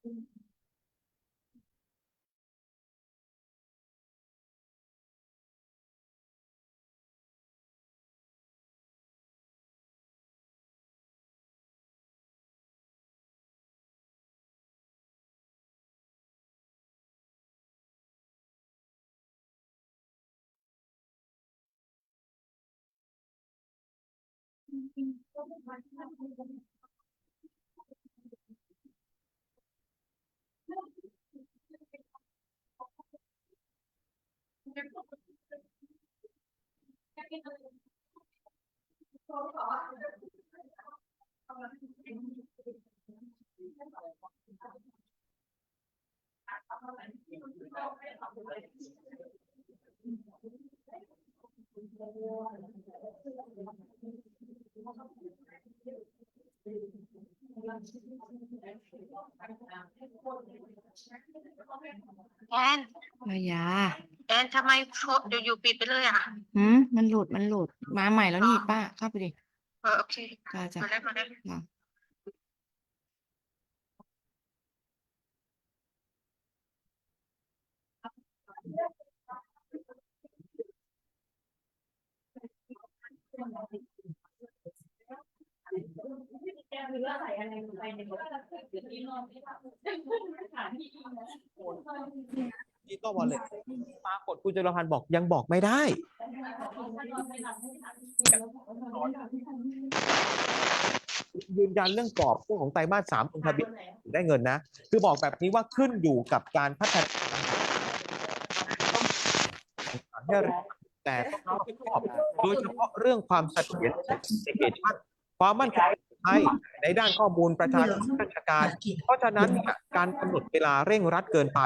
แอนระยาแอนทำไมอยู่ๆปิดไปเลยอ่ะมันหลุดมาใหม่แล้วนี่ป้าเข้าไปดิโอเคจ้ามาได้จ้านี่ก็วอลเล็ตปรากฏคุณจุลพันธ์บอกยังบอกไม่ได้ยืนยันเรื่องกรอบเรื่องของไตรมาส 3ลงทะเบียนได้เงินนะคือบอกแบบนี้ว่าขึ้นอยู่กับการพัฒนาแต่ต้องรับผิดชอบโดยเฉพาะเรื่องความเสถียรในเหตุการณ์ความมั่นคงให้ในด้านข้อมูลประชาชนราชการเพราะฉะนั้นการกำหนดเวลาเร่งรัดเกินไป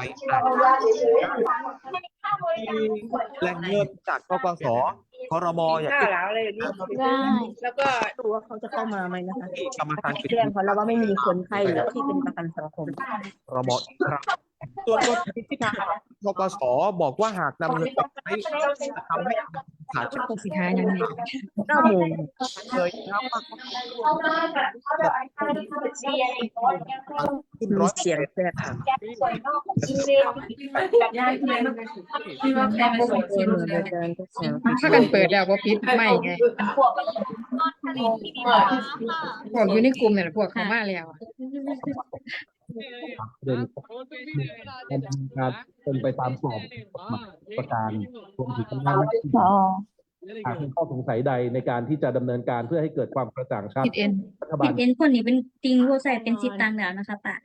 แหล่งเงินจากกปสครมอย่างที่ได้แล้วก็ดูว่าเขาจะเข้ามาไหมนะคะกรรมการแจ้งเขาแล้วว่าไม่มีคนไข้ที่เป็นประกันสังคมครมอีกครั้งส่วนกรณีที่ทางกปสบอกว่าหากนำเงินไปใช้ทำให้ขาดช่องสุดท้ายนั้น9 โมงเลยครับขึ้นร้อยเสียงแทรกค่ะถ้ากันเปิดแล้วว่าปิดไม่ไงพวกอยู่ในกลุ่มเนี่ยพวกเขามาแล้วเดินการเป็นไปตามกรอบประการรวมถึงอำนาจหน้าที่หากมีข้อสงสัยใดในการที่จะดำเนินการเพื่อให้เกิดความกระจ่างชัดรัฐบาลคนนี้เป็นติงโวใส่เป็นสิบตังค์แล้วนะคะป้า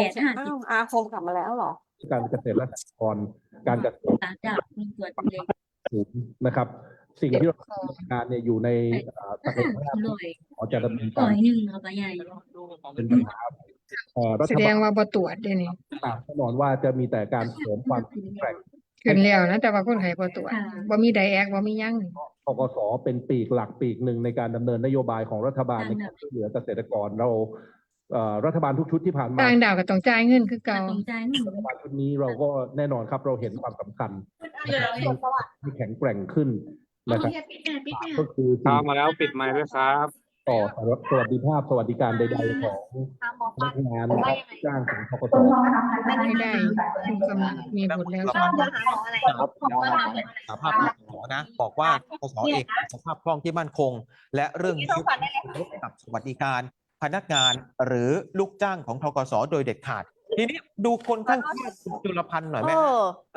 5850อาคมกลับมาแล้วหรอการเกษตรและสหกรณ์การเกษตรมีตัวเลขนะครับสิ่งที่เราทำงานเนี่ยอยู่ในศักยภาพของจะดำเนินการเป็นปัญหาแสดงว่าบ่ตรวจได้นี่แน่นอนว่าจะมีแต่การเสริมความแข็งแกร่งขึ้นแล้วนะแต่ว่าคนไข้บ่ตรวจบ่มีไดแอกบ่มียังกกส.เป็นปีกหลักปีกหนึ่งในการดำเนินนโยบายของรัฐบาลในการช่วยเหลือเกษตรกรเรารัฐบาลทุกชุดที่ผ่านมาต่างดาวก็ต้องจ่ายเงินคือเก่ารัฐบาลชุดนี้เราก็แน่นอนครับเราเห็นความสำคัญที่แข็งแกร่งขึ้นนะครับก็คือมาแล้วปิดไมค์ด้วยครับต่อสวัสดิภาพสวัสดิการใดๆของพนักงานจ้างของกกส.ไม่ได้กำลังมีผลแล้วสภาพหมอนะบอกว่ากสเอกสภาพคล่องที่มั่นคงและเรื่องนี้กับสวัสดิการพนักงานหรือลูกจ้างของทกสโดยเด็ดขาดทีนี้ดูคนข้างๆคุณจุลพันธ์หน่อยไหม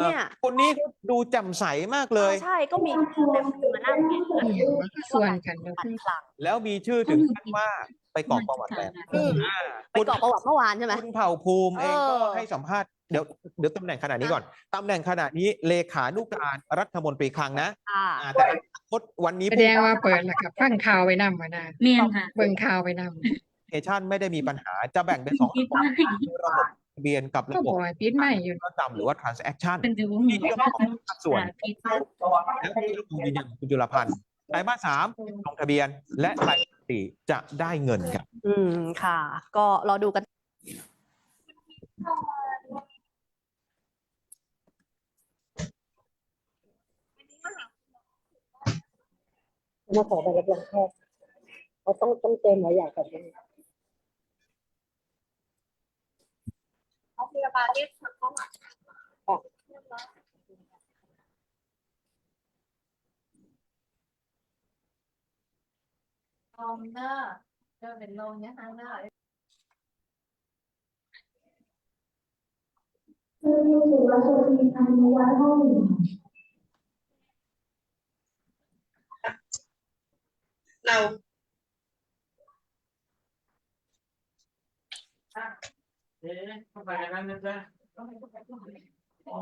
เนี่ยคนนี้ดูแจ่มใสมากเลยใช่ก็มีมานั่งส่วนกันแล้วมีชื่อถึงขั้นว่าไปกรอกประวัติแบบไปกรอกประวัติเมื่อวานใช่ไหมคุณเผ่าภูมิเองก็ให้สัมภาษณ์เดี๋ยวตำแหน่งขนาดนี้ก่อนตำแหน่งขนาดนี้เลขานุการรัฐมนตรีคลังนะแต่วันนี้แสดงว่าเปิดแล้วกับฟังข่าวไปนำมานะเบิ่งข่าวไปนำเคชันไม่ได้มีปัญหาจะแบ่งเป็น2ระบบทะเบียนกับระบบปิดไม่อยู่จำหรือว่า transaction มีเรื่องของส่วนแล้วที่เรายืนยันคุณจุลพันธ์ไตรมาส 3ลงทะเบียนและไตรมาส 4จะได้เงินครับค่ะก็รอดูกันมาขอใบรับรองแพทย์เขาต้องเต็มหลายอย่างก่อน พยาบาลเรียกเขาอ่ะ ลมเนอะเจอเป็นลมเนี่ยนะเนอะเรา เข้าไปในนั้นนะจ๊ะอ๋อ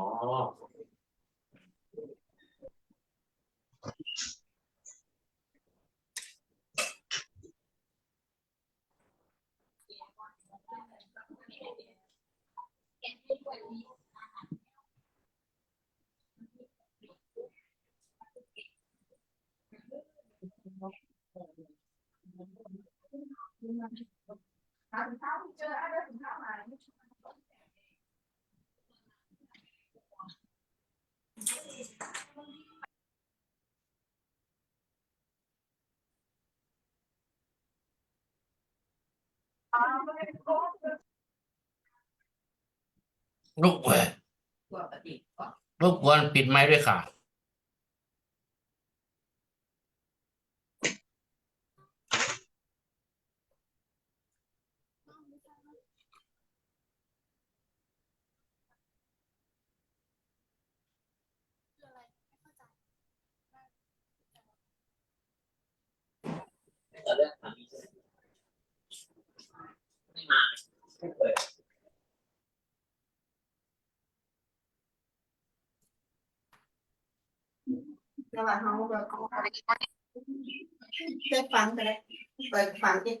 รบกวนรบกวนปิดไมค์ด้วยค่ะระหว่างเขาแบบได้ฟังไปเลยเปิดฟังดิ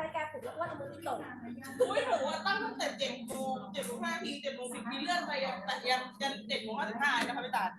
รายการผมแล้วว่าทำไมไม่จบไม่รู้ว่าตั้งแต่7 โมง 7 โมง 5 นาที 7 โมง 10 นาทีเลื่อนไปยัน7 โมง 55นะคะพี่ตาล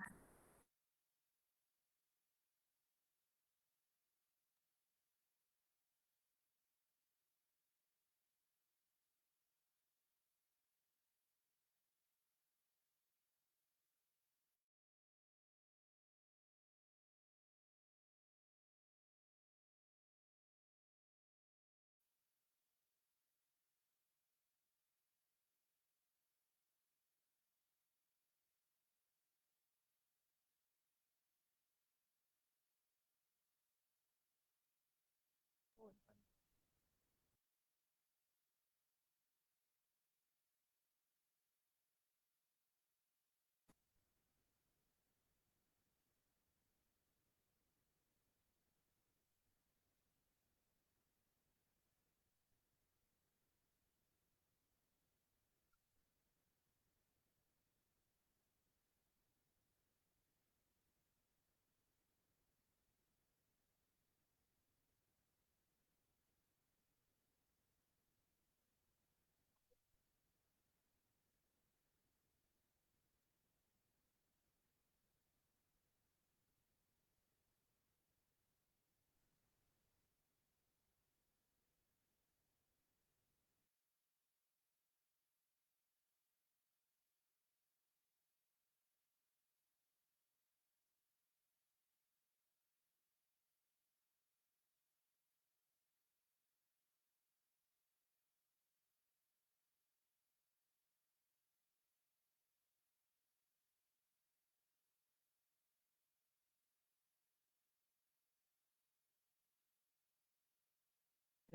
ไ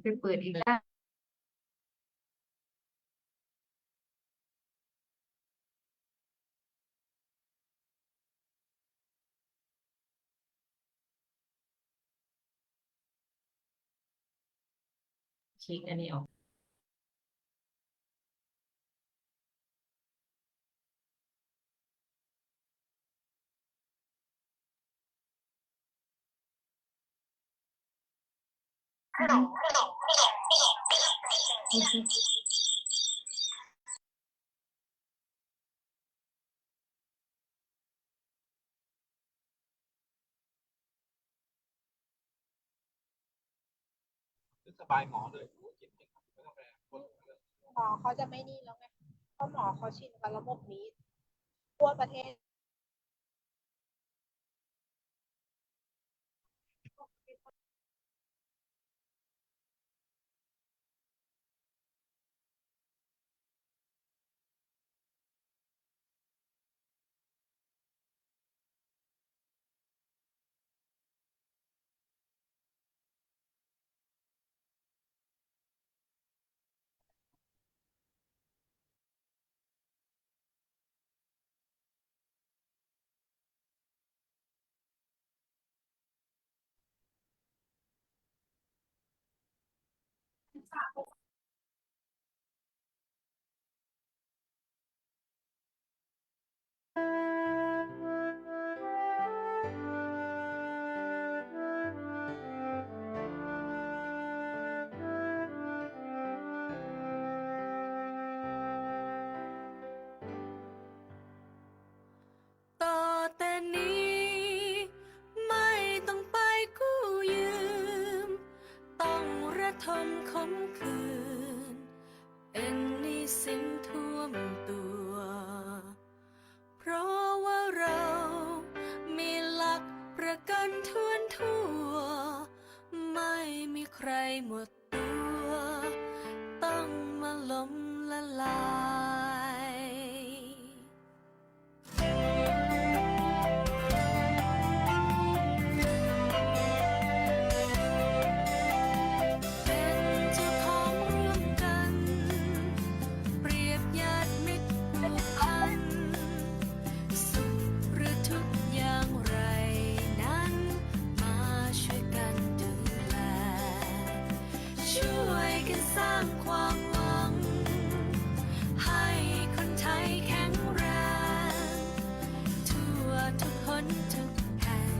ปเปิดอีกด้านคลิกอันนี้ออกสบายหมอเลย หมอเขาจะไม่นี่แล้วไงเพราะหมอเขาชินกับระบบนี้ทั่วประเทศ ต่อแต่นี้ไม่ต้องไปกู้ยืมต้องระทมขมขืนเป็นหนี้สินท่วมตัวเพราะว่าเรามีหลักประกันทั่วไม่มีใครหมดตัวต้องมาล้มละลายสร้างความหวังให้คนไทยแข็งแรงทั่วทุกคนทุกแห่ง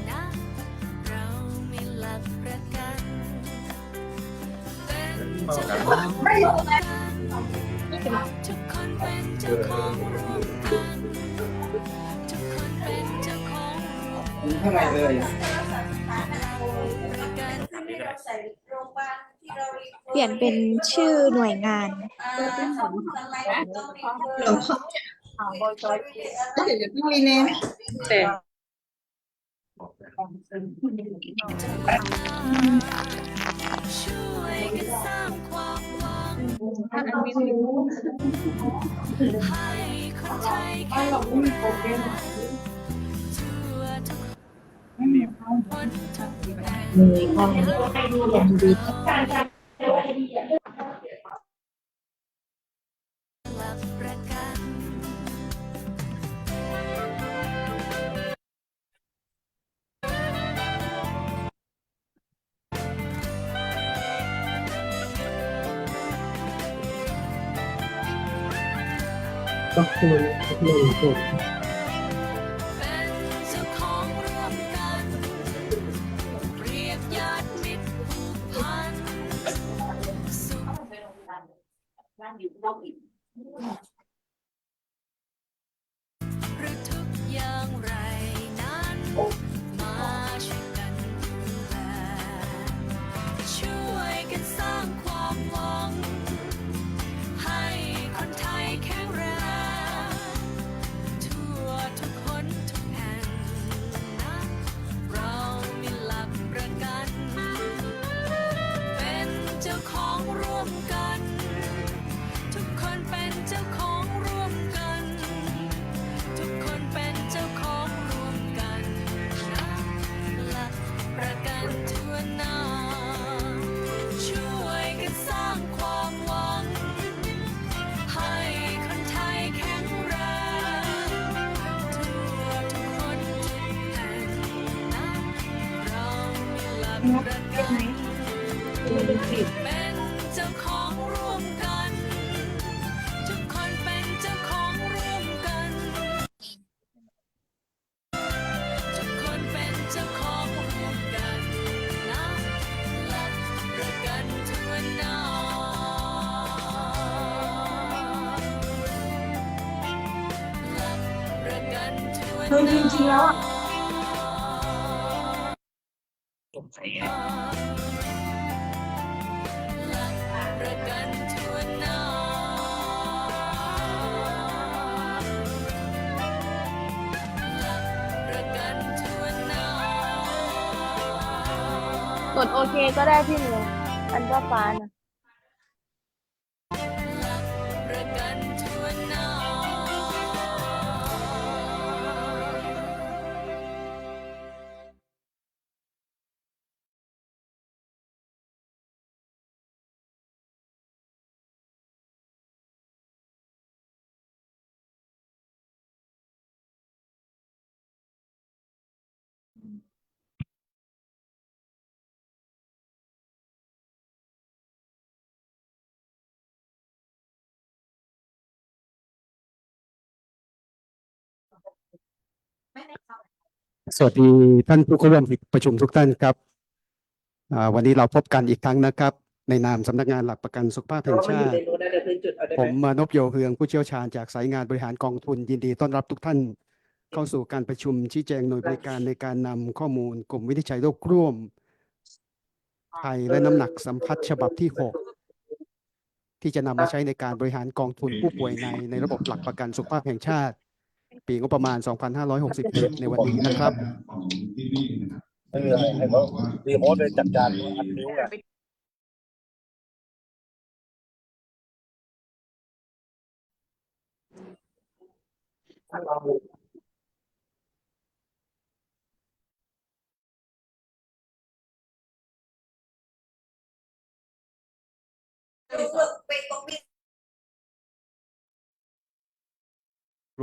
นะเรามีหลักประกันเป็นเจ้าของร่วมกันทุกคนเป็นเจ้าของร่วมกันทุกคนเป็นเจ้าของเท่าไหร่เลย ประกัน เปลี่ยนเป็นชื่อหน่วยงาน ช่วยกันสร้างความหวังให้คนไทยแข็งแรงทั่วทุกคนทุกแห่งหลักประกัน ก็คือหนึ่งจุด เป็นเจ้าของร่วมกันเปรียบญาติมิตรผูกพันสุขหรือทุกอย่างไรนั้นมาช่วยกันดูแลช่วยกันสร้างความหวังให้คนไทยแข็งแรงทั่วทุกคนทุกแห่งนะเรามีหลักประกันเป็นเจ้าของร่วมกันทุกคนเป็นเจ้าของ ประกันเป็นเจ้าของร่วมกันทุกคนเป็นเจ้าของร่วมกันทุกคนเป็นเจ้าของร่วมกันนะหลักประกันทั่วหน้าหลักประกันทั่วหน้า คือจริงๆแล้วอ่ะ หลักประกันทั่วหน้าหลักประกันทั่วหน้าก ดโอเคก็ได้พี่หนูอันก็ฟ้านะ หลักประกันทั่วหน้า สวัสดีท่านผู้เข้าร่วมประชุมทุกท่านครับวันนี้เราพบกันอีกครั้งนะครับ ในนามสำนักงานหลักประกันสุขภาพแห่งชาติผมนพโยเฮืองผู้เชี่ยวชาญจากสายงานบริหารกองทุนยินดีต้อนรับทุกท่านเข้าสู่การประชุมชี้แจงหน่วยบริการในการนำข้อมูลกลุ่มวินิจฉัยโรคร่วมไทยและน้ำหนักสัมพัทธ์ฉบับที่ 6 ที่จะนำมาใช้ในการบริหารกองทุนผู้ป่วยในระบบหลักประกันสุขภาพแห่งชาติปีงบประมาณ 2567 ในวันนี้นะครับไม่มีอะไรให้เขารีโมทไปจัดการอัดนิ้วไง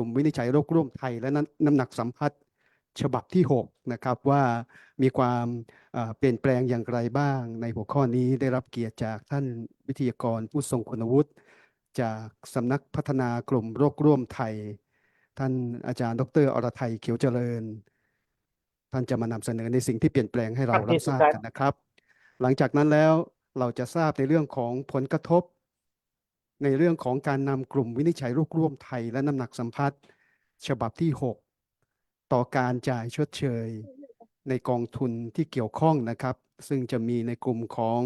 กลุ่มวินิจฉัยโรคร่วมไทยและน้ำหนักสัมพัทธ์ฉบับที่ 6 นะครับว่ามีความเปลี่ยนแปลงอย่างไรบ้างในหัวข้อนี้ได้รับเกียรติจากท่านวิทยากรผู้ทรงคุณวุฒิจากสำนักพัฒนากลุ่มโรคร่วมไทยท่านอาจารย์ดร.อรไทยเขียวเจริญท่านจะมานำเสนอในสิ่งที่เปลี่ยนแปลงให้เรารับทราบกันนะครับหลังจากนั้นแล้วเราจะทราบในเรื่องของผลกระทบในเรื่องของการนำกลุ่มวินิจฉัยโรคร่วมไทยและน้ำหนักสัมพัทธ์ฉบับที่ 6 ต่อการจ่ายชดเชยในกองทุนที่เกี่ยวข้องนะครับซึ่งจะมีในกลุ่มของ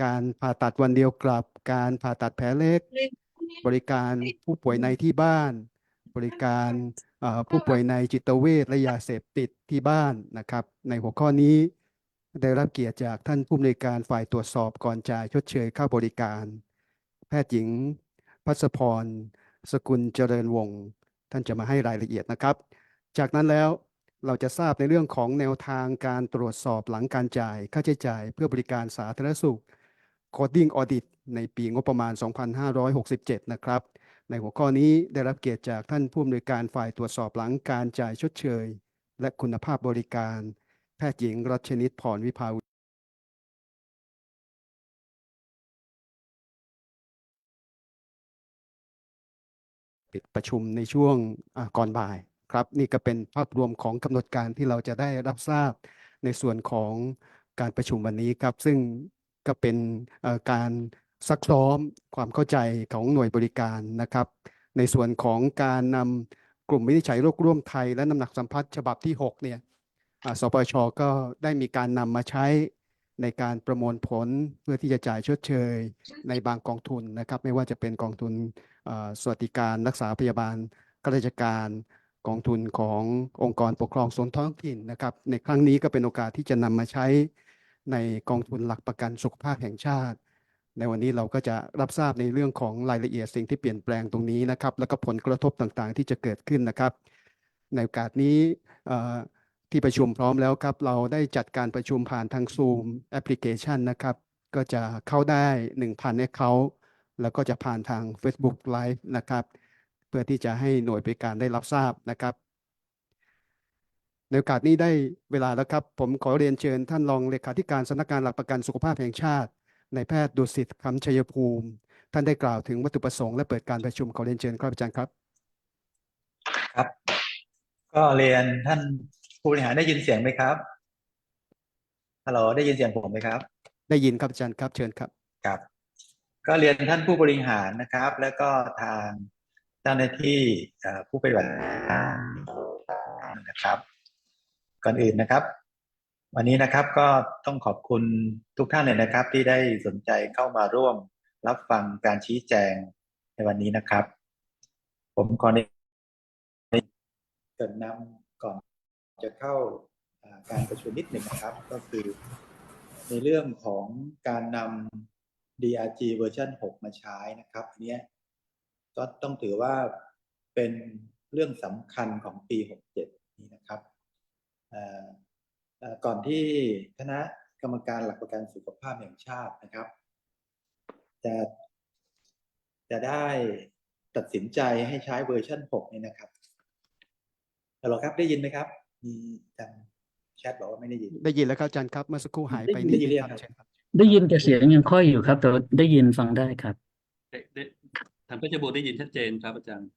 การผ่าตัดวันเดียวกลับการผ่าตัดแผลเล็กบริการผู้ป่วยในที่บ้านบริการผู้ป่วยในจิตเวชและยาเสพติดที่บ้านนะครับในหัวข้อนี้ได้รับเกียรติจากท่านผู้อำนวยการฝ่ายตรวจสอบก่อนจ่ายชดเชยค่าบริการแพทย์หญิงภัสพรสกุลเจริญวงศ์ท่านจะมาให้รายละเอียดนะครับจากนั้นแล้วเราจะทราบในเรื่องของแนวทางการตรวจสอบหลังการจ่ายค่าใช้จ่ายเพื่อบริการสาธารณสุข Coding Audit ในปีงบประมาณ 2567 นะครับในหัวข้อนี้ได้รับเกียรติจากท่านผู้อำนวยการฝ่ายตรวจสอบหลังการจ่ายชดเชยและคุณภาพบริการแพทย์หญิงรัชนิตพรวิภาปิดประชุมในช่วงก่อนบ่ายครับนี่ก็เป็นภาพรวมของกำหนดการที่เราจะได้รับทราบในส่วนของการประชุมวันนี้ครับซึ่งก็เป็นการซักซ้อมความเข้าใจของหน่วยบริการนะครับในส่วนของการนำกลุ่มวินิจฉัยโรคร่วมไทยและน้ำหนักสัมพัทธ์ฉบับที่ 6 เนี่ยสปช.ก็ได้มีการนำมาใช้ในการประมวลผลเพื่อที่จะจ่ายชดเชยในบางกองทุนนะครับไม่ว่าจะเป็นกองทุนสวัสดิการรักษาพยาบาลข้าราชการกองทุนขององค์กรปกครองส่วนท้องถิ่นนะครับในครั้งนี้ก็เป็นโอกาสที่จะนำมาใช้ในกองทุนหลักประกันสุขภาพแห่งชาติในวันนี้เราก็จะรับทราบในเรื่องของรายละเอียดสิ่งที่เปลี่ยนแปลงตรงนี้นะครับแล้วก็ผลกระทบต่างๆที่จะเกิดขึ้นนะครับในโอกาสนี้ที่ประชุมพร้อมแล้วครับเราได้จัดการประชุมผ่านทาง Zoom แอปพลิเคชันนะครับก็จะเข้าได้ 1,000 Account แล้วก็จะผ่านทาง Facebook Live นะครับเพื่อที่จะให้หน่วยบริการได้รับทราบนะครับ ในโอกาสนี้ได้เวลาแล้วครับผมขอเรียนเชิญท่านรองเลขาธิการสำนักงานหลักประกันสุขภาพแห่งชาตินายแพทย์ดุสิตคำชัยภูมิท่านได้กล่าวถึงวัตถุประสงค์และเปิดการประชุมขอเรียนเชิญครับอาจารย์ครับ ครับ ก็เรียนท่านผู้บริหารได้ยินเสียงไหมครับฮัลโหลได้ยินเสียงผมไหมครับได้ยินครับอาจารย์ครับเชิญครับครับก็เรียนท่านผู้บริหารนะครับ แล้วก็ทางเจ้าหน้าที่ผู้ปฏิบัติงานนะครับ ก่อนอื่นนะครับ วันนี้นะครับก็ต้องขอบคุณทุกท่านเลยนะครับ ที่ได้สนใจเข้ามาร่วมรับฟังการชี้แจงในวันนี้นะครับ ผมขอเกริ่นนำก่อนจะเข้าการประชุมนิดหนึ่งนะครับ ก็คือในเรื่องของการนำ DRG เวอร์ชัน6 มาใช้นะครับอันนี้ก็ต้องถือว่าเป็นเรื่องสำคัญของปี 67 นี้นะครับก่อนที่คณะกรรมการหลักประกันสุขภาพแห่งชาตินะครับจะได้ตัดสินใจให้ใช้เวอร์ชัน6นี่นะครับฮัลโหลครับได้ยินไหมครับมีทางแชทบอกว่าไม่ได้ยินได้ยินแล้วครับอาจารย์ครับเมื่อสักครู่หายไปนิดนึงครับได้ยินแต่เสียงยังค่อยอยู่ครับแต่ได้ยินฟังได้ครับทางเพชรบูรณ์ได้ยินชัดเจนครับอาจารย์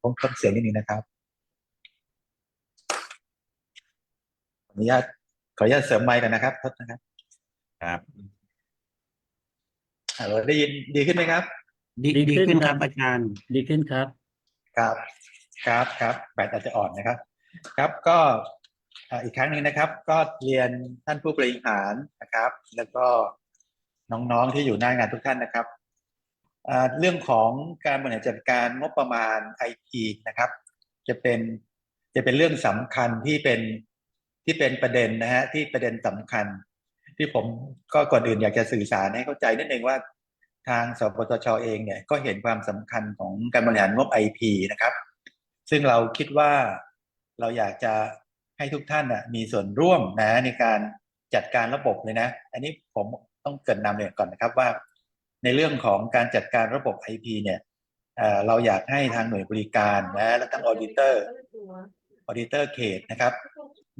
ผมเพิ่มเสียงนิดนึงนะครับขออนุญาตเสริมไมค์กันนะครับทดนะครับครับได้ยินดีขึ้นไหมครับดีขึ้นครับอาจารย์ดีขึ้นครับครับแบตอาจจะอ่อนนะครับครับก็อีกครั้งหนึ่งนะครับก็เรียนท่านผู้บริหารนะครับแล้วก็น้องๆที่อยู่หน้างานทุกท่านนะครับเรื่องของการบริหารจัดการงบประมาณ IT นะครับจะเป็นเรื่องสำคัญที่เป็นประเด็นนะฮะที่ประเด็นสำคัญที่ผมก็ก่อนอื่นอยากจะสื่อสารให้เข้าใจนิดนึงว่าทางสปสช.เองเนี่ยก็เห็นความสำคัญของการบริหารงบ IP นะครับซึ่งเราคิดว่าเราอยากจะให้ทุกท่านมีส่วนร่วมนะในการจัดการระบบเลยนะอันนี้ผมต้องเกริ่นนำเลยก่อนนะครับว่าในเรื่องของการจัดการระบบ IP เนี่ยเราอยากให้ทางหน่วยบริการนะและทั้งออดิเตอร์เขตนะครับ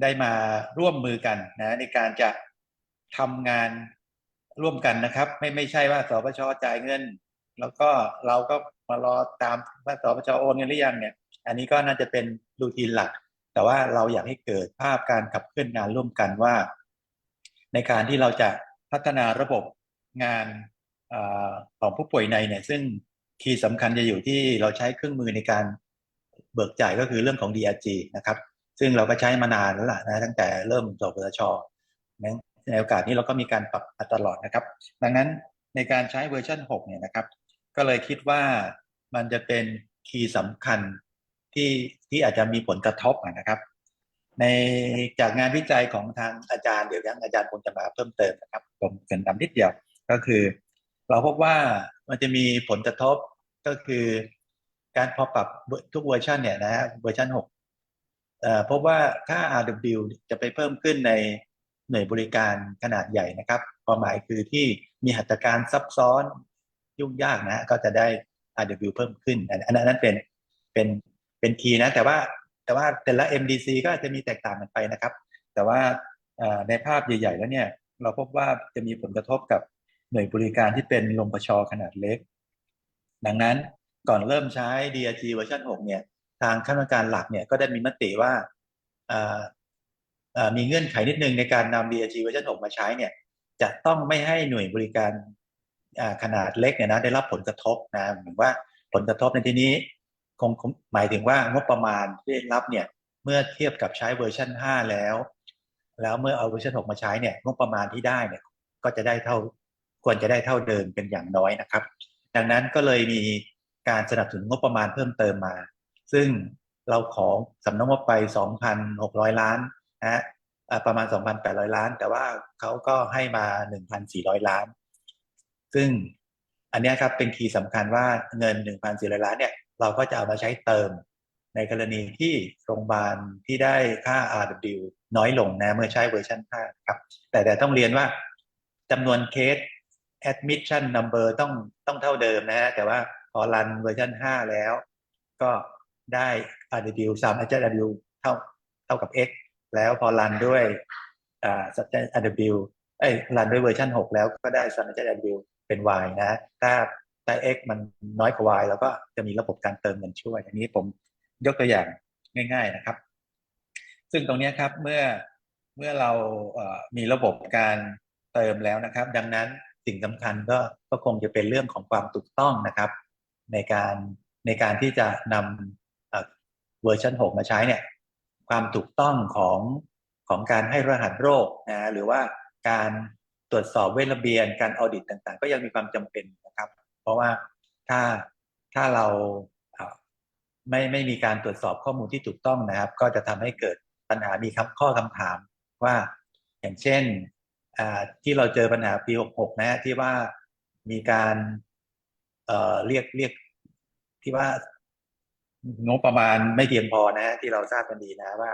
ได้มาร่วมมือกันนะในการจะทำงานร่วมกันนะครับไม่ใช่ว่าสปช.จ่ายเงินแล้วก็เราก็มารอตามว่าสปช.โอนเงินหรือยังเนี่ยอันนี้ก็น่าจะเป็นรูทีนหลักแต่ว่าเราอยากให้เกิดภาพการขับเคลื่อนงานร่วมกันว่าในการที่เราจะพัฒนาระบบงานของผู้ป่วยในเนี่ยซึ่งคีย์สำคัญจะอยู่ที่เราใช้เครื่องมือในการเบิกจ่ายก็คือเรื่องของ DRG นะครับซึ่งเราก็ใช้มานานแล้วล่ะนะตั้งแต่เริ่มสปสช.ในโอกาสนี้เราก็มีการปรับตลอดนะครับดังนั้นในการใช้เวอร์ชัน6เนี่ยนะครับก็เลยคิดว่ามันจะเป็นคีย์สำคัญที่อาจจะมีผลกระทบนะครับในจากงานวิจัยของทางอาจารย์เดี๋ยวอาจารย์คงจะมาเพิ่มเติมนะครับผมเกริ่นนำนิดเดียวก็คือเราพบว่ามันจะมีผลกระทบก็คือการพอปรับทุกเวอร์ชันเนี่ยนะฮะเวอร์ชัน6พบว่าค่า RW จะไปเพิ่มขึ้นในหน่วยบริการขนาดใหญ่นะครับความหมายคือที่มีหัตถการซับซ้อนยุ่งยากนะก็จะได้ RW เพิ่มขึ้นอันนั้นเป็นคีย์นะแต่ว่าแต่ละ MDC ก็อาจจะมีแตกต่างกันไปนะครับแต่ว่าในภาพใหญ่ๆแล้วเนี่ยเราพบว่าจะมีผลกระทบกับหน่วยบริการที่เป็นโรงปช.ขนาดเล็กดังนั้นก่อนเริ่มใช้ DRG เวอร์ชัน6เนี่ยทางคณะกรรมการหลักเนี่ยก็ได้มีมติว่ามีเงื่อนไขนิดนึงในการนำ DRG เวอร์ชัน6มาใช้เนี่ยจะต้องไม่ให้หน่วยบริการขนาดเล็กเนี่ยนะได้รับผลกระทบนะหมายว่าผลกระทบในที่นี้คงหมายถึงว่างบประมาณที่ได้รับเนี่ยเมื่อเทียบกับใช้เวอร์ชัน5แล้วเมื่อเอาเวอร์ชัน6มาใช้เนี่ยงบประมาณที่ได้เนี่ยก็จะได้ควรจะได้เท่าเดิมเป็นอย่างน้อยนะครับดังนั้นก็เลยมีการสนับสนุนงบประมาณเพิ่มเติมมาซึ่งเราขอสำนักงบไป 2,600 ล้านนะประมาณ 2,800 ล้านแต่ว่าเขาก็ให้มา 1,400 ล้านซึ่งอันนี้ครับเป็นคีย์สำคัญว่าเงิน 1,400 ล้านเนี่ยเราก็จะเอามาใช้เติมในกรณีที่โรงพยาบาลที่ได้ค่า RW น้อยลงนะเมื่อใช้เวอร์ชัน5ครับแต่ต้องเรียนว่าจำนวนเคส admission number ต้องเท่าเดิมนะฮะแต่ว่าพอรันเวอร์ชัน5แล้วก็ ได้ RW sum adjust RW เท่ากับ x แล้วพอรันด้วยsubject RWรันด้วยเวอร์ชัน6แล้วก็ได้ sum adjust RW เป็น y นะถ้า x มันน้อยกว่า y แล้วก็จะมีระบบการเติมเงินช่วยอันนี้ผมยกตัวอย่างง่ายๆนะครับซึ่งตรงนี้ครับเมื่อเรามีระบบการเติมแล้วนะครับดังนั้นสิ่งสำคัญก็คงจะเป็นเรื่องของความถูกต้องนะครับในการที่จะนำเวอร์ชัน6มาใช้เนี่ยความถูกต้องของการให้รหัสโรคนะหรือว่าการตรวจสอบเวทระเบียนการออดิตต่างๆก็ยังมีความจำเป็นนะครับเพราะว่าถ้าเราไม่มีการตรวจสอบข้อมูลที่ถูกต้องนะครับก็จะทำให้เกิดปัญหามีข้อคำถามว่าอย่างเช่นที่เราเจอปัญหาปี66นะที่ว่ามีการเรียกที่ว่างบประมาณไม่เพียงพอนะที่เราทราบกันดีนะว่า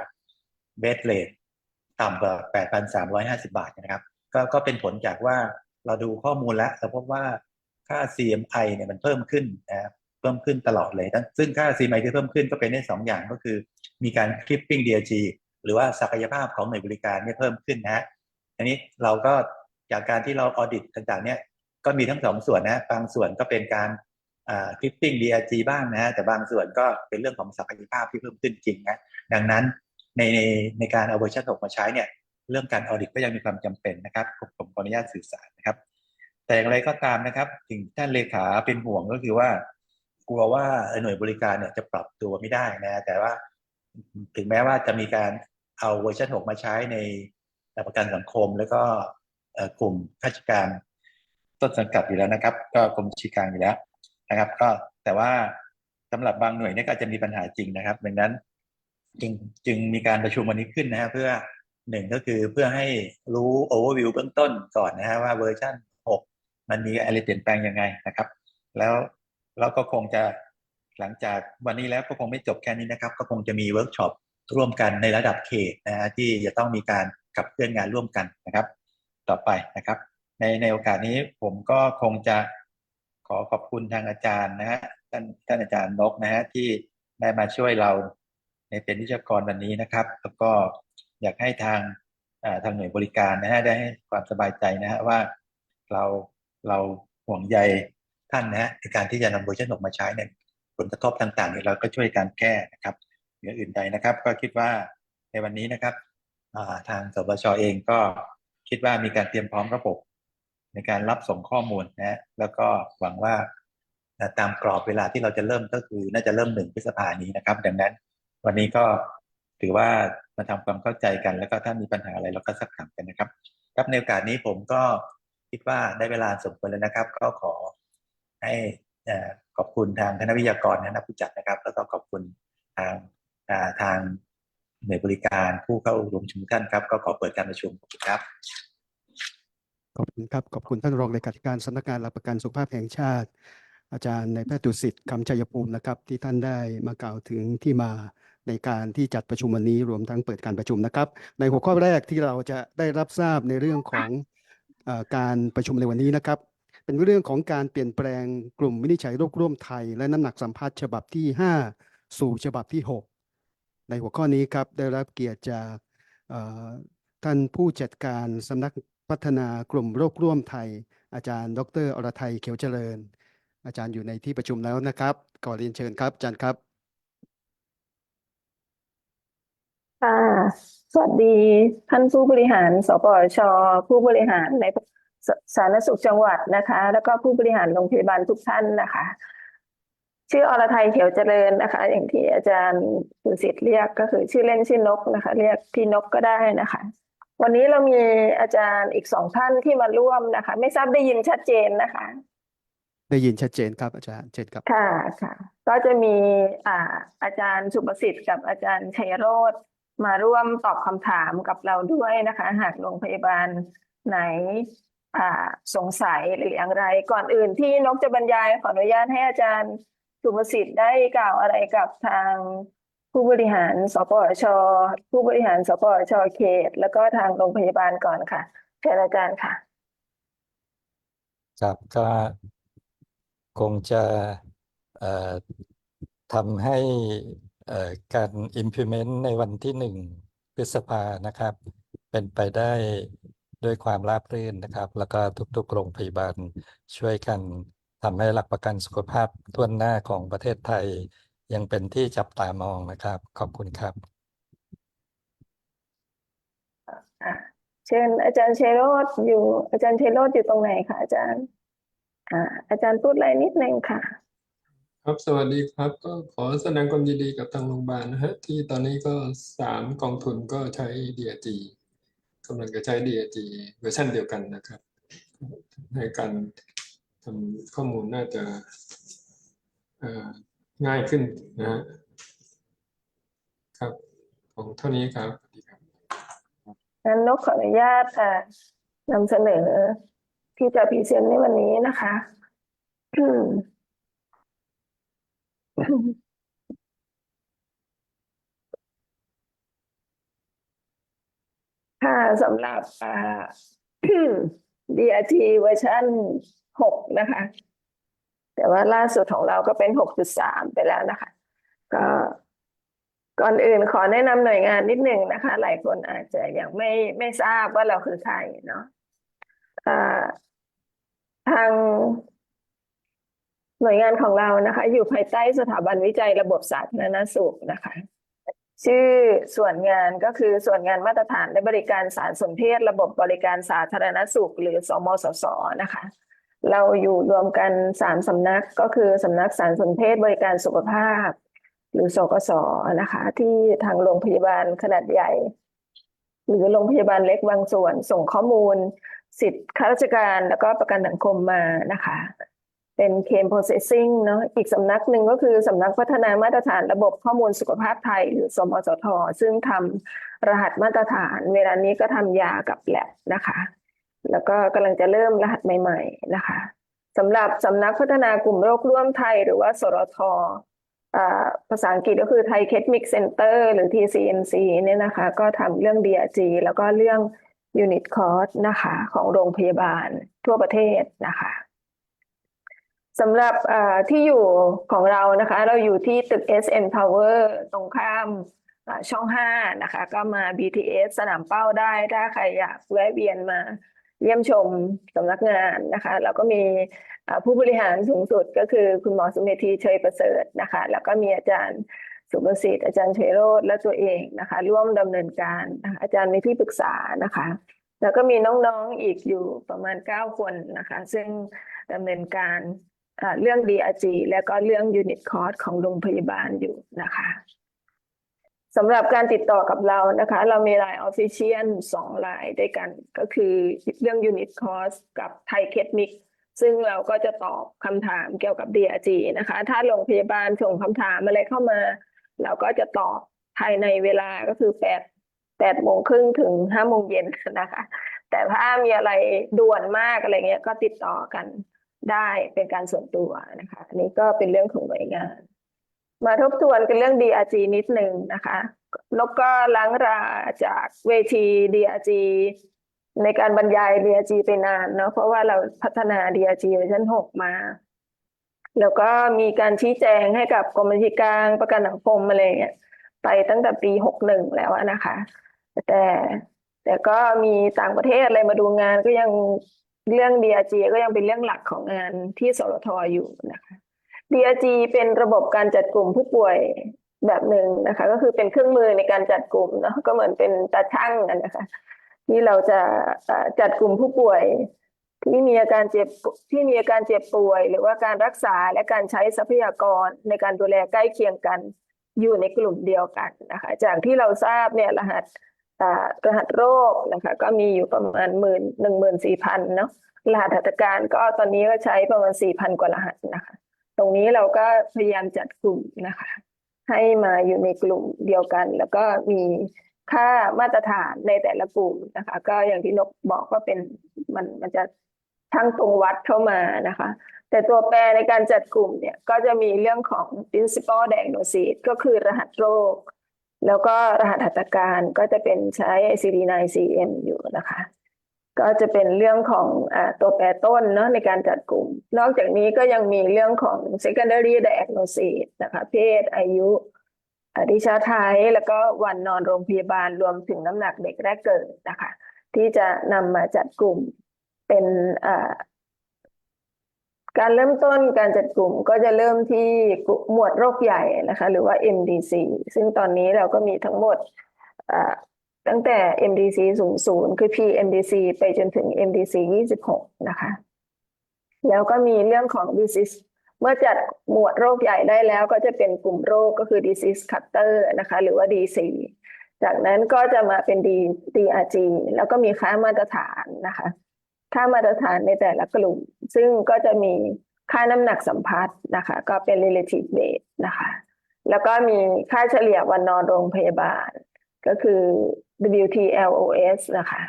เบสเรทต่ำกว่า 8,350 บาทนะครับก็เป็นผลจากว่าเราดูข้อมูลแล้วเราพบว่าค่า CMI เนี่ยมันเพิ่มขึ้นนะเพิ่มขึ้นตลอดเลยซึ่งค่า CMI ที่เพิ่มขึ้นก็เป็นได้2อย่างก็คือมีการ clipping DRG หรือว่าศักยภาพของหน่วยบริการเนี่ยเพิ่มขึ้นนะอันนี้เราก็จากการที่เราออดิตต่างๆเนี่ยก็มีทั้ง2ส่วนนะบางส่วนก็เป็นการclipping DRG บ้างนะแต่บางส่วนก็เป็นเรื่องของศักยภาพที่เพิ่มขึ้นจริงนะดังนั้นในการเอาเวอร์ชัน6มาใช้เนี่ยเรื่องการออดิตก็ยังมีความจำเป็นนะครับผมขออนุญาตสื่อสารนะครับแต่อย่างไรก็ตามนะครับสิ่งท่านเลขาเป็นห่วงก็คือว่ากลัวว่าหน่วยบริการเนี่ยจะปรับตัวไม่ได้นะแต่ว่าถึงแม้ว่าจะมีการเอาเวอร์ชัน6มาใช้ในประกันสังคมแล้วก็กลุ่มข้าราชการต้นสังกัดอยู่แล้วนะครับก็กรมบัญชีกลางอยู่แล้วนะครับก็แต่ว่าสำหรับบางหน่วยเนี่ยก็จะมีปัญหาจริงนะครับดังนั้นจึงมีการประชุมวันนี้ขึ้นนะฮะเพื่อ1ก็คือเพื่อให้รู้ overview เบื้องต้นก่อนนะฮะว่าเวอร์ชัน6มันมีอะไรเปลี่ยนแปลงยังไงนะครับแล้วเราก็คงจะหลังจากวันนี้แล้วก็คงไม่จบแค่นี้นะครับก็คงจะมีเวิร์กช็อปร่วมกันในระดับเขตนะฮะที่จะต้องมีการขับเคลื่อนงานร่วมกันนะครับต่อไปนะครับในโอกาสนี้ผมก็คงจะขอขอบคุณทางอาจารย์นะฮะท่านอาจารย์นกนะฮะที่ได้มาช่วยเราในเป็นวิทยากรวันนี้นะครับแล้วก็อยากให้ทางหน่วยบริการนะฮะได้ให้ความสบายใจนะฮะว่าเราห่วงใยท่านนะฮะในการที่จะนำเวอร์ชัน6มาใช้เนี่ยผลกระทบต่างๆเนี่ยเราก็ช่วยการแก้นะครับอย่างอื่นใดนะครับก็คิดว่าในวันนี้นะครับทางสบช.เองก็คิดว่ามีการเตรียมพร้อมระบบในการรับส่งข้อมูลนะแล้วก็หวังว่าตามกรอบเวลาที่เราจะเริ่มก็คือน่าจะเริ่ม1 พฤษภาคมนี้นะครับดังนั้นวันนี้ก็ถือว่ามาทำความเข้าใจกันแล้วก็ถ้ามีปัญหาอะไรเราก็สักถามกันนะครับครับในโอกาสนี้ผมก็คิดว่าได้เวลาสมควรแล้วนะครับก็ขอให้ขอบคุณทางคณะวิทยากรนักผู้จัดนะครับแล้วก็ขอบคุณทางหน่วยบริการผู้เข้าร่วมประชุมท่านครับก็ขอเปิดการประชุมครับขอบคุณครับขอบคุณท่านรองเลขาธิการสำนักงานหลักประกันสุขภาพแห่งชาติอาจารย์นายแพทย์ดุสิตคำชัยภูมินะครับที่ท่านได้มากล่าวถึงที่มาในการที่จัดประชุมวันนี้รวมทั้งเปิดการประชุมนะครับในหัวข้อแรกที่เราจะได้รับทราบในเรื่องของการประชุมในวันนี้นะครับเป็นเรื่องของการเปลี่ยนแปลงกลุ่มวินิจฉัยโรคร่วมไทยและน้ำหนักสัมพัทธ์ฉบับที่5สู่ฉบับที่6ในหัวข้อนี้ครับได้รับเกียรติจากท่านผู้จัดการสำนักพัฒนากลุ่มโรคร่วมไทยอาจารย์ดร.อรไทยเขียวเจริญอาจารย์อยู่ในที่ประชุมแล้วนะครับขอเรียนเชิญครับอาจารย์ครับสวัสดีท่านผู้บริหารสปช.ผู้บริหารในสาธารณสุขจังหวัดนะคะแล้วก็ผู้บริหารโรงพยาบาลทุกท่านนะคะชื่ออรไทยเขียวเจริญนะคะอย่างที่อาจารย์ดุสิตเรียกก็คือชื่อเล่นชื่อนกนะคะเรียกพี่นกก็ได้นะคะวันนี้เรามีอาจารย์อีก2ท่านที่มาร่วมนะคะไม่ทราบได้ยินชัดเจนนะคะได้ยินชัดเจนครับอาจารย์เชิญครับค่ะก็จะมีอาจารย์สุประสิทธิ์กับอาจารย์ชัยโรจน์มาร่วมตอบคำถามกับเราด้วยนะคะหากโรงพยาบาลไหนสงสัยหรืออย่างไรก่อนอื่นที่นกจะบรรยายขออนุญาตให้อาจารย์สุประสิทธิ์ได้กล่าวอะไรกับทางผู้บริหารสปช.ผู้บริหารสปช.เขตแล้วก็ทางโรงพยาบาลก่อนค่ะเชิญอาจารย์ค่ะครับก็คงจะ ทำให้การ implement ในวันที่1 พฤษภานะครับ เป็นไปได้ด้วยความราบรื่นนะครับ แล้วก็ทุกๆโรงพยาบาลช่วยกันทำให้หลักประกันสุขภาพทั่วหน้าของประเทศไทย ยังเป็นที่จับตามองนะครับ ขอบคุณครับ เชิญอาจารย์ชัยโรจน์อยู่อาจารย์ชัยโรจน์อยู่ตรงไหนคะอาจารย์อาจารย์พูดอะไรนิดนึงค่ะ ครับสวัสดีครับก็ขอแสดงความยินดีกับทางโรงพยาบาลนะฮะที่ตอนนี้ก็3 กองทุนก็ใช้ DRG กำลังจะใช้ DRG เวอร์ชันเดียวกันนะครับในการทำข้อมูลน่าจะง่ายขึ้นนะฮะครับของเท่านี้ครับสวัสดีครับงั้นนกขออนุญาตนำเสนอที่จะพรีเซนต์ในวันนี้นะคะ ค่ะสำหรับDRG เวอร์ชัน6นะคะแต่ว่าล่าสุดของเราก็เป็น 6.3 ไปแล้วนะคะก็ก่อนอื่นขอแนะนำหน่วยงานนิดหนึ่งนะคะหลายคนอาจจะยังไม่ทราบว่าเราคือใครเนาะทางหน่วยงานของเรานะคะอยู่ภายใต้สถาบันวิจัยระบบสาธารณสุขนะคะชื่อส่วนงานก็คือส่วนงานมาตรฐานและบริการสารสนเทศระบบบริการสาธารณสุขหรือสมสสนะคะเราอยู่รวมกัน3 สำนักก็คือสำนักสารสนเทศบริการสุขภาพหรือสกสนะคะที่ทางโรงพยาบาลขนาดใหญ่หรือโรงพยาบาลเล็กบางส่วนส่งข้อมูลสิทธิข้าราชการแล้วก็ประกันสังคมมานะคะเป็น Claim Processing เนาะอีกสำนักหนึ่งก็คือสำนักพัฒนามาตรฐานระบบข้อมูลสุขภาพไทยหรือสมสทซึ่งทำรหัสมาตรฐานเวลานี้ก็ทำยากับแลบนะคะแล้วก็กำลังจะเริ่มรหัสใหม่ๆนะคะสำหรับสำนักพัฒนากลุ่มโรคร่วมไทยหรือว่าสรทภาษาอังกฤษก็คือ Thai Academic Center หรือ TCMC เนี่ยนะคะก็ทำเรื่อง DRG แล้วก็เรื่อง Unit Cost นะคะของโรงพยาบาลทั่วประเทศนะคะสำหรับที่อยู่ของเรานะคะเราอยู่ที่ตึก SN Tower ตรงข้ามช่อง5นะคะก็มา BTS สนามเป้าได้ถ้าใครอยากแวะเวียนมาเยี่ยมชมสำนักงานนะคะแล้วก็มีผู้บริหารสูงสุดก็คือคุณหมอสุเมธีเชยประเสริฐนะคะแล้วก็มีอาจารย์สุประสิทธิ์อาจารย์ชัยโรจน์และตัวเองนะคะร่วมดำเนินการนะคะอาจารย์มีที่ปรึกษานะคะแล้วก็มีน้องๆอีกอยู่ประมาณ9 คนนะคะซึ่งดำเนินการเรื่อง DRG และก็เรื่อง Unit Cost ของโรงพยาบาลอยู่นะคะสำหรับการติดต่อกับเรานะคะเรามี LINE Official 2 LINE ด้วยกันก็คือเรื่อง Unit Cost กับ Thai Academic ซึ่งเราก็จะตอบคำถามเกี่ยวกับ DRG นะคะถ้าโรงพยาบาลส่งคำถามอะไรเข้ามาเราก็จะตอบภายในเวลาก็คือ8 โมงครึ่งถึง5 โมงเย็นนะคะแต่ถ้ามีอะไรด่วนมากอะไรเงี้ยก็ติดต่อกันได้เป็นการส่วนตัวนะคะอันนี้ก็เป็นเรื่องของหน่วยงานมาทบทวนกันเรื่อง DRG นิดนึงนะคะนกก็ล้างราจากเวที DRG ในการบรรยาย DRG ไปนานเนาะเพราะว่าเราพัฒนา DRG เวอร์ชัน6มาแล้วก็มีการชี้แจงให้กับกรมบัญชีกลางประกันสังคมอะไรเงี้ยไปตั้งแต่ปี61แล้วนะคะแต่ก็มีต่างประเทศอะไรมาดูงานก็ยังเรื่อง DRG ก็ยังเป็นเรื่องหลักของงานที่สรทอยู่นะคะ DRG เป็นระบบการจัดกลุ่มผู้ป่วยแบบหนึ่งนะคะก็คือเป็นเครื่องมือในการจัดกลุ่มเนาะก็เหมือนเป็นตาชั่งกันนะคะที่เราจะจัดกลุ่มผู้ป่วยที่มีอาการเจ็บป่วยหรือว่าการรักษาและการใช้ทรัพยากรในการดูแลใกล้เคียงกันอยู่ในกลุ่มเดียวกันนะคะจากที่เราทราบเนี่ยรหัสโรคนะคะก็มีอยู่ประมาณ14,000เนาะรหัสหัตถการก็ตอนนี้ก็ใช้ประมาณ 4,000 กว่ารหัสนะคะตรงนี้เราก็พยายามจัดกลุ่มนะคะให้มาอยู่ในกลุ่มเดียวกันแล้วก็มีค่ามาตรฐานในแต่ละกลุ่มนะคะก็อย่างที่นกบอกว่าเป็นมันจะทั้งตรงวัดเข้ามานะคะแต่ตัวแปรในการจัดกลุ่มเนี่ยก็จะมีเรื่องของ principal diagnosis ก็คือรหัสโรคแล้วก็รหัสหัตถการก็จะเป็นใช้ ICD-9 CM อยู่นะคะ ก็จะเป็นเรื่องของตัวแปรต้นเนาะในการจัดกลุ่มนอกจากนี้ก็ยังมีเรื่องของ secondary diagnosis นะคะเพศอายุดิชาไทยแล้วก็วันนอนโรงพยาบาลรวมถึงน้ำหนักเด็กแรกเกิดนะคะที่จะนำมาจัดกลุ่มเป็นการเริ่มต้นการจัดกลุ่มก็จะเริ่มที่หมวดโรคใหญ่นะคะหรือว่า MDC ซึ่งตอนนี้เราก็มีทั้งหมดตั้งแต่ MDC 00 คือ PMDC ไปจนถึง MDC 26 นะคะแล้วก็มีเรื่องของ disease เมื่อจัดหมวดโรคใหญ่ได้แล้วก็จะเป็นกลุ่มโรคก็คือ disease cluster นะคะหรือว่า DC จากนั้นก็จะมาเป็น DRG แล้วก็มีค่ามาตรฐานนะคะค่ามาตรฐานในแต่ละกลุ่มซึ่งก็จะมีค่าน้ำหนักสัมพัทธ์นะคะก็เป็น relative weight นะคะแล้วก็มีค่าเฉลี่ยวันนอนโรงพยาบาลก็คือ WTLOS นะคะ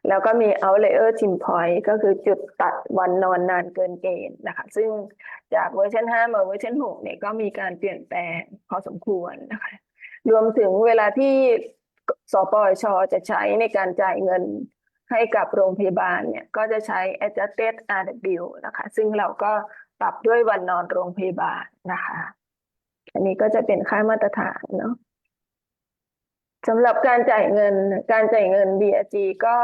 แล้วก็มี outlier trim point ก็คือจุดตัดวันนอนนานเกินเกณฑ์นะคะซึ่งจากเวอร์ชัน5มาเวอร์ชัน6เนี่ยก็มีการเปลี่ยนแปลงพอสมควรนะคะรวมถึงเวลาที่สปช.จะใช้ในการจ่ายเงินให้กับโรงพยาบาลเนี่ยก็จะใช้ adjusted RW นะคะซึ่งเราก็ปรับด้วยวันนอนโรงพยาบาลนะคะอันนี้ก็จะเป็นค่ามาตรฐานเนาะสำหรับการจ่ายเงินDRG ก็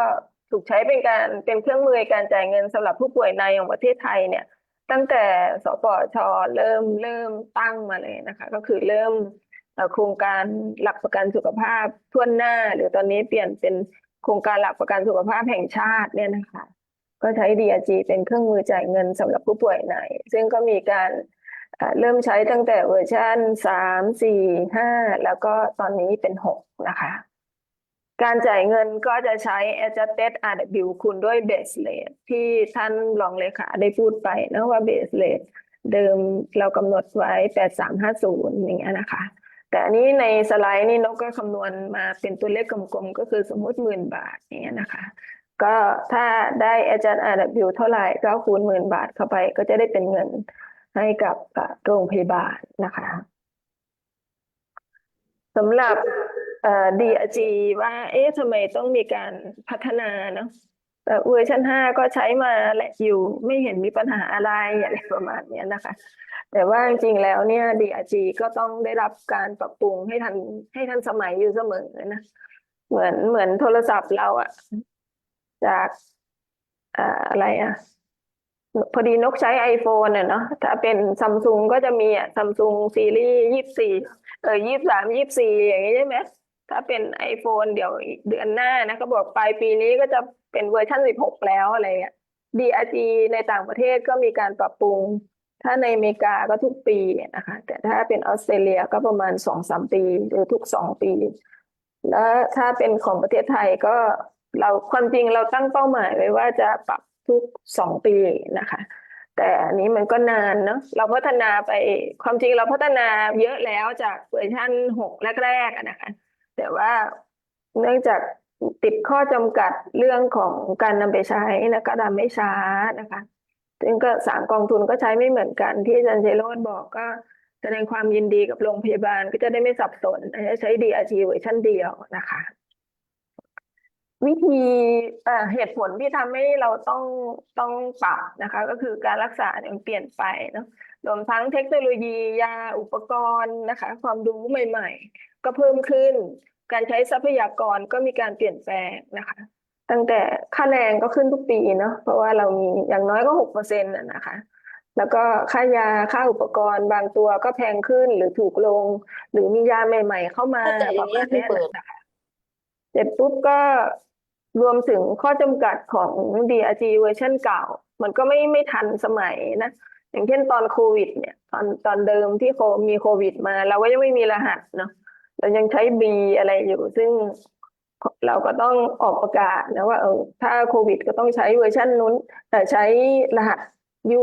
ถูกใช้เป็นเครื่องมือการจ่ายเงินสำหรับผู้ป่วยในของประเทศไทยเนี่ยตั้งแต่สปช.เริ่มตั้งมาเลยนะคะก็คือเริ่มโครงการหลักประกันสุขภาพทั่วหน้าหรือตอนนี้เปลี่ยนเป็นโครงการหลักประกันสุขภาพแห่งชาติเนี่ยนะคะก็ใช้ DRG เป็นเครื่องมือจ่ายเงินสำหรับผู้ป่วยในซึ่งก็มีการเริ่มใช้ตั้งแต่เวอร์ชัน3 4 5แล้วก็ตอนนี้เป็น6นะคะการจ่ายเงินก็จะใช้ adjusted RW คูณด้วย base rate ที่ท่านรองเลขาได้พูดไปนะว่า base rate เดิมเรากำหนดไว้ 8350อย่างเงี้ยนะคะแต่อันนี้ในสไลด์นี่นกก็คำนวณมาเป็นตัวเลขกลมๆก็คือสมมติ10,000 บาทอย่างเงี้ยนะคะก็ถ้าได้ adjust RW เท่าไหร่ก็คูณ10,000 บาทเข้าไปก็จะได้เป็นเงินให้กับโรงพยาบาลนะคะสำหรับDRG ว่าทำไมต้องมีการพัฒนาเนาะเวอร์ชัน5ก็ใช้มาแหละอยู่ไม่เห็นมีปัญหาอะไรประมาณนี้นะคะแต่ว่าจริงๆแล้วเนี่ย DRG ก็ต้องได้รับการปรับปรุงให้ทันสมัยอยู่เสมอนะเหมือนโทรศัพท์เราอะจากอะไรอะพอดีนกใช้ iPhone เนาะถ้าเป็น Samsung ก็จะมีSamsung ซีรีส์23 24อย่างนี้ใช่ไหมถ้าเป็น iPhone เดี๋ยวเดือนหน้านะก็บอกปลายปีนี้ก็จะเป็นเวอร์ชัน16แล้วอะไรเงี้ย DRG ในต่างประเทศก็มีการปรับปรุงถ้าในอเมริกาก็ทุกปีนะคะแต่ถ้าเป็นออสเตรเลียก็ประมาณ 2-3 ปีหรือทุก2 ปีแล้วถ้าเป็นของประเทศไทยก็ความจริงเราตั้งเป้าหมายไว้ว่าจะปรับทุก2 ปีนะคะแต่อันนี้มันก็นานเนาะเราพัฒนาไปความจริงเราพัฒนาเยอะแล้วจากเวอร์ชัน6แรกๆนะคะแต่ว่าเนื่องจากติดข้อจำกัดเรื่องของการนำไปใช้นะก็ทำให้ช้านะคะซึ่งก็3 กองทุนก็ใช้ไม่เหมือนกันที่อาจารย์เจโรจน์บอกก็แสดงความยินดีกับโรงพยาบาลก็จะได้ไม่สับสนใช้ DRG เวอร์ชันเดียวนะคะวิธีเหตุผลที่ทำให้เราต้องปรับนะคะก็คือการรักษาเนี่ยเปลี่ยนไปเนาะรวมทั้งเทคโนโลยียาอุปกรณ์นะคะความรู้ใหม่ๆก็เพิ่มขึ้นการใช้ทรัพยากรก็มีการเปลี่ยนแปลงนะคะตั้งแต่ค่าแรงก็ขึ้นทุกปีเนาะเพราะว่าเรามีอย่างน้อยก็ 6% นะคะแล้วก็ค่ายาค่าอุปกรณ์บางตัวก็แพงขึ้นหรือถูกลงหรือมียาใหม่ๆเข้ามาประมาณนี้นะคะเสร็จปุ๊บก็รวมถึงข้อจำกัดของ DRG เวอร์ชันเก่ามันก็ไม่ทันสมัยนะอย่างเช่นตอนโควิดเนี่ยตอนเดิมที่มีโควิดมาเราก็ยังไม่มีรหัสเนาะเรายังใช้ B อะไรอยู่ซึ่งเราก็ต้องออกประกาศนะว่าถ้าโควิดก็ต้องใช้เวอร์ชันนู้นแต่ใช้รหัส U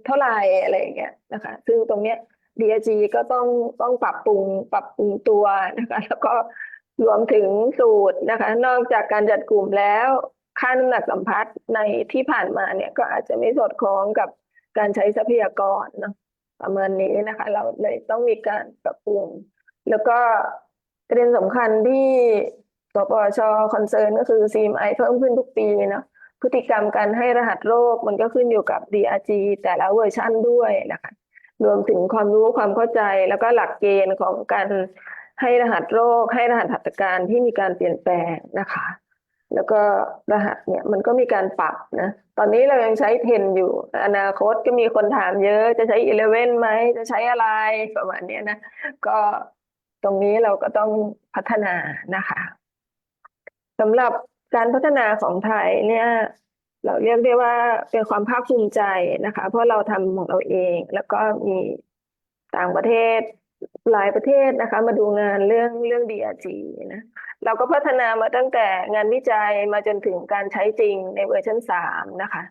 เท่าไหร่อะไรอย่างเงี้ยนะคะซึ่งตรงเนี้ย DRG ก็ต้องปรับปรุงตัวนะคะแล้วก็รวมถึงสูตรนะคะนอกจากการจัดกลุ่มแล้วค่าน้ำหนักสัมพัทธ์ในที่ผ่านมาเนี่ยก็อาจจะไม่สอดคล้องกับการใช้ทรัพยากรเนาะประมาณนี้นะคะเราเลยต้องมีการปรับปรุงแล้วก็ประเด็นสำคัญที่สปช.คอนเซิร์นก็คือ CMI เพิ่มขึ้นทุกปีเนาะ พฤติกรรมการให้รหัสโรคมันก็ขึ้นอยู่กับ DRG แต่ละเวอร์ชันด้วยนะคะรวมถึงความรู้ความเข้าใจแล้วก็หลักเกณฑ์ของการให้รหัสโรคให้รหัสหัตถการที่มีการเปลี่ยนแปลงนะคะแล้วก็รหัสเนี่ยมันก็มีการปรับนะตอนนี้เรายังใช้10อยู่อนาคตก็มีคนถามเยอะจะใช้11ไหมจะใช้อะไรประมาณนี้นะก็ตรงนี้เราก็ต้องพัฒนานะคะสำหรับการพัฒนาของไทยเนี่ยเราเรียกได้ว่าเป็นความภาคภูมิใจนะคะเพราะเราทำของเราเองแล้วก็มีต่างประเทศหลายประเทศนะคะมาดูงานเรื่อง DRG นะเราก็พัฒนามาตั้งแต่งานวิจัยมาจนถึงการใช้จริงในเวอร์ชัน3นะคะ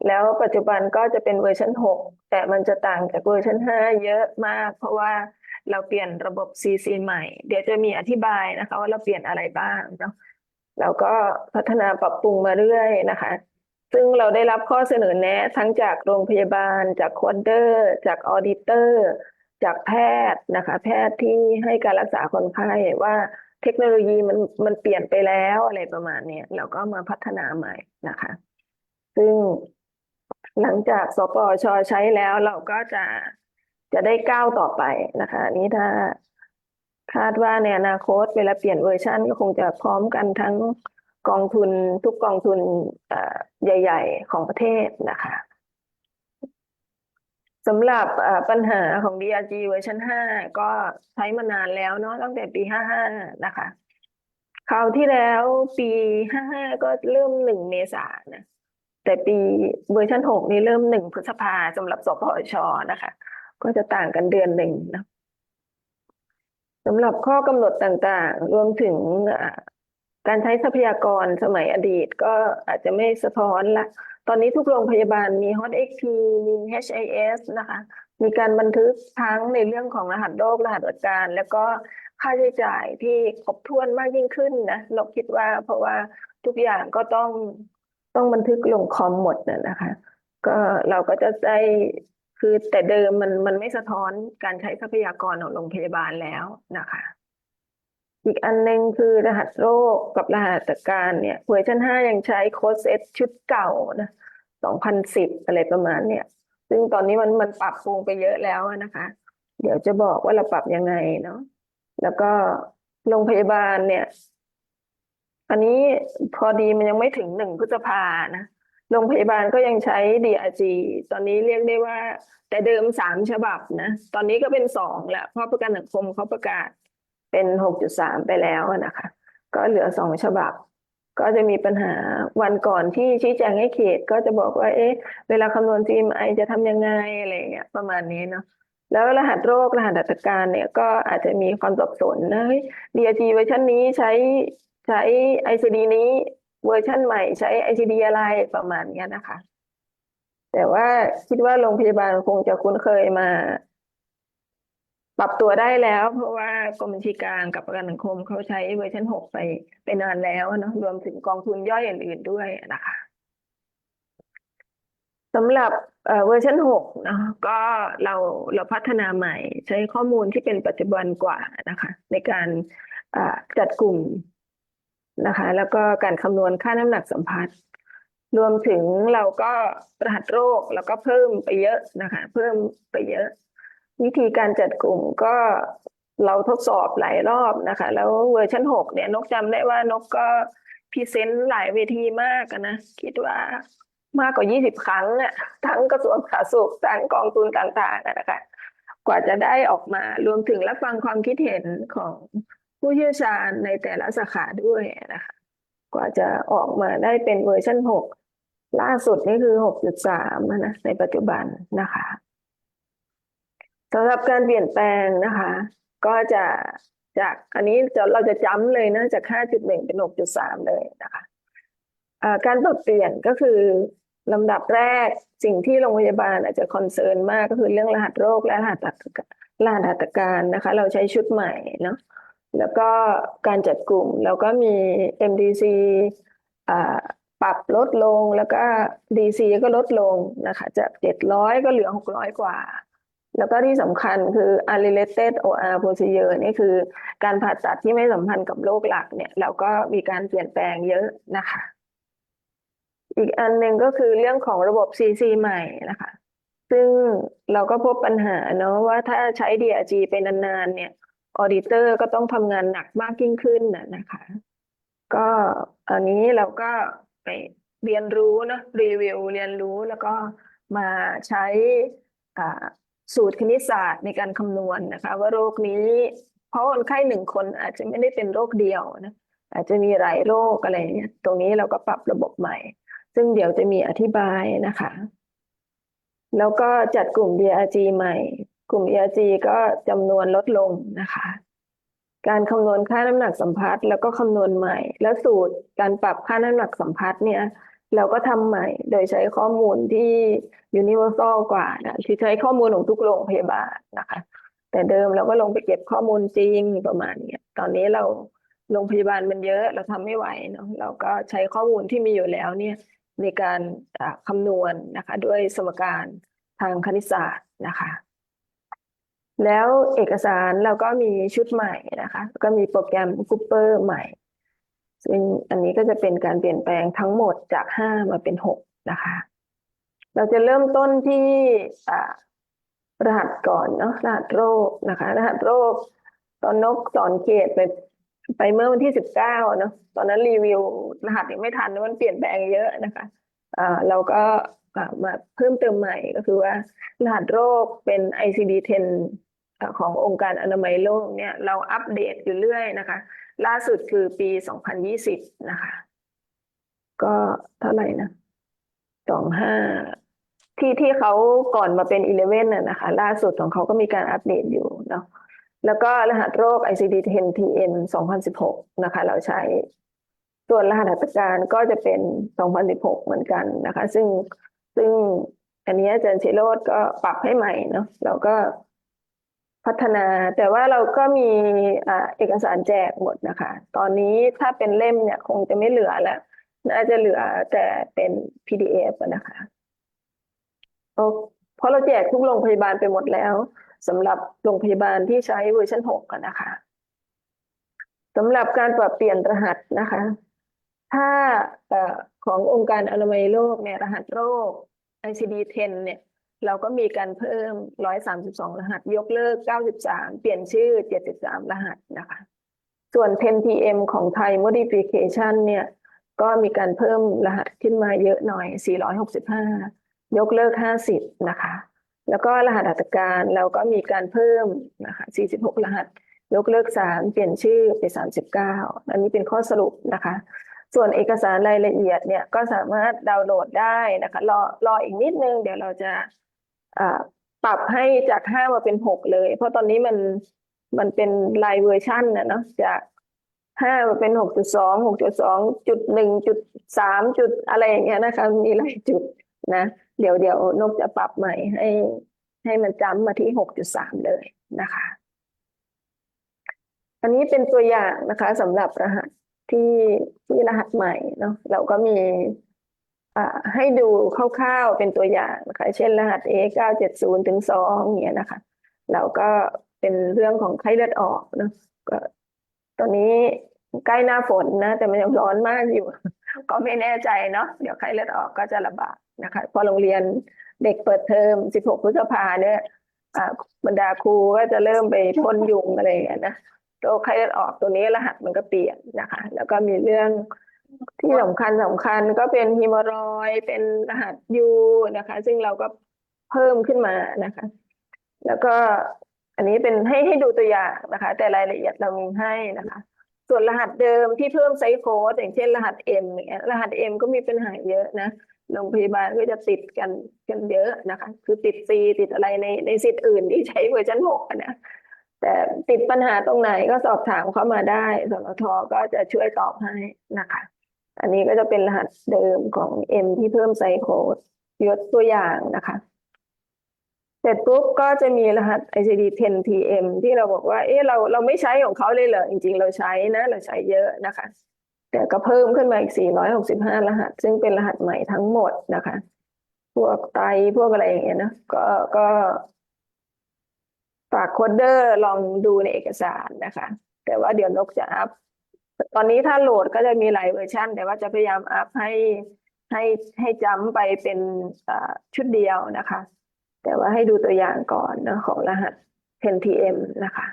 แล้วปัจจุบันก็จะเป็นเวอร์ชัน6แต่มันจะต่างจากเวอร์ชัน5เยอะมากเพราะว่าเราเปลี่ยนระบบ CC ใหม่เดี๋ยวจะมีอธิบายนะคะว่าเราเปลี่ยนอะไรบ้างเนาะเราก็พัฒนาปรับปรุงมาเรื่อยนะคะซึ่งเราได้รับข้อเสนอแนะทั้งจากโรงพยาบาลจากควอเตอร์จากออดิเตอร์จากแพทย์นะคะแพทย์ที่ให้การรักษาคนไข้ว่าเทคโนโลยีมันเปลี่ยนไปแล้วอะไรประมาณนี้เราก็มาพัฒนาใหม่นะคะซึ่งหลังจากสปช.ใช้แล้วเราก็จะได้ก้าวต่อไปนะคะนี้ถ้าคาดว่าในอนาคตเวลาเปลี่ยนเวอร์ชันก็คงจะพร้อมกันทั้งกองทุนทุกกองทุนใหญ่ๆของประเทศนะคะสำหรับปัญหาของ DRG เวอร์ชัน5ก็ใช้มานานแล้วเนาะตั้งแต่ปี55นะคะคราวที่แล้วปี55ก็เริ่ม1 เมษายนนะแต่ปีเวอร์ชัน6นี่เริ่ม1 พฤษภาสำหรับสปช.นะคะก็จะต่างกันเดือนหนึ่งนะสำหรับข้อกำหนดต่างๆรวมถึงการใช้ทรัพยากรสมัยอดีตก็อาจจะไม่สะท้อนละตอนนี้ทุกโรงพยาบาลมี HOT-XP มี HIS นะคะมีการบันทึกทั้งในเรื่องของรหัสโรครหัสอาการแล้วก็ค่าใช้จ่ายที่ครบถ้วนมากยิ่งขึ้นนะเราคิดว่าเพราะว่าทุกอย่างก็ต้องบันทึกลงคอมหมดนะคะก็เราก็จะได้คือแต่เดิมมันไม่สะท้อนการใช้ทรัพยากรของโรงพยาบาลแล้วนะคะอีกอันนึงคือรหัสโรคกับรหัสการเนี่ยเวอร์ชัน5ยังใช้โค้ดเซตชุดเก่านะ2010อะไรประมาณเนี่ยซึ่งตอนนี้มันปรับปรุงไปเยอะแล้วนะคะเดี๋ยวจะบอกว่าเราปรับยังไงเนาะแล้วก็โรงพยาบาลเนี่ยอันนี้พอดีมันยังไม่ถึง1 พฤษภานะโรงพยาบาลก็ยังใช้ DRG ตอนนี้เรียกได้ว่าแต่เดิม3 ฉบับนะตอนนี้ก็เป็น2แล้วเพราะประกันสังคมเขาประกาศเป็น 6.3 ไปแล้วนะคะก็เหลือ2 ฉบับก็จะมีปัญหาวันก่อนที่ชี้แจงให้เขตก็จะบอกว่าเวลาคำนวณ CMI จะทำยังไงอะไรเงี้ยประมาณนี้เนาะแล้วรหัสโรครหัสหัตถการเนี่ยก็อาจจะมีความสับสนนะDRG เวอร์ชันนี้ใช้ ICD นี้เวอร์ชันใหม่ใช้ ICD อะไรประมาณนี้นะคะแต่ว่าคิดว่าโรงพยาบาลคงจะคุ้นเคยมาปรับตัวได้แล้วเพราะว่ากรมบัญชีกลางกับประกันสังคมเขาใช้เวอร์ชัน6ไปนานแล้วเนาะรวมถึงกองทุนย่อยอื่นๆด้วยนะคะสำหรับเวอร์ชัน6นะก็เราพัฒนาใหม่ใช้ข้อมูลที่เป็นปัจจุบันกว่านะคะในการจัดกลุ่มนะคะแล้วก็การคำนวณค่าน้ำหนักสัมผัสรวมถึงเราก็รหัสโรคแล้วก็เพิ่มไปเยอะนะคะเพิ่มไปเยอะวิธีการจัดกลุ่มก็เราทดสอบหลายรอบนะคะแล้วเวอร์ชัน6เนี่ยนกจำได้ว่านกก็พรีเซนต์หลายเวทีมากนะคิดว่ามากกว่า20 ครั้งอ่ะทั้งกระทรวงสาธารณสุขทั้งกองทุนต่างๆนะคะกว่าจะได้ออกมารวมถึงรับฟังความคิดเห็นของผู้เชี่ยวชาญในแต่ละสาขาด้วยนะคะกว่าจะออกมาได้เป็นเวอร์ชัน6ล่าสุดนี่คือ 6.3 นะในปัจจุบันนะคะสำหรับการเปลี่ยนแปลงนะคะก็จะจากอันนี้เราจะจำเลยนะจาก 5.1 เป็น 6.3 เลยนะคะการปรับเปลี่ยนก็คือลำดับแรกสิ่งที่โรงพยาบาลอาจจะคอนเซิร์นมากก็คือเรื่องรหัสโรคและรหัสหัตถการนะคะเราใช้ชุดใหม่เนาะแล้วก็การจัดกลุ่มแล้วก็มี MDC ปรับลดลงแล้วก็ DC ก็ลดลงนะคะจาก700ก็เหลือ600 กว่าแล้วก็ที่สำคัญคือ unrelated OR procedure นี่คือการผ่าตัดที่ไม่สัมพันธ์กับโรคหลักเนี่ยเราก็มีการเปลี่ยนแปลงเยอะนะคะ อีกอันหนึ่งก็คือเรื่องของระบบ CC ใหม่นะคะ ซึ่งเราก็พบปัญหาเนาะว่าถ้าใช้ DRG ไปนานๆเนี่ยออดิเตอร์ก็ต้องทำงานหนักมากยิ่งขึ้นนะคะ ก็อันนี้เราก็ไปเรียนรู้นะรีวิวเรียนรู้แล้วก็มาใช้สูตรคณิตศาสตร์ในการคำนวณนะคะ ว่าโรคนี้เพราะคนไข้หนึ่งคนอาจจะไม่ได้เป็นโรคเดียวนะอาจจะมีหลายโรคอะไรเนี่ยตรงนี้เราก็ปรับระบบใหม่ ซึ่งเดี๋ยวจะมีอธิบายนะคะ แล้วก็จัดกลุ่ม DRG ใหม่ กลุ่ม DRG ก็จำนวนลดลงนะคะ การคำนวณค่าน้ำหนักสัมพัทธ์แล้วก็คำนวณใหม่ แล้วสูตรการปรับค่าน้ำหนักสัมพัทธ์เนี่ยเราก็ทำใหม่โดยใช้ข้อมูลที่ universal กว่านะคือใช้ข้อมูลของทุกโรงพยาบาลนะคะ แต่เดิมเราก็ลงไปเก็บข้อมูลจริงประมาณนี้ตอนนี้เราโรงพยาบาลมันเยอะเราทำไม่ไหวเนาะเราก็ใช้ข้อมูลที่มีอยู่แล้วเนี่ยในการคำนวณนะคะด้วยสมการทางคณิตศาสตร์นะคะ แล้วเอกสารเราก็มีชุดใหม่นะคะก็มีโปรแกรม Cooper ใหม่ซึ่งอันนี้ก็จะเป็นการเปลี่ยนแปลงทั้งหมดจาก5มาเป็น6นะคะเราจะเริ่มต้นที่รหัสก่อนเนาะรหัสโรคนะคะรหัสโรคตอนนกสอนเขตไปเมื่อวันที่19เนาะตอนนั้นรีวิวรหัสยังไม่ทันมันเปลี่ยนแปลงเยอะนะคะเราก็มาเพิ่มเติมใหม่ก็คือว่ารหัสโรคเป็น ICD-10 ขององค์การอนามัยโลกเนี่ยเราอัปเดตอยู่เรื่อยนะคะล่าสุดคือปี2020นะคะก็เท่าไหร่นะ25ที่เขาก่อนมาเป็น11น่ะนะคะล่าสุดของเขาก็มีการอัปเดตอยู่เนาะแล้วก็รหัสโรค ICD-10-TM 2016นะคะเราใช้ส่วนรหัสหัตถการก็จะเป็น2016เหมือนกันนะคะซึ่งอันนี้อาจารย์ศิโรจน์ก็ปรับให้ใหม่เนาะเราก็พัฒนาแต่ว่าเราก็มีเอกสารแจกหมดนะคะตอนนี้ถ้าเป็นเล่มเนี่ยคงจะไม่เหลือแล้วน่าจะเหลือแต่เป็น PDF นะคะเพราะเราแจกทุกโรงพยาบาลไปหมดแล้วสำหรับโรงพยาบาลที่ใช้เวอร์ชัน6กันนะคะสำหรับการปรับเปลี่ยนรหัสนะคะถ้าขององค์การอนามัยโลกเนี่ยรหัสโรค ICD-10 เนี่ยเราก็มีการเพิ่ม132รหัสยกเลิก93เปลี่ยนชื่อ73รหัสนะคะส่วน 10TM ของไทย modification เนี่ยก็มีการเพิ่มรหัสขึ้นมาเยอะหน่อย465ยกเลิก50นะคะแล้วก็รหัสหัตถการเราก็มีการเพิ่มนะคะ46รหัสยกเลิก3เปลี่ยนชื่อไป39อันนี้เป็นข้อสรุปนะคะส่วนเอกสารรายละเอียดเนี่ยก็สามารถดาวน์โหลดได้นะคะรออีกนิดนึงเดี๋ยวเราจะปรับให้จาก5มาเป็น6เลยเพราะตอนนี้มันเป็นรายเวอร์ชันนะเนาะจาก5มาเป็น6.2 6.2.1.3 จุดอะไรอย่างเงี้ยนะคะมีหลายจุดนะเดี๋ยวนกจะปรับใหม่ให้มันจำมาที่ 6.3 เลยนะคะอันนี้เป็นตัวอย่างนะคะสำหรับรหัสที่รหัสใหม่เนาะเราก็มีให้ดูคร่าวๆเป็นตัวอย่างนะคะเช่นรหัส A970 ถึง2อย่างเงี้ยนะคะเราก็เป็นเรื่องของไข้เลือดออกเนาะก็ตอนนี้ใกล้หน้าฝนนะแต่มันยังร้อนมากอยู่ก็ไม่แน่ใจเนาะเดี๋ยวไข้เลือดออกก็จะระบาดนะคะพอโรงเรียนเด็กเปิดเทอม16พฤษภาเนี่ยบรรดาครูก็จะเริ่มไปพ่นยุงอะไรอย่างเงี้ยนะโรคไข้เลือดออกตัวนี้รหัสมันก็เปลี่ยนนะคะแล้วก็มีเรื่องที่สำคัญก็เป็นฮีมารอยด์เป็นรหัส U นะคะซึ่งเราก็เพิ่มขึ้นมานะคะแล้วก็อันนี้เป็นให้ดูตัวอย่างนะคะแต่รายละเอียดเรามีให้นะคะส่วนรหัสเดิมที่เพิ่มไซส์โค้ดอย่างเช่นรหัส M อย่างเงี้ยรหัส M ก็มีปัญหาเยอะนะโรงพยาบาลก็จะติดกันเยอะนะคะคือติด C ติดอะไรในสิทธิ์อื่นที่ใช้เวอร์ชัน6นะแต่ติดปัญหาตรงไหนก็สอบถามเข้ามาได้สลท.ก็จะช่วยตอบให้นะคะอันนี้ก็จะเป็นรหัสเดิมของ M ที่เพิ่มไซส์โค้ดยกตัวอย่างนะคะเสร็จปุ๊บก็จะมีรหัส ICD-10-TM ที่เราบอกว่าเราไม่ใช้ของเขาเลยเหรอจริงๆเราใช้นะเราใช้เยอะนะคะแต่ก็เพิ่มขึ้นมาอีก465รหัสซึ่งเป็นรหัสใหม่ทั้งหมดนะคะพวกไตพวกอะไรอย่างเงี้ยนะก็ฝากโค้ดเดอร์ลองดูในเอกสารนะคะแต่ว่าเดี๋ยวนกจะอัพตอนนี้ถ้าโหลดก็จะมีหลายเวอร์ชันแต่ว่าจะพยายามอัพให้ ให้จำไปเป็นชุดเดียวนะคะ แต่ว่าให้ดูตัวอย่างก่อนนะของรหัส 10TM นะคะ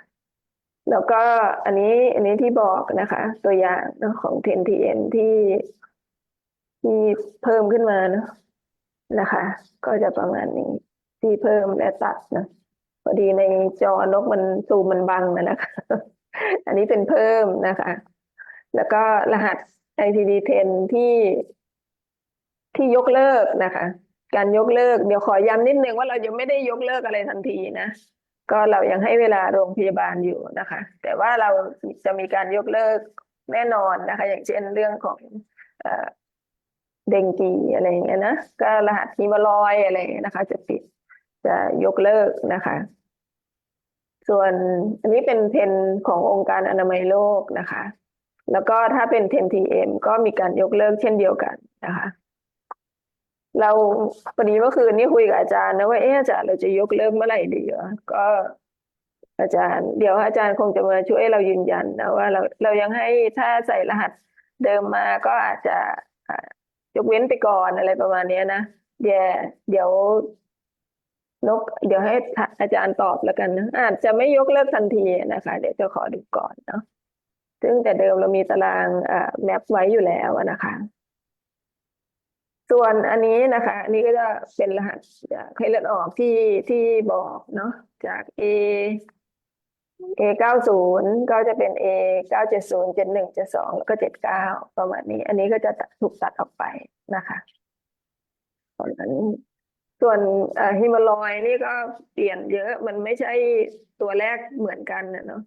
แล้วก็อันนี้ที่บอกนะคะ ตัวอย่างของ 10TM ที่เพิ่มขึ้นมานะคะ ก็จะประมาณนี้ที่เพิ่มและตัดนะพอดีในจอนกมันซูมมันบังนะคะ อันนี้เป็นเพิ่มนะคะ แล้วก็รหัส ICD-10 ที่ยกเลิกนะคะ การยกเลิกเดี๋ยวขอย้ำนิดนึงว่าเรายังไม่ได้ยกเลิกอะไรทันทีนะ ก็เรายังให้เวลาโรงพยาบาลอยู่นะคะ แต่ว่าเราจะมีการยกเลิกแน่นอนนะคะ อย่างเช่นเรื่องของเดงกีอะไรอย่างเงี้ยนะก็รหัสฮีโมลอยอะไรอย่างเงี้ยนะคะ จะยกเลิกนะคะ ส่วนอันนี้เป็นเทรนขององค์การอนามัยโลกนะคะ แล้วก็ถ้าเป็น 10TM ก็มีการยกเลิกเช่นเดียวกันนะคะ เราพอดีเมื่อคืนนี้คุยกับอาจารย์นะว่าอาจารย์เราจะยกเลิกเมื่อไหร่ดีก็อาจารย์เดี๋ยวอาจารย์คงจะมาช่วยเรายืนยันนะว่าเรายังให้ถ้าใส่รหัสเดิมมาก็อาจจะยกเว้นไปก่อนอะไรประมาณนี้นะเดี๋ยวให้อาจารย์ตอบแล้วกันนะอาจจะไม่ยกเลิกทันทีนะคะเดี๋ยวจะขอดูก่อนเนาะซึ่งแต่เดิมเรามีตารางแมปไว้อยู่แล้วนะคะ ส่วนอันนี้นะคะอันนี้ก็จะเป็นรหัสจากไข้เลือดออกที่บอกเนาะจาก A90 ก็จะเป็น A970 71 72แล้วก็79ประมาณนี้อันนี้ก็จะถูกตัดออกไปนะคะส่วนฮิโมลอยนี่ก็เปลี่ยนเยอะมันไม่ใช่ตัวแรกเหมือนกันเนาะ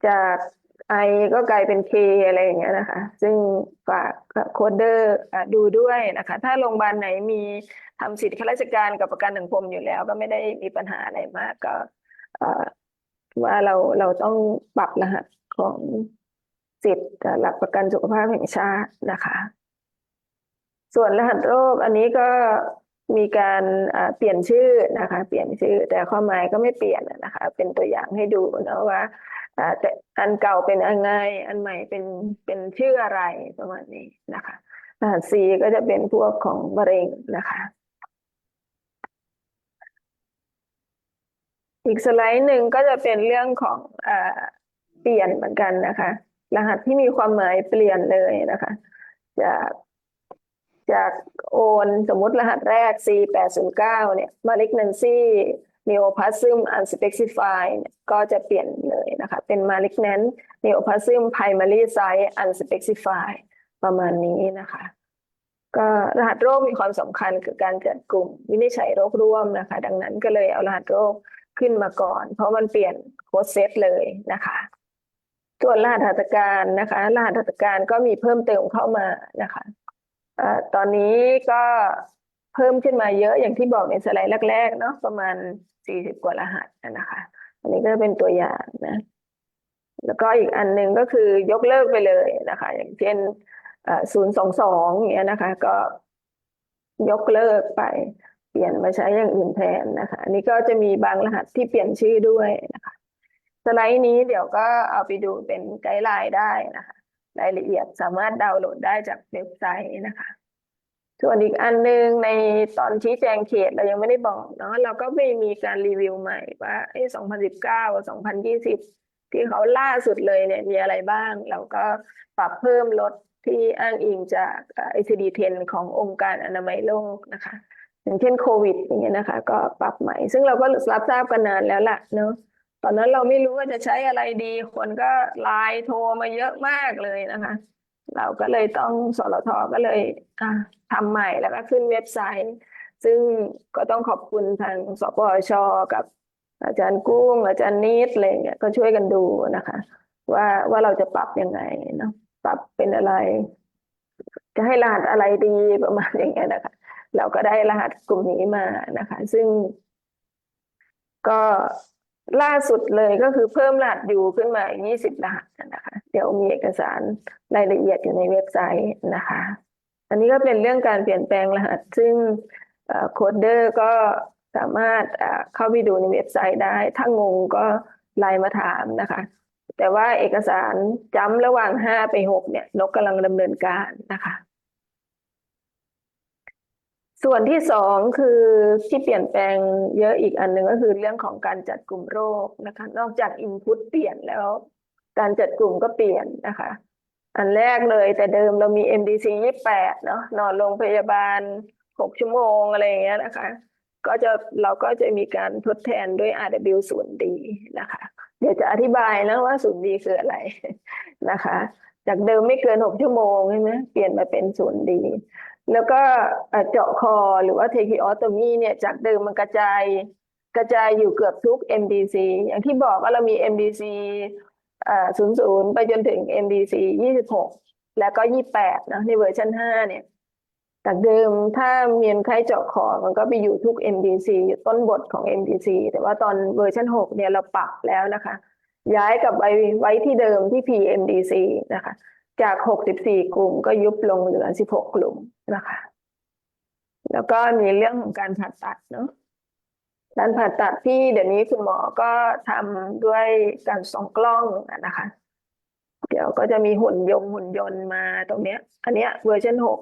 จากไอก็กลายเป็น K อะไรอย่างเงี้ยนะคะซึ่งฝากโค้ดเดอร์ดูด้วยนะคะถ้าโรงพยาบาลไหนมีทำสิทธิข้าราชการกับประกันสังคมอยู่แล้วก็ไม่ได้มีปัญหาอะไรมากก็ว่าเราต้องปรับรหัสของสิทธิ์หลักประกันสุขภาพแห่งชาตินะคะส่วนรหัสโรคอันนี้ก็มีการเปลี่ยนชื่อนะคะเปลี่ยนชื่อแต่ความหมายก็ไม่เปลี่ยนนะคะเป็นตัวอย่างให้ดูนะว่าแต่อันเก่าเป็นยังไงอันใหม่เป็นชื่ออะไรประมาณนี้นะคะรหัส C ก็จะเป็นพวกของมะเร็งนะคะอีกสไลด์หนึ่งก็จะเป็นเรื่องของเปลี่ยนเหมือนกันนะคะรหัสที่มีความหมายเปลี่ยนเลยนะคะจากโอนสมมติรหัสแรก C809 เนี่ย malignancy neoplasm unspecified ก็จะเปลี่ยนเลยนะคะเป็น malignant neoplasm primary site unspecified ประมาณนี้นะคะก็รหัสโรคมีความสำคัญกับการจัดกลุ่มวินิจฉัยโรคร่วมนะคะดังนั้นก็เลยเอารหัสโรคขึ้นมาก่อนเพราะมันเปลี่ยนโค้ดเซตเลยนะคะส่วนรหัสหัตถการนะคะรหัสหัตถการก็มีเพิ่มเติมเข้ามานะคะตอนนี้ก็เพิ่มขึ้นมาเยอะอย่างที่บอกในสไลด์แรกๆเนาะประมาณ40กว่ารหัสนะคะอันนี้ก็เป็นตัวอย่างนะแล้วก็อีกอันหนึ่งก็คือยกเลิกไปเลยนะคะอย่างเช่น022อย่างเงี้ยนะคะก็ยกเลิกไปเปลี่ยนมาใช้อย่างอื่นแทนนะคะอันนี้ก็จะมีบางรหัสที่เปลี่ยนชื่อด้วยนะคะสไลด์นี้เดี๋ยวก็เอาไปดูเป็นไกด์ไลน์ได้นะคะรายละเอียดสามารถดาวน์โหลดได้จากเว็บไซต์นะคะส่วนอีกอันนึงในตอนชี้แจงเขตเรายังไม่ได้บอกเนาะเราก็ไม่มีการรีวิวใหม่ว่า2019 2020ที่เขาล่าสุดเลยเนี่ยมีอะไรบ้างเราก็ปรับเพิ่มลดที่อ้างอิงจาก ICD-10 ขององค์การอนามัยโลกนะคะอย่างเช่นโควิดอย่างเงี้ยนะคะก็ปรับใหม่ซึ่งเราก็รับทราบกันนานแล้วล่ะเนาะตอนนั้นเราไม่รู้ว่าจะใช้อะไรดีคนก็ไลน์โทรมาเยอะมากเลยนะคะเราก็เลยต้องสลท.ก็เลยทำใหม่แล้วก็ขึ้นเว็บไซต์ซึ่งก็ต้องขอบคุณทางสปช.กับอาจารย์กุ้งอาจารย์นิดอะไรเงี้ยก็ช่วยกันดูนะคะว่าเราจะปรับยังไงเนาะปรับเป็นอะไรจะให้รหัสอะไรดีประมาณอย่างเงี้ยนะคะเราก็ได้รหัสกลุ่มนี้มานะคะซึ่งก็ล่าสุดเลยก็คือเพิ่มรหัสอยู่ขึ้นมา20รหัสนะคะเดี๋ยวมีเอกสารรายละเอียดอยู่ในเว็บไซต์นะคะอันนี้ก็เป็นเรื่องการเปลี่ยนแปลงรหัสซึ่งโค้ดเดอร์ก็สามารถเข้าไปดูในเว็บไซต์ได้ถ้างงก็ไลน์มาถามนะคะแต่ว่าเอกสารจำระหว่าง5 ไป 6เนี่ยนกกำลังดำเนินการนะคะ ส่วนที่สองคือที่เปลี่ยนแปลงเยอะอีกอันหนึ่งก็คือเรื่องของการจัดกลุ่มโรคนะคะนอกจาก input เปลี่ยนแล้ว การจัดกลุ่มก็เปลี่ยนนะคะ อันแรกเลยแต่เดิมเรามี MDC 28เนาะนอนโรงพยาบาล6 ชั่วโมงอะไรอย่างเงี้ยนะคะเราก็จะมีการทดแทนด้วย RW 0D นะคะเดี๋ยวจะอธิบายนะว่า 0D คืออะไรนะคะจากเดิมไม่เกิน6 ชั่วโมงใช่ไหมเปลี่ยนมาเป็น 0D แล้วก็เจาะคอหรือว่า tracheotomy เนี่ยจากเดิมมันกระจายอยู่เกือบทุก MDC อย่างที่บอกว่าเรามี MDC 00ไปจนถึง MDC 26แล้วก็28นะในเวอร์ชัน5เนี่ยจากเดิมถ้ามีคนไข้เจาะคอมันก็ไปอยู่ทุก MDC อยู่ต้นบทของ MDC แต่ว่าตอนเวอร์ชัน6เนี่ยเราปรับแล้วนะคะย้ายกลับไว้ที่เดิมที่ PMDC นะคะจาก64 กลุ่มก็ยุบลงเหลือ16 กลุ่มนะคะแล้วก็มีเรื่องของการผ่าตัดเนาะการผ่าตัดที่เดี๋ยวนี้คุณหมอก็ทำด้วยการส่องกล้องนะคะเดี๋ยวก็จะมีหุ่นยนต์มาตรงเนี้ยอันเนี้ยเวอร์ชัน6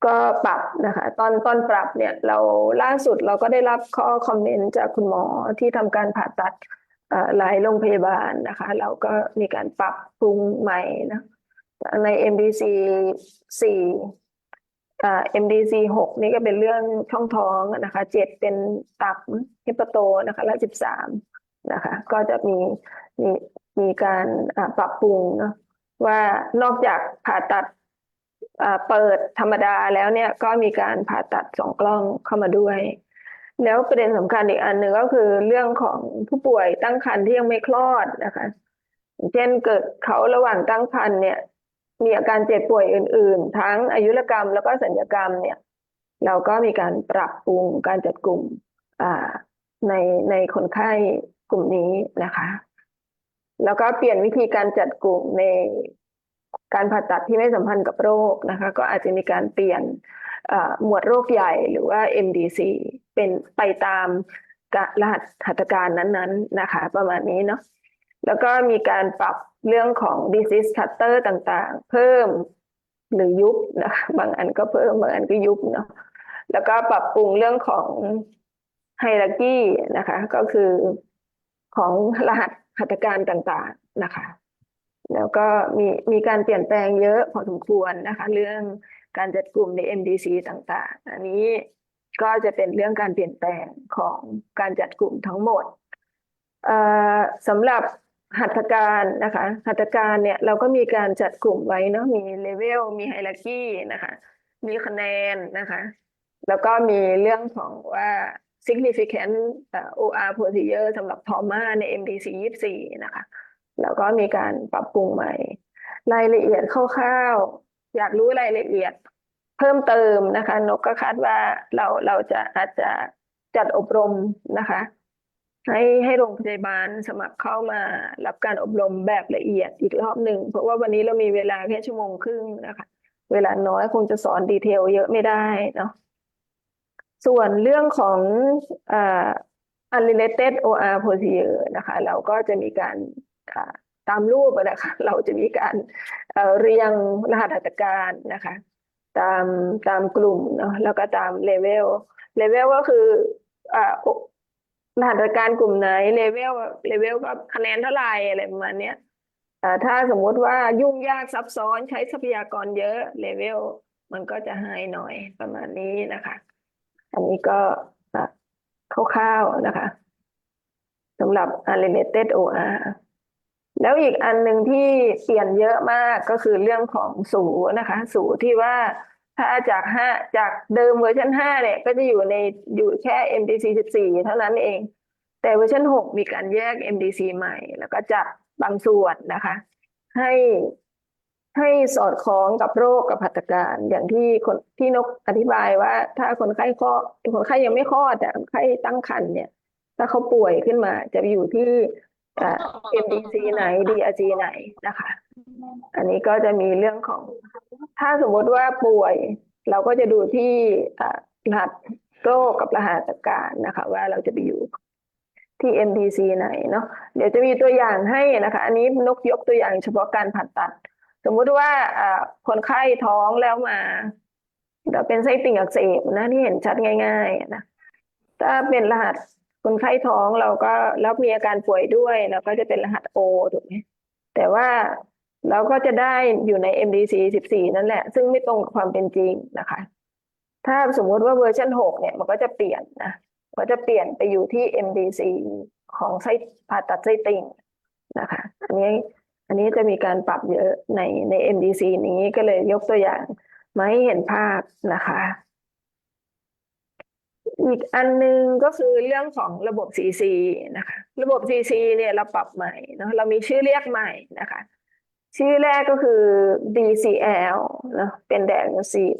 ก็ปรับนะคะตอนปรับเนี่ยเราล่าสุดเราก็ได้รับข้อคอมเมนต์จากคุณหมอที่ทำการผ่าตัดหลายโรงพยาบาลนะคะเราก็มีการปรับปรุงใหม่นะใน MDC 4 MDC 6นี่ก็เป็นเรื่องช่องท้องนะคะ7เป็นตับเฮปาโตนะคะและ13นะคะก็จะมีการปรับปรุงนะว่านอกจากผ่าตัดเปิดธรรมดาแล้วเนี่ยก็มีการผ่าตัดส่องกล้องเข้ามาด้วยแล้วประเด็นสำคัญอีกอันหนึ่งก็คือเรื่องของผู้ป่วยตั้งครรภ์ที่ยังไม่คลอดนะคะเช่นเกิดเขาระหว่างตั้งครรภ์เนี่ยมีอาการเจ็บป่วยอื่นๆทั้งอายุรกรรมแล้วก็ศัลยกรรมเนี่ยเราก็มีการปรับปรุงการจัดกลุ่มในคนไข้กลุ่มนี้นะคะแล้วก็เปลี่ยนวิธีการจัดกลุ่มในการผ่าตัดที่ไม่สัมพันธ์กับโรคนะคะก็อาจจะมีการเปลี่ยนหมวดโรคใหญ่หรือว่า MDC เป็นไปตามรหัสหัตถการนั้นๆนะคะประมาณนี้เนาะแล้วก็มีการปรับเรื่องของ disease cluster ต่างๆเพิ่มหรือยุบนะคะบางอันก็เพิ่มบางอันก็ยุบเนาะแล้วก็ปรับปรุงเรื่องของ hierarchy นะคะก็คือของรหัสหัตถการต่างๆนะคะแล้วก็มีการเปลี่ยนแปลงเยอะพอสมควรนะคะเรื่องการจัดกลุ่มใน MDC ต่างๆอันนี้ก็จะเป็นเรื่องการเปลี่ยนแปลงของการจัดกลุ่มทั้งหมดสำหรับหัตถการนะคะหัตถการเนี่ยเราก็มีการจัดกลุ่มไว้เนาะมีเลเวลมีไฮรักีนะคะมีคะแนนนะคะแล้วก็มีเรื่องของว่า significant OR procedure สำหรับ trauma ใน MDC 24นะคะแล้วก็มีการปรับปรุงใหม่รายละเอียดคร่าวๆอยากรู้รายละเอียดเพิ่มเติมนะคะนกก็คาดว่าเราอาจจะจัดอบรมนะคะให้โรงพยาบาลสมัครเข้ามารับการอบรมแบบละเอียดอีกรอบหนึ่งเพราะว่าวันนี้เรามีเวลาแค่1.5 ชั่วโมงนะคะเวลาน้อยคงจะสอนดีเทลเยอะไม่ได้เนาะส่วนเรื่องของunrelated OR procedure นะคะเราก็จะมีการตามรูปนะคะเราจะมีการเรียงรหัสหัตถการนะคะตามกลุ่มเนาะแล้วก็ตามเลเวลก็คือรหัสหัตถการกลุ่มไหนเลเวลก็คะแนนเท่าไหร่อะไรประมาณนี้ถ้าสมมุติว่ายุ่งยากซับซ้อนใช้ทรัพยากรเยอะเลเวลมันก็จะให้หน่อยประมาณนี้นะคะอันนี้ก็คร่าวๆนะคะสำหรับ unrelated OR แล้วอีกอันหนึ่งที่เปลี่ยนเยอะมากก็คือเรื่องของสูนะคะสูที่ว่าถ้าจากเดิมเวอร์ชัน5เนี่ยก็จะอยู่แค่ MDC 14เท่านั้นเองแต่เวอร์ชัน6มีการแยก MDC ใหม่แล้วก็จัดบางส่วนนะคะให้สอดคล้องกับโรคกับหัตถการอย่างที่นกอธิบายว่าถ้าคนไข้ยังไม่คลอดแต่คนไข้ตั้งครรภ์เนี่ยถ้าเขาป่วยขึ้นมาจะอยู่ที่MDC ไหน DRG ไหนนะคะอันนี้ก็จะมีเรื่องของถ้าสมมติว่าป่วยเราก็จะดูที่รหัสโรคกับรหัสหัตถการนะคะว่าเราจะไปอยู่ที่ MDC ไหนเนาะเดี๋ยวจะมีตัวอย่างให้นะคะอันนี้นกยกตัวอย่างเฉพาะการผ่าตัดสมมุติว่าคนไข้ท้องแล้วมา เราเป็นไส้ติ่งอักเสบนะที่เห็นชัดง่ายๆนะถ้าเป็นรหัสคนไข้ท้องเราก็แล้วมีอาการป่วยด้วยเราก็จะเป็นรหัส O ถูกไหมแต่ว่าเราก็จะได้อยู่ใน MDC 14นั่นแหละซึ่งไม่ตรงกับความเป็นจริงนะคะถ้าสมมุติว่าเวอร์ชัน6เนี่ยมันก็จะเปลี่ยนนะก็จะเปลี่ยนไปอยู่ที่ MDC ของไส้ผ่าตัดไส้ติ่งนะคะอันนี้จะมีการปรับเยอะใน MDC นี้ก็เลยยกตัวอย่างมาให้เห็นภาพนะคะอีกอันนึงก็คือเรื่องของระบบ CC นะคะระบบ CC เนี่ยเราปรับใหม่นะเรามีชื่อเรียกใหม่นะคะชื่อแรกก็คือ DCL นะเป็น Diagnosis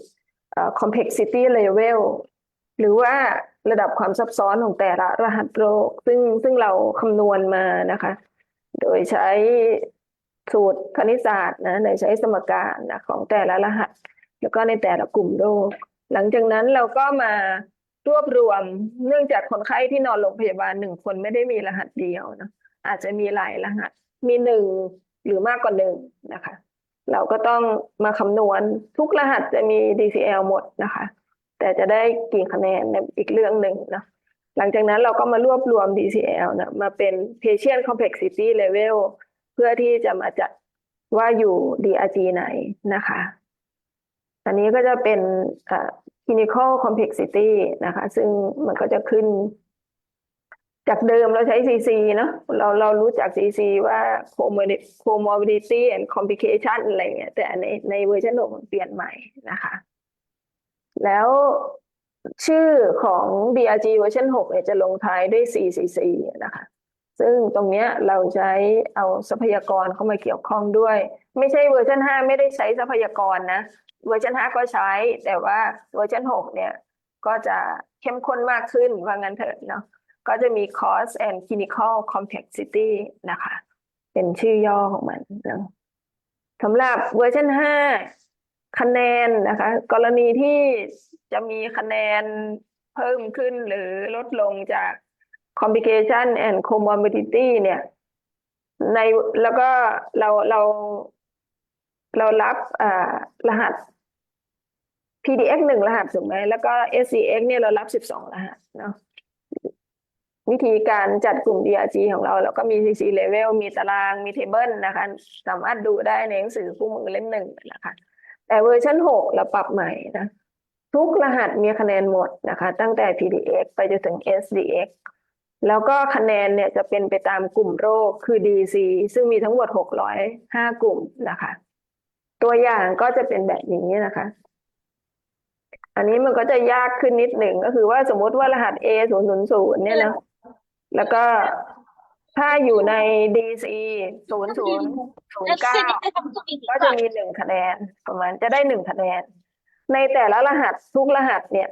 Complexity Level หรือว่าระดับความซับซ้อนของแต่ละรหัสโรคซึ่งเราคำนวณมานะคะโดยใช้สูตรคณิตศาสตร์นะโดยใช้สมการนะของแต่ละรหัสแล้วก็ในแต่ละกลุ่มโรคหลังจากนั้นเราก็มารวบรวมเนื่องจากคนไข้ที่นอนโรงพยาบาล1 คนไม่ได้มีรหัสเดียวนะอาจจะมีหลายรหัสมี1หรือมากกว่า1นะคะเราก็ต้องมาคำนวณทุกรหัสจะมี DCL หมดนะคะแต่จะได้กี่คะแนนในอีกเรื่องหนึ่งนะหลังจากนั้นเราก็มารวบรวม DCL นะมาเป็น Patient Complexity Level เพื่อที่จะมาจัดว่าอยู่ DRG ไหนนะคะอันนี้ก็จะเป็นclinical complexity นะคะซึ่งมันก็จะขึ้นจากเดิมเราใช้ CC เนาะเรารู้จัก CC ว่า comorbidity and complication อะไรเงี้ยแต่ในเวอร์ชัน6มันเปลี่ยนใหม่นะคะแล้วชื่อของ DRG เวอร์ชัน6เนี่ยจะลงท้ายด้วย CCC นะคะซึ่งตรงเนี้ยเราใช้เอาทรัพยากรเข้ามาเกี่ยวข้องด้วยไม่ใช่เวอร์ชัน5ไม่ได้ใช้ทรัพยากรนะเวอร์ชัน5ก็ใช้แต่ว่าเวอร์ชัน6เนี่ยก็จะเข้มข้นมากขึ้นว่างั้นเถอะเนาะก็จะมี cost and clinical complexity นะคะเป็นชื่อย่อของมันนะสำหรับเวอร์ชัน5คะแนนนะคะกรณีที่จะมีคะแนนเพิ่มขึ้นหรือลดลงจาก complication and comorbidity เนี่ยแล้วก็เรารับรหัส PDX 1 รหัสถูกไหมแล้วก็ SCX เนี่ยเรารับ12 รหัสเนาะวิธีการจัดกลุ่ม DRG ของเราก็มี CC level มีตารางมี table นะคะสามารถดูได้ในหนังสือคู่มือเล่ม 1นะคะแต่เวอร์ชัน6เราปรับใหม่นะทุกรหัสมีคะแนนหมดนะคะตั้งแต่ PDX ไปจนถึง SDX แล้วก็คะแนนเนี่ยจะเป็นไปตามกลุ่มโรคคือ DC ซึ่งมีทั้งหมด605 กลุ่มนะคะตัวอย่างก็จะเป็นแบบนี้นะคะอันนี้มันก็จะยากขึ้นนิดหนึ่งก็คือว่าสมมติว่ารหัส A000 เนี่ยนะแล้วก็ถ้าอยู่ใน DC 0009ก็จะมี1 คะแนนประมาณจะได้1 คะแนนในแต่ละรหัสทุกรหัสเนี่ย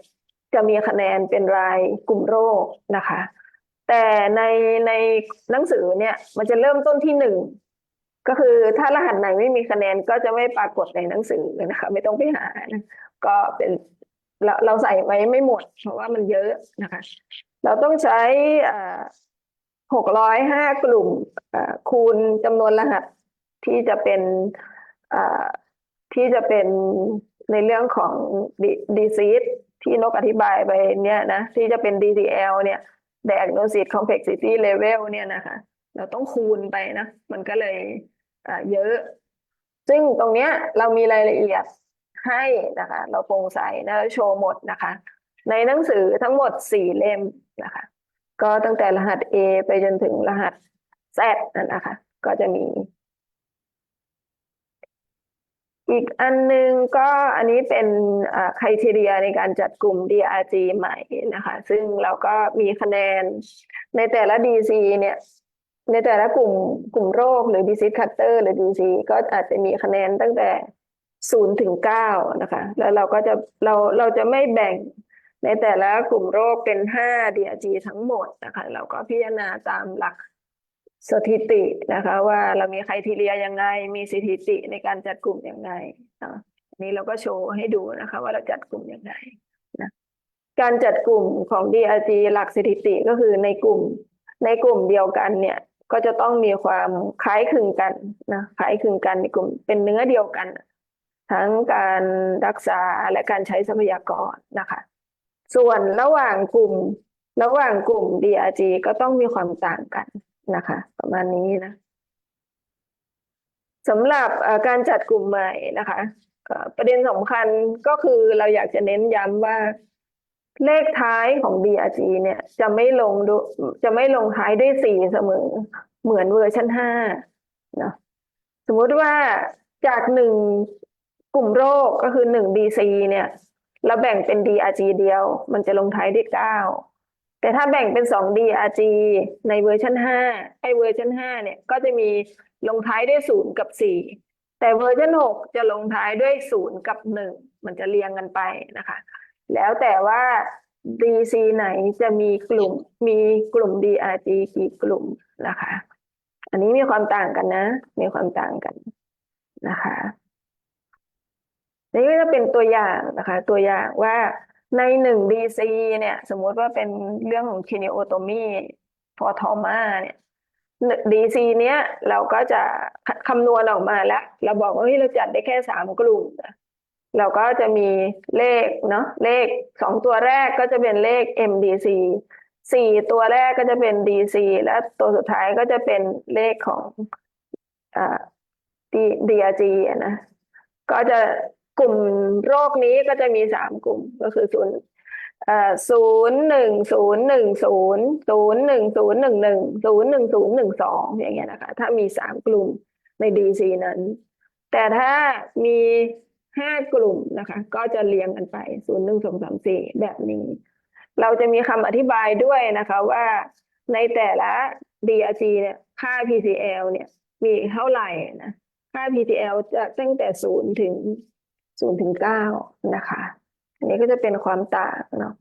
จะมีคะแนนเป็นรายกลุ่มโรคนะคะแต่ในหนังสือเนี่ยมันจะเริ่มต้นที่1ก็คือถ้ารหัสไหนไม่มีคะแนนก็จะไม่ปรากฏในหนังสือนะคะไม่ต้องไปหานะก็เป็นเราใส่ไว้ไม่หมดเพราะว่ามันเยอะนะคะเราต้องใช้605 กลุ่มคูณจำนวนรหัสที่จะเป็นในเรื่องของ disease ที่นกอธิบายไปเนี่ยนะที่จะเป็น DCL เนี่ย Diagnosis Complexity Level เนี่ยนะคะเราต้องคูณไปนะมันก็เลยเยอะซึ่งตรงเนี้ยเรามีรายละเอียดให้นะคะเราโปร่งใสนะโชว์หมดนะคะในหนังสือทั้งหมด4 เล่มนะคะก็ตั้งแต่รหัส A ไปจนถึงรหัส Z นั่นนะคะก็จะมีอีกอันนึงก็อันนี้เป็นcriteria ในการจัดกลุ่ม DRG ใหม่นะคะซึ่งเราก็มีคะแนนในแต่ละ DC เนี่ยในแต่ละกลุ่มโรคหรือ disease cluster หรือ DC ก็อาจจะมีคะแนนตั้งแต่0 ถึง 9นะคะแล้วเราจะไม่แบ่งในแต่ละกลุ่มโรคเป็น5 DRG ทั้งหมดนะคะเราก็พิจารณาตามหลักสถิตินะคะว่าเรามีcriteriaยังไงมีสถิติในการจัดกลุ่มยังไงนี้เราก็โชว์ให้ดูนะคะว่าเราจัดกลุ่มยังไงนะการจัดกลุ่มของ DRG หลักสถิติก็คือในกลุ่มเดียวกันเนี่ยก็จะต้องมีความคล้ายคลึงกันนะคล้ายคลึงกันในกลุ่มเป็นเนื้อเดียวกัน ทั้งการรักษาและการใช้ทรัพยากรนะคะ ส่วนระหว่างกลุ่ม DRG ก็ต้องมีความต่างกันนะคะ ประมาณนี้นะสำหรับการจัดกลุ่มใหม่นะคะประเด็นสำคัญก็คือเราอยากจะเน้นย้ำว่าเลขท้ายของ DRG เนี่ยจะไม่ลงท้ายด้วย4เสมอเหมือนเวอร์ชัน5นะสมมติว่าจาก1กลุ่มโรคก็คือ1 DC เนี่ยเราแบ่งเป็น DRG เดียวมันจะลงท้ายด้วย9แต่ถ้าแบ่งเป็น2 DRG ในเวอร์ชัน5เวอร์ชัน5เนี่ยก็จะมีลงท้ายด้วย0กับ4แต่เวอร์ชัน6จะลงท้ายด้วย0กับ1มันจะเรียงกันไปนะคะแล้วแต่ว่า DC ไหนจะมีกลุ่ม DRG กี่กลุ่มนะคะอันนี้มีความต่างกันนะมีความต่างกันนะคะนี่ก็จะเป็นตัวอย่างนะคะตัวอย่างว่าใน1 DC เนี่ยสมมติว่าเป็นเรื่องของ craniotomy for trauma เนี่ย DC เนี้ยเราก็จะคำนวณออกมาแล้วเราบอกว่าเราจัดได้แค่3กลุ่มนะเราก็จะมีเลขเนาะเลข2ตัวแรกก็จะเป็นเลข MDC 4ตัวแรกก็จะเป็น DC และตัวสุดท้ายก็จะเป็นเลขของDRG นะก็จะกลุ่มโรคนี้ก็จะมี3กลุ่มก็คือ0 01010101011 อย่างเงี้ยนะคะถ้ามี3กลุ่มใน DC นั้นแต่ถ้ามี5กลุ่มนะคะก็จะเรียงกันไป0 1 2 3 4แบบนี้เราจะมีคำอธิบายด้วยนะคะว่าในแต่ละ DRG เนี่ยค่า PCL เนี่ยมีเท่าไหร่นะค่า PCL จะตั้งแต่0 ถึง 9นะคะอันนี้ก็จะเป็นความต่างเนาะ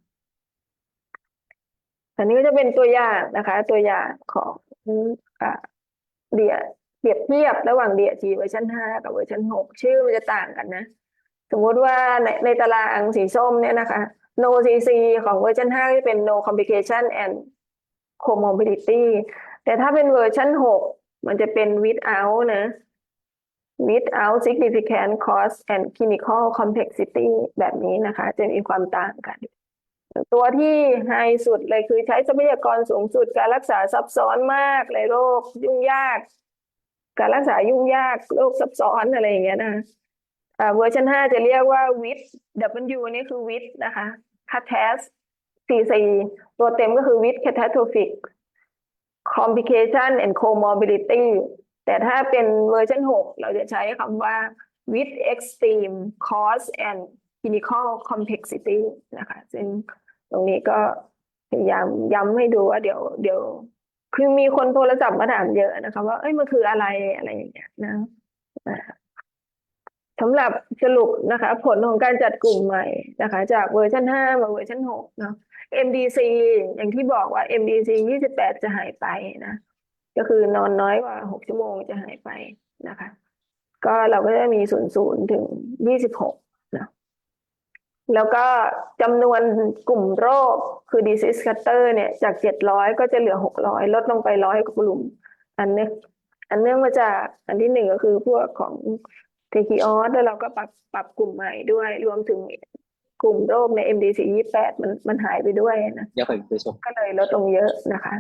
อันนี้ก็จะเป็นตัวอย่างนะคะตัวอย่างของเปรียบเทียบระหว่าง DRG เวอร์ชัน5กับเวอร์ชัน6ชื่อมันจะต่างกันนะสมมติว่าในตารางสีส้มเนี่ยนะคะ No CC ของเวอร์ชัน5จะเป็น No complication and comorbidity แต่ถ้าเป็นเวอร์ชัน6มันจะเป็น without นะ without significant cost and clinical complexity แบบนี้นะคะจะมีความต่างกันตัวที่ไฮสุดเลยคือใช้ทรัพยากรสูงสุดการรักษาซับซ้อนมากเลยโรคยุ่งยากการรักษายุ่งยากโรคซับซ้อนอะไรอย่างเงี้ยนะเวอร์ชัน5จะเรียกว่า WIT W นี่คือ WIT นะคะ CATAS CC ตัวเต็มก็คือ WIT catastrophic complication and comorbidity แต่ถ้าเป็นเวอร์ชัน6เราจะใช้คำว่า with extreme cost and clinical complexity นะคะซึ่งตรงนี้ก็พยายามย้ำให้ดูว่าเดี๋ยวคือมีคนโทรศัพท์มาถามเยอะนะคะว่ามันคืออะไรอย่างเงี้ยนะสำหรับสรุปนะคะผลของการจัดกลุ่มใหม่นะคะจากเวอร์ชัน5มาเวอร์ชัน6เนาะ MDC อย่างที่บอกว่า MDC 28จะหายไปนะก็คือนอนน้อยกว่า6ชั่วโมงจะหายไปนะคะก็เราก็จะมี00 ถึง 26นะแล้วก็จำนวนกลุ่มโรคคือ disease cluster เนี่ยจาก700ก็จะเหลือ600ลดลงไป100กลุ่มอันเนื่องมาจากอันที่1ก็คือพวกของเทคิออสแล้วเราก็ปรับกลุ่มใหม่ด้วยรวมถึงกลุ่มโรคใน MDC 28มันหายไปด้วยนะก็เลยลดลงเยอะนะคะ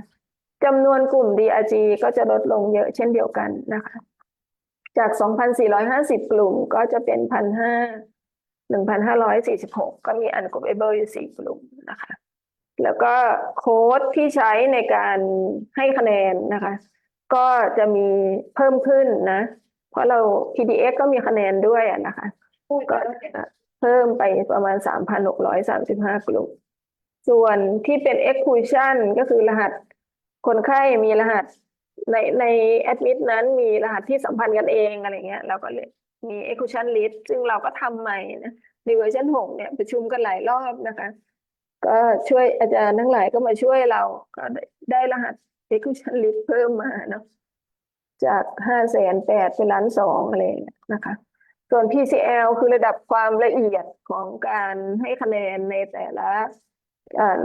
จำนวนกลุ่ม DRG ก็จะลดลงเยอะเช่นเดียวกันนะคะจาก 2,450 กลุ่มก็จะเป็น 1,546 ก็มี ungroupable อยู่4กลุ่มนะคะแล้วก็โค้ดที่ใช้ในการให้คะแนนนะคะก็จะมีเพิ่มขึ้นนะเพราะเรา PDX ก็มีคะแนนด้วยนะคะก็เพิ่มไปประมาณ 3,635 กลุ่มส่วนที่เป็น exclusion ก็คือรหัสคนไข้มีรหัสในแอดมิดนั้นมีรหัสที่สัมพันธ์กันเองอะไรเงี้ยเราก็เลยมี exclusion list ซึ่งเราก็ทำใหม่นะในเวอร์ชัน6เนี่ยประชุมกันหลายรอบนะคะก็ช่วยอาจารย์ทั้งหลายก็มาช่วยเราก็ได้รหัส exclusion list เพิ่มมาเนาะจาก 508,000 เป็น1,200,000อะไรนะคะส่วน PCL คือระดับความละเอียดของการให้คะแนนในแต่ละ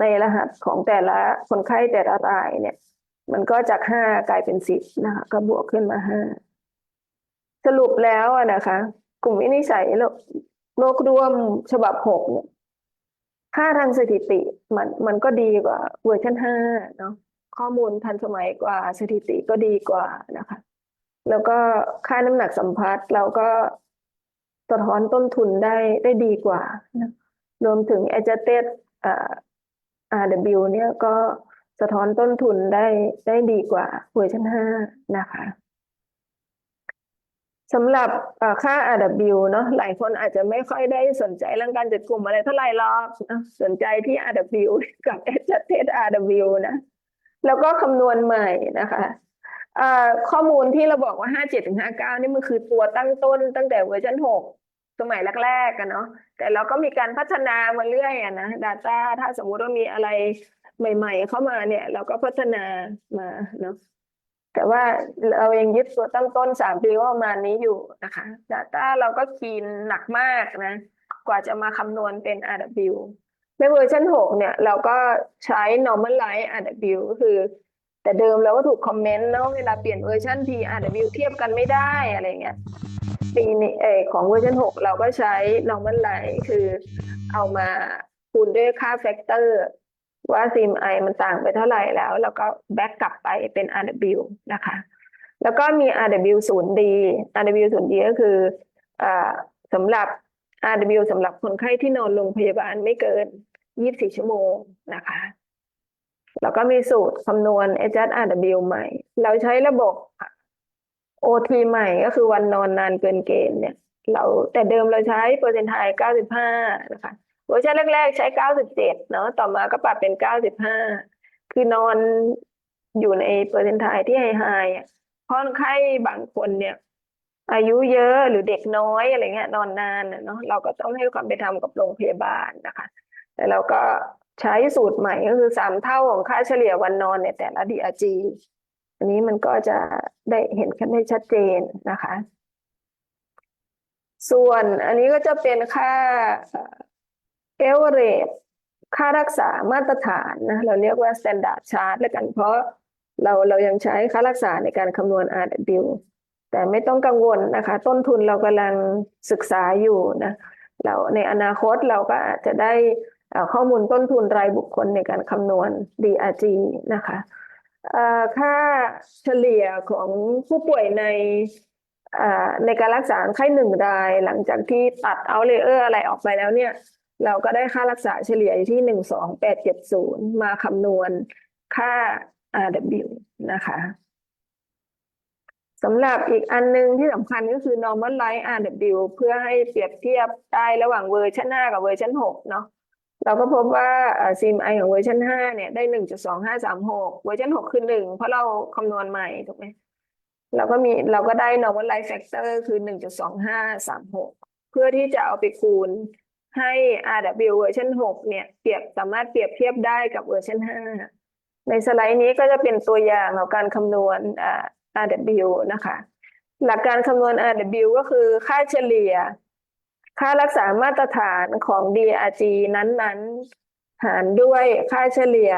ในรหัสของแต่ละคนไข้แต่ละรายเนี่ยมันก็จาก5กลายเป็น10นะคะก็บวกขึ้นมา5สรุปแล้วนะคะ กลุ่มวินิจฉัยโลกร่วมฉบับ6เนี่ยค่าทางสถิติมันก็ดีกว่าเวอร์ชัน5เนาะข้อมูลทันสมัยกว่าสถิติก็ดีกว่านะคะแล้วก็ค่าน้ำหนักสัมพัทธ์เราก็สะท้อนต้นทุนได้ดีกว่านะรวมถึง adjusted RW เนี่ยก็สะท้อนต้นทุนได้ดีกว่าเวอร์ชัน5นะคะสำหรับค่า RW เนาะหลายคนอาจจะไม่ค่อยได้สนใจเรื่องการจัดกลุ่มอะไรเท่าไหร่หรอกนะสนใจที่ RW กับ adjusted RW นะแล้วก็คำนวณใหม่นะคะข้อมูลที่เราบอกว่า57 ถึง 59นี่มันคือตัวตั้งต้นตั้งแต่เวอร์ชัน6สมัยแรกๆกันเนาะแต่เราก็มีการพัฒนามาเรื่อยนะ Data ถ้าสมมุติว่ามีอะไรใหม่ๆเข้ามาเนี่ยเราก็พัฒนามาเนาะแต่ว่าเรายังยึดตัวตั้งต้น3 ปีว่าประมาณนี้อยู่นะคะ Data เราก็คีนหนักมากนะกว่าจะมาคำนวณเป็น RW ในเวอร์ชัน6เนี่ยเราก็ใช้ normalize RW ก็คือแต่เดิมเราก็ถูกคอมเมนต์เนาะเวลาเปลี่ยนเวอร์ชันที RW เทียบกันไม่ได้อะไรเงี้ยปีนี้ของเวอร์ชัน6เราก็ใช้ normalize คือเอามาคูณด้วยค่าแฟกเตอร์ว่า CMI มันต่างไปเท่าไหร่แล้วก็แบ็กกลับไปเป็น RW นะคะแล้วก็มี RW 0D RW 0D ก็คือสำหรับ RW สำหรับคนไข้ที่นอนโรงพยาบาลไม่เกิน24 ชั่วโมงนะคะแล้วก็มีสูตรคำนวณ adjust RW ใหม่เราใช้ระบบ OT ใหม่ก็คือวันนอนนานเกินเกณฑ์เนี่ยแต่เดิมเราใช้เปอร์เซ็นต์ไทน์95นะคะเวอร์ชันแรกๆใช้97เนาะต่อมาก็ปรับเป็น95คือนอนอยู่ในเปอร์เซ็นต์ไทน์ที่ไฮๆคนไข้บางคนเนี่ยอายุเยอะหรือเด็กน้อยอะไรเงี้ยนอนนานเนาะเราก็ต้องให้ความเป็นธรรมกับโรงพยาบาลนะคะแต่เราก็ใช้สูตรใหม่ก็คือ3 เท่าของค่าเฉลี่ยวันนอนในแต่ละ DRG อันนี้มันก็จะได้เห็นกันได้ชัดเจนนะคะส่วนอันนี้ก็จะเป็นค่าaverage ค่ารักษามาตรฐานนะเราเรียกว่า standard chart แล้วกันเพราะเรายังใช้ค่ารักษาในการคำนวณ RW แต่ไม่ต้องกังวลนะคะต้นทุนเรากำลังศึกษาอยู่นะเราในอนาคตเราก็อาจจะได้ข้อมูลต้นทุนรายบุคคลในการคำนวณ DRG นะคะค่าเฉลี่ยของผู้ป่วยในการรักษาคนไข้1 รายหลังจากที่ตัดเอาเลเยอร์อะไรออกไปแล้วเนี่ยเราก็ได้ค่ารักษาเฉลี่ยอยู่ที่12870มาคำนวณค่า RW นะคะสำหรับอีกอันนึงที่สำคัญก็คือ normalize RW เพื่อให้เปรียบเทียบได้ระหว่างเวอร์ชัน5กับเวอร์ชัน6เนาะเราก็พบว่า CMI ของเวอร์ชัน5เนี่ยได้ 1.2536 เวอร์ชัน6คือ1เพราะเราคำนวณใหม่ถูกไหมเราก็ได้ normalize factor คือ 1.2536 เพื่อที่จะเอาไปคูณให้ RW เวอร์ชัน6เนี่ยสามารถเปรียบเทียบได้กับเวอร์ชัน5ในสไลด์นี้ก็จะเป็นตัวอย่างของการคำนวณRW นะคะหลักการคำนวณ RW ก็คือค่าเฉลี่ยค่ารักษามาตรฐานของ DRG นั้นๆหารด้วยค่าเฉลี่ย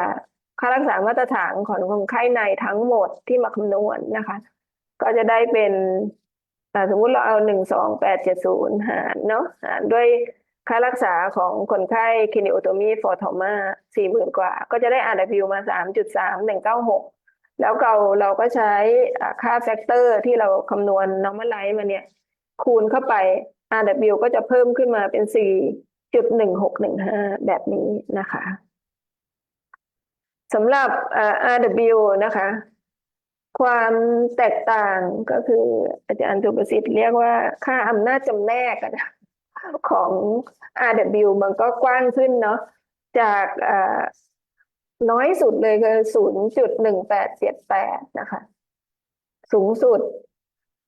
ค่ารักษามาตรฐานของคนไข้ในทั้งหมดที่มาคำนวณนะคะก็จะได้เป็นสมมุติเราเอา12870หารเนาะหารด้วยค่ารักษาของคนไข้ craniotomy for trauma 40,000 กว่าก็จะได้ RW มา 3.3196 แล้วเราก็ใช้ค่าแฟกเตอร์ที่เราคำนวณ normalize มาเนี่ยคูณเข้าไป RW ก็จะเพิ่มขึ้นมาเป็น 4.1615 แบบนี้นะคะสำหรับRW นะคะความแตกต่างก็คืออาจารย์สุประสิทธิ์เรียกว่าค่าอำนาจจำแนกของ RW มันก็กว้างขึ้นเนาะจากน้อยสุดเลยคือ 0.1878 นะคะสูงสุด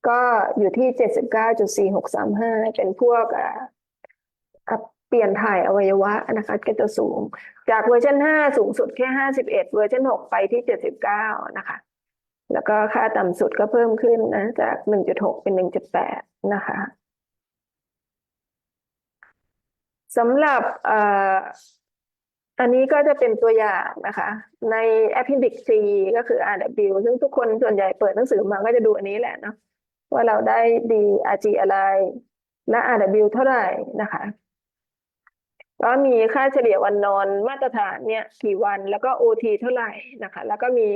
ก็อยู่ที่ 79.4635 เป็นพวกเปลี่ยนถ่ายอวัยวะนะคะก็จะสูงจากเวอร์ชัน5สูงสุดแค่51เวอร์ชัน6ไปที่79นะคะแล้วก็ค่าต่ำสุดก็เพิ่มขึ้นนะจาก 1.6 เป็น 1.8 นะคะสำหรับอันนี้ก็จะเป็นตัวอย่างนะคะใน Appendix C ก็คือ RW ซึ่งทุกคนส่วนใหญ่เปิดหนังสือมาก็จะดูอันนี้แหละเนาะว่าเราได้ DRG อะไร และ RW เท่าไหร่นะคะก็มีค่าเฉลี่ยวันนอนมาตรฐานเนี่ยกี่วันแล้วก็ OT เท่าไหร่นะคะแล้วก็มี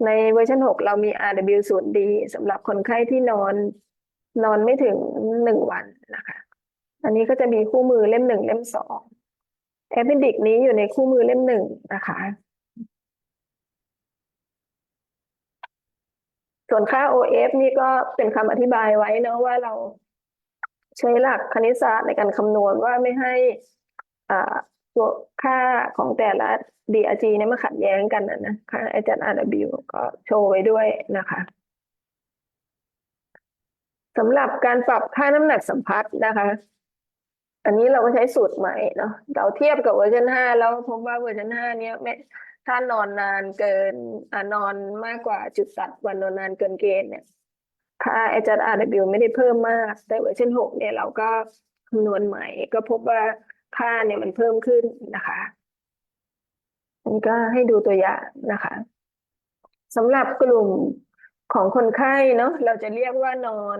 ในเวอร์ชัน6เรามี RW 0D สำหรับคนไข้ที่นอนไม่ถึง1 วันนะคะอันนี้ก็จะมีคู่มือเล่ม 1 เล่ม 2แอปเพนดิกนี้อยู่ในคู่มือเล่ม 1นะคะส่วนค่า OF นี่ก็เป็นคำอธิบายไว้เนอะว่าเราใช้หลักคณิตศาสตร์ในการคำนวณว่าไม่ให้ตัวค่าของแต่ละ DRG เนี่ยมาขัดแย้งกันนะค่าอาจารย์ RW ก็โชว์ไว้ด้วยนะคะสำหรับการปรับค่าน้ำหนักสัมพัทธ์นะคะ อันนี้เราก็ใช้สูตรใหม่เนาะเราเทียบกับเวอร์ชัน5แล้วพบว่าเวอร์ชัน5เนี่ยไม่ถ้านอนนานเกินนอนมากกว่าจุดตัดวันนอนนานเกินเกณฑ์เนี่ยค่า HRW ไม่ได้เพิ่มมากแต่เวอร์ชัน6เนี่ยเราก็คำนวณใหม่ก็พบว่าค่าเนี่ยมันเพิ่มขึ้นนะคะอันนี้ก็ให้ดูตัวอย่างนะคะสำหรับกลุ่มของคนไข้เนาะเราจะเรียกว่านอน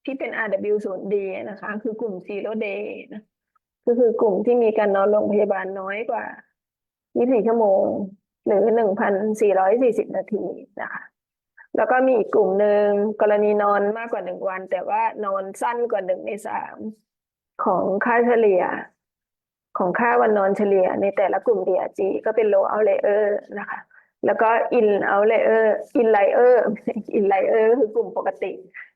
ที่เป็น RW 0D นะคะคือกลุ่ม zero day นะก็คือกลุ่มที่มีการนอนโรงพยาบาลน้อยกว่า24 ชั่วโมงหรือ 1,440 นาทีนะคะแล้วก็มีอีกกลุ่มหนึ่งกรณีนอนมากกว่า1 วันแต่ว่านอนสั้นกว่า1 ใน 3ของค่าเฉลี่ยของค่าวันนอนเฉลี่ยในแต่ละกลุ่ม DRG ก็เป็น low outlier นะคะแล้วก็ in outlier inlier คือกลุ่มปกติ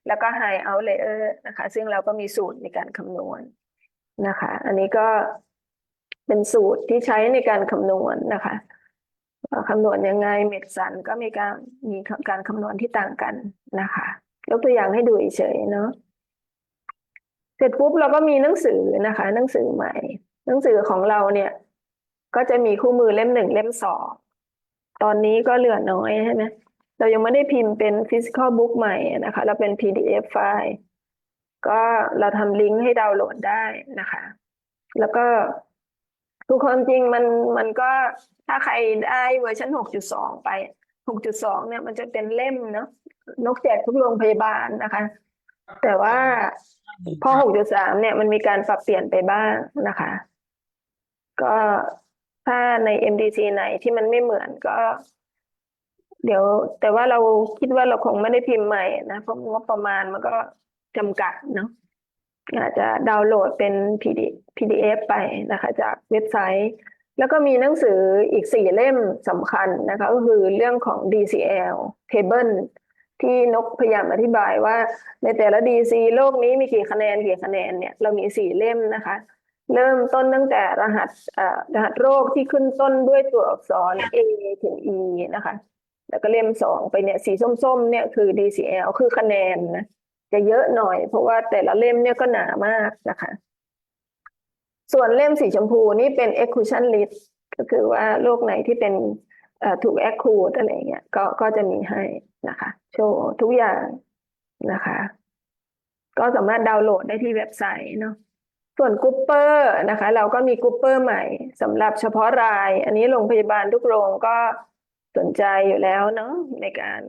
แล้วก็ high outlier นะคะซึ่งเราก็มีสูตรในการคำนวณนะคะอันนี้ก็เป็นสูตรที่ใช้ในการคำนวณนะคะคำนวณยังไงเมดสันก็มีการคำนวณที่ต่างกันนะคะยกตัวอย่างให้ดูเฉยๆเนาะเสร็จปุ๊บเราก็มีหนังสือนะคะหนังสือใหม่หนังสือของเราเนี่ยก็จะมีคู่มือเล่ม 1 เล่ม 2ตอนนี้ก็เหลือน้อยใช่ไหมเรายังไม่ได้พิมพ์เป็น physical book ใหม่นะคะเราเป็น PDF ไฟล์ก็เราทำลิงก์ให้ดาวน์โหลดได้นะคะแล้วก็ทุกคนจริงมันก็ถ้าใครได้เวอร์ชัน 6.2 ไป 6.2 เนี่ยมันจะเป็นเล่มเนาะนกแจกทุกโรงพยาบาลนะคะแต่ว่าพอ 6.3 เนี่ยมันมีการปรับเปลี่ยนไปบ้างนะคะก็ถ้าใน MDC ไหนที่มันไม่เหมือนก็เดี๋ยวแต่ว่าเราคิดว่าเราคงไม่ได้พิมพ์ใหม่นะเพราะงบประมาณมันก็จำกัดเนาะอาจจะดาวน์โหลดเป็น PDF ไปนะคะจากเว็บไซต์แล้วก็มีหนังสืออีก4 เล่มสำคัญนะคะก็คือเรื่องของ DCL Table ที่นกพยายามอธิบายว่าในแต่ละ DC โลกนี้มีกี่คะแนนเนี่ยเรามี4 เล่มนะคะเริ่มต้นตั้งแต่รหัสโรคที่ขึ้นต้นด้วยตัวอักษร A ถึง E นะคะแล้วก็เล่ม 2ไปเนี่ยสีส้มๆเนี่ยคือ DCL คือคะแนนนะจะเยอะหน่อยเพราะว่าแต่ละเล่มเนี่ยก็หนามากนะคะส่วนเล่มสีชมพูนี่เป็น exclusion list ก็คือว่าโรคไหนที่เป็นถูก exclude อะไรเงี้ยก็จะมีให้นะคะโชว์ทุกอย่างนะคะก็สามารถดาวน์โหลดได้ที่เว็บไซต์เนาะส่วนกรุ๊ปเปอร์นะคะเราก็มีกรุ๊ปเปอร์ใหม่สำหรับเฉพาะรายอันนี้โรงพยาบาลทุกโรงก็สนใจอยู่แล้วเนาะในการ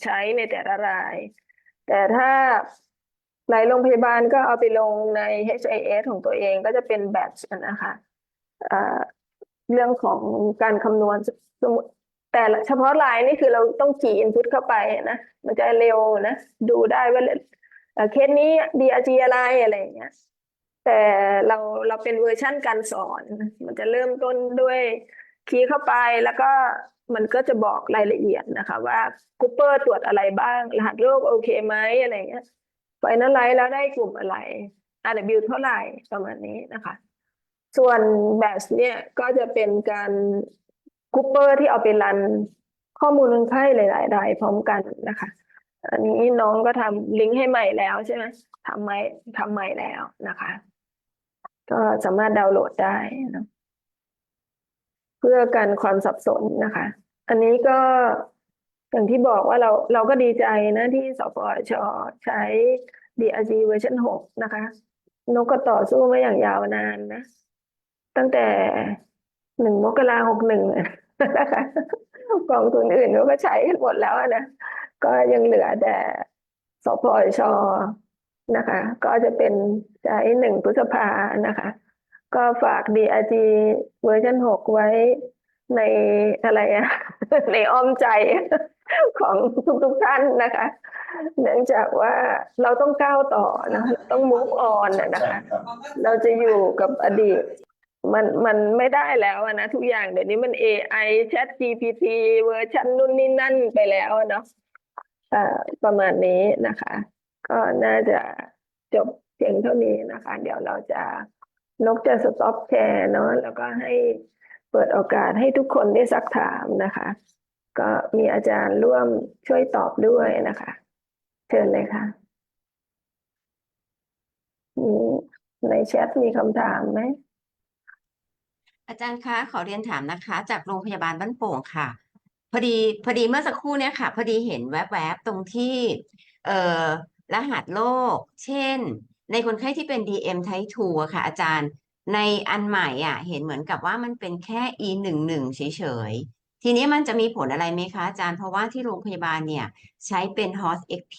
ใช้ในแต่ละรายแต่ถ้าหลายโรงพยาบาลก็เอาไปลงใน HIS ของตัวเองก็จะเป็นแบตช์นะคะเรื่องของการคำนวณแต่เฉพาะรายนี่คือเราต้องขี่ input เข้าไปนะมันจะเร็วนะดูได้ว่าเคสนี้ DRG อะไรอย่างเงี้ยแต่เราเป็นเวอร์ชั่นการสอนมันจะเริ่มต้นด้วยคีย์เข้าไปแล้วก็มันก็จะบอกรายละเอียดนะคะว่ากรุ๊ปเปอร์ตรวจอะไรบ้างรหัสโรคโอเคไหมอะไรเงี้ยไฟนอลไลซ์แล้วได้กลุ่มอะไร RW เท่าไหร่ประมาณนี้นะคะส่วนแบชเนี่ยก็จะเป็นการกรุ๊ปเปอร์ที่เอาไปรันข้อมูลคนไข้หลายๆรายพร้อมกันนะคะอันนี้น้องก็ทำลิงก์ให้ใหม่แล้วใช่ไหมทำใหม่แล้วนะคะก็สามารถดาวน์โหลดได้นะเพื่อกันความสับสนนะคะอันนี้ก็อย่างที่บอกว่าเราก็ดีใจนะที่สปช.ใช้ DRG เวอร์ชัน 6นะคะนกก็ต่อสู้มาอย่างยาวนานนะตั้งแต่1 มกราคม 61นะคะกองทุนอื่นเขาก็ใช้หมดแล้วนะก็ยังเหลือแต่สปช.น นะคะ ก็จะเป็นใช้1 พฤษภานะคะ ก็ฝาก DRG เวอร์ชัน6 ไว้ในอะไรอะ ในอ้อมใจ ของทุกท่านนะคะ เนื่องจากว่าเราต้องก้าวต่อนะต้อง move on นะคะ เราจะอยู่กับอดีต มันไม่ได้แล้วนะทุกอย่างเดี๋ยวนี้มัน AI Chat GPT เวอร์ชันนู่นนี่นั่นไปแล้วเนาะประมาณนี้นะคะ ก็น่าจะจบเพียงเท่านี้นะคะ เดี๋ยวเราจะสต็อปแชร์เนาะแล้วก็ให้เปิดโอกาสให้ทุกคนได้ซักถามนะคะ ก็มีอาจารย์ร่วมช่วยตอบด้วยนะคะ เชิญเลยค่ะมีในแชทมีคำถามไหม อาจารย์คะขอเรียนถามนะคะ จากโรงพยาบาลบ้านโป่งค่ะ พอดีเมื่อสักครู่เนี่ยค่ะ พอดีเห็นแวบๆตรงที่เอ่อรหัสโรคเช่น ในคนไข้ที่เป็น DM Type 2อะค่ะอาจารย์ในอันใหม่อ่ะเห็นเหมือนกับว่ามันเป็นแค่ E11 เฉยๆทีนี้มันจะมีผลอะไรไหมคะอาจารย์เพราะว่าที่โรงพยาบาลเนี่ยใช้เป็น HOS XP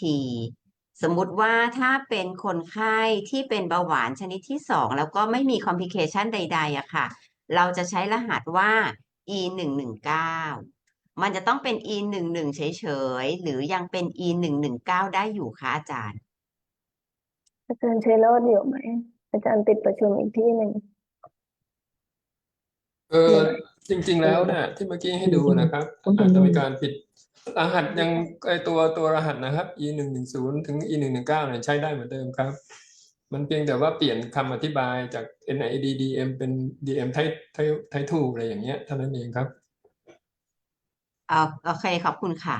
สมมุติว่าถ้าเป็นคนไข้ที่เป็นเบาหวานชนิดที่2แล้วก็ไม่มีคอมพลิเคชันใดๆอะค่ะ เราจะใช้รหัสว่า E119 มันจะต้องเป็น E11 เฉยๆ หรือยังเป็น E119 ได้อยู่คะอาจารย์ อาจารย์ชัยโรจน์อยู่ไหม อาจารย์ติดประชุมอีกที่หนึ่ง จริงๆแล้วเนี่ยที่เมื่อกี้ให้ดูนะครับอาจจะมีการผิดรหัสยังตัวรหัสนะครับ E110 ถึง E119 เนี่ยใช้ได้เหมือนเดิมครับ มันเพียงแต่ว่าเปลี่ยนคำอธิบายจาก NIDDM เป็น DM Type 2อะไรอย่างเงี้ยเท่านั้นเองครับ โอเคขอบคุณค่ะ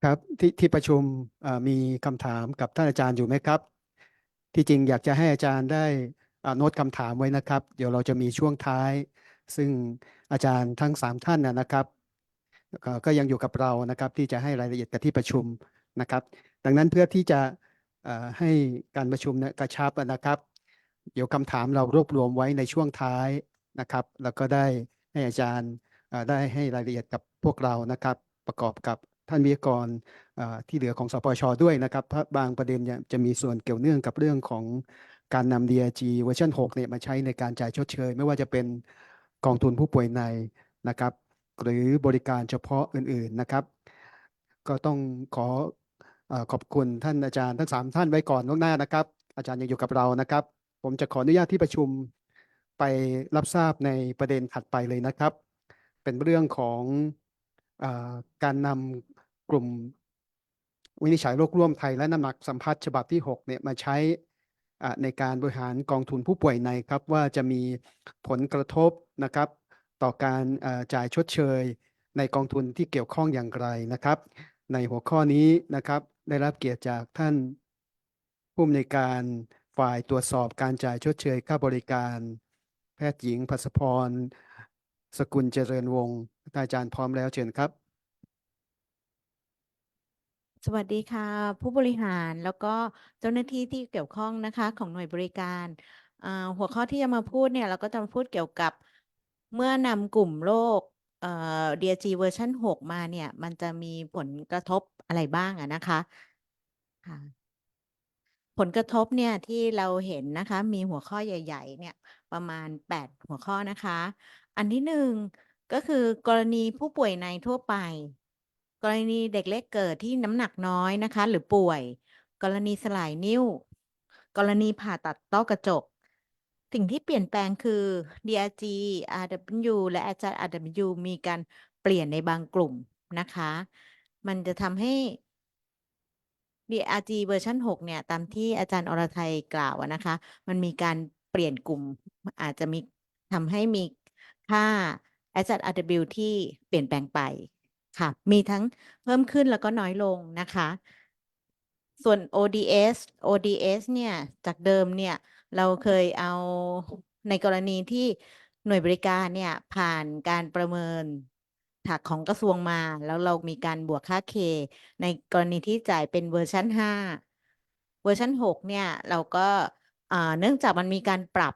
ครับที่ประชุมมีคำถามกับท่านอาจารย์อยู่ไหมครับ ที่จริงอยากจะให้อาจารย์ได้โน้ตคำถามไว้นะครับ เดี๋ยวเราจะมีช่วงท้าย ซึ่งอาจารย์ทั้ง3ท่านนะครับก็ยังอยู่กับเรานะครับที่จะให้รายละเอียดกับที่ประชุมนะครับ ดังนั้นเพื่อที่จะให้การประชุมกระชับนะครับ เดี๋ยวคำถามเรารวบรวมไว้ในช่วงท้ายนะครับ แล้วก็ได้ให้อาจารย์ได้ให้รายละเอียดกับพวกเรานะครับ ประกอบกับท่านวิทยากรที่เหลือของสปช.ด้วยนะครับเพราะบางประเด็นเนี่ยจะมีส่วนเกี่ยวเนื่องกับเรื่องของการนำ DRG เวอร์ชัน6เนี่ยมาใช้ในการจ่ายชดเชยไม่ว่าจะเป็นกองทุนผู้ป่วยในนะครับหรือบริการเฉพาะอื่นๆนะครับ ก็ต้องขอบคุณท่านอาจารย์ทั้ง3ท่านไว้ก่อนล่วงหน้านะครับ อาจารย์ยังอยู่กับเรานะครับ ผมจะขออนุญาตที่ประชุมไปรับทราบในประเด็นถัดไปเลยนะครับ เป็นเรื่องของการนำกลุ่มวินิจฉัยโรคร่วมไทยและน้ำหนักสัมผัสฉบับที่6เนี่ยมาใช้ในการบริหารกองทุนผู้ป่วยในครับว่าจะมีผลกระทบนะครับต่อการจ่ายชดเชยในกองทุนที่เกี่ยวข้องอย่างไรนะครับ ในหัวข้อนี้นะครับได้รับเกียรติจากท่านผู้อำนวยการฝ่ายตรวจสอบการจ่ายชดเชยค่าบริการ แพทย์หญิงภัสพรสกุลเจริญวงศ์อาจารย์พร้อมแล้วเชิญครับ สวัสดีค่ะ ผู้บริหารแล้วก็เจ้าหน้าที่ที่เกี่ยวข้องนะคะของหน่วยบริการหัวข้อที่จะมาพูดเนี่ยเราก็จะมาพูดเกี่ยวกับเมื่อนำกลุ่มโรคDRG เวอร์ชัน6มาเนี่ยมันจะมีผลกระทบอะไรบ้างนะคะค่ะผลกระทบเนี่ยที่เราเห็นนะคะมีหัวข้อใหญ่ๆเนี่ยประมาณ8หัวข้อนะคะอันที่1ก็คือกรณีผู้ป่วยในทั่วไป กรณีเด็กเล็กเกิดที่น้ำหนักน้อยนะคะหรือป่วย กรณีสลายนิ้ว กรณีผ่าตัดต้อกระจก สิ่งที่เปลี่ยนแปลงคือ DRG RW และอาจารย์ RW มีการเปลี่ยนในบางกลุ่มนะคะ มันจะทำให้ DRG เวอร์ชัน6เนี่ยตามที่อาจารย์อรทัยกล่าวนะคะ มันมีการเปลี่ยนกลุ่มอาจจะมีทำให้มีค่า อาจารย์ RW ที่เปลี่ยนแปลงไปค่ะมีทั้งเพิ่มขึ้นแล้วก็น้อยลงนะคะส่วน ODS เนี่ยจากเดิมเนี่ยเราเคยเอาในกรณีที่หน่วยบริการเนี่ยผ่านการประเมินถักของกระทรวงมาแล้วเรามีการบวกค่า K ในกรณีที่จ่ายเป็นเวอร์ชัน5เวอร์ชัน6เนี่ยเราก็เนื่องจากมันมีการปรับ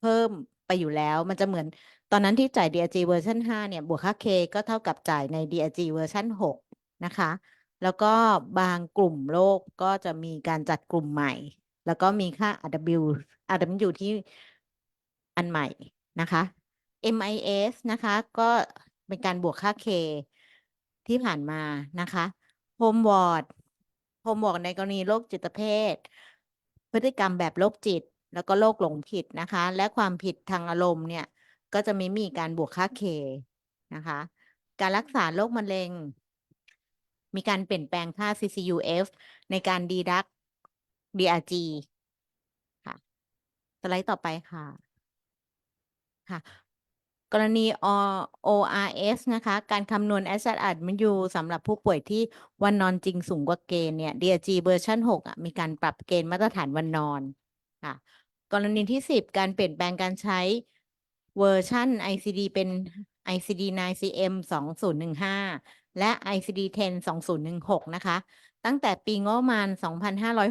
เพิ่มไปอยู่แล้วมันจะเหมือน อนนั้นที่จ่าย DRG เวอร์ชัน5เนี่ยบวกค่า K ก็เท่ากับจ่ายใน DRG เวอร์ชัน6นะคะ แล้วก็บางกลุ่มโรคก็จะมีการจัดกลุ่มใหม่ แล้วก็มีค่า RW ที่อันใหม่นะคะ MIS นะคะก็เป็นการบวกค่า K ที่ผ่านมานะคะ Home Ward ในกรณีโรคจิตเภทพฤติกรรมแบบโรคจิต แล้วก็โรคหลงผิดนะคะ และความผิดทางอารมณ์เนี่ยก็จะไม่มีการบวกค่า K นะคะ การรักษาโรคมะเร็ง มีการเปลี่ยนแปลงค่า CCUF ในการดีดัก DRG ค่ะสไลด์ต่อไปค่ะค่ะ กรณี ORS นะคะ การคำนวณ Asset RMU สำหรับผู้ป่วยที่วันนอนจริงสูงกว่าเกณฑ์เนี่ย DRG เวอร์ชัน6มีการปรับเกณฑ์มาตรฐานวันนอนค่ะ กรณีที่ 10 การเปลี่ยนแปลงการใช้เวอร์ชัน ICD เป็น ICD-9 CM 2015 และ ICD-10 2016 นะคะ ตั้งแต่ปีงบประมาณ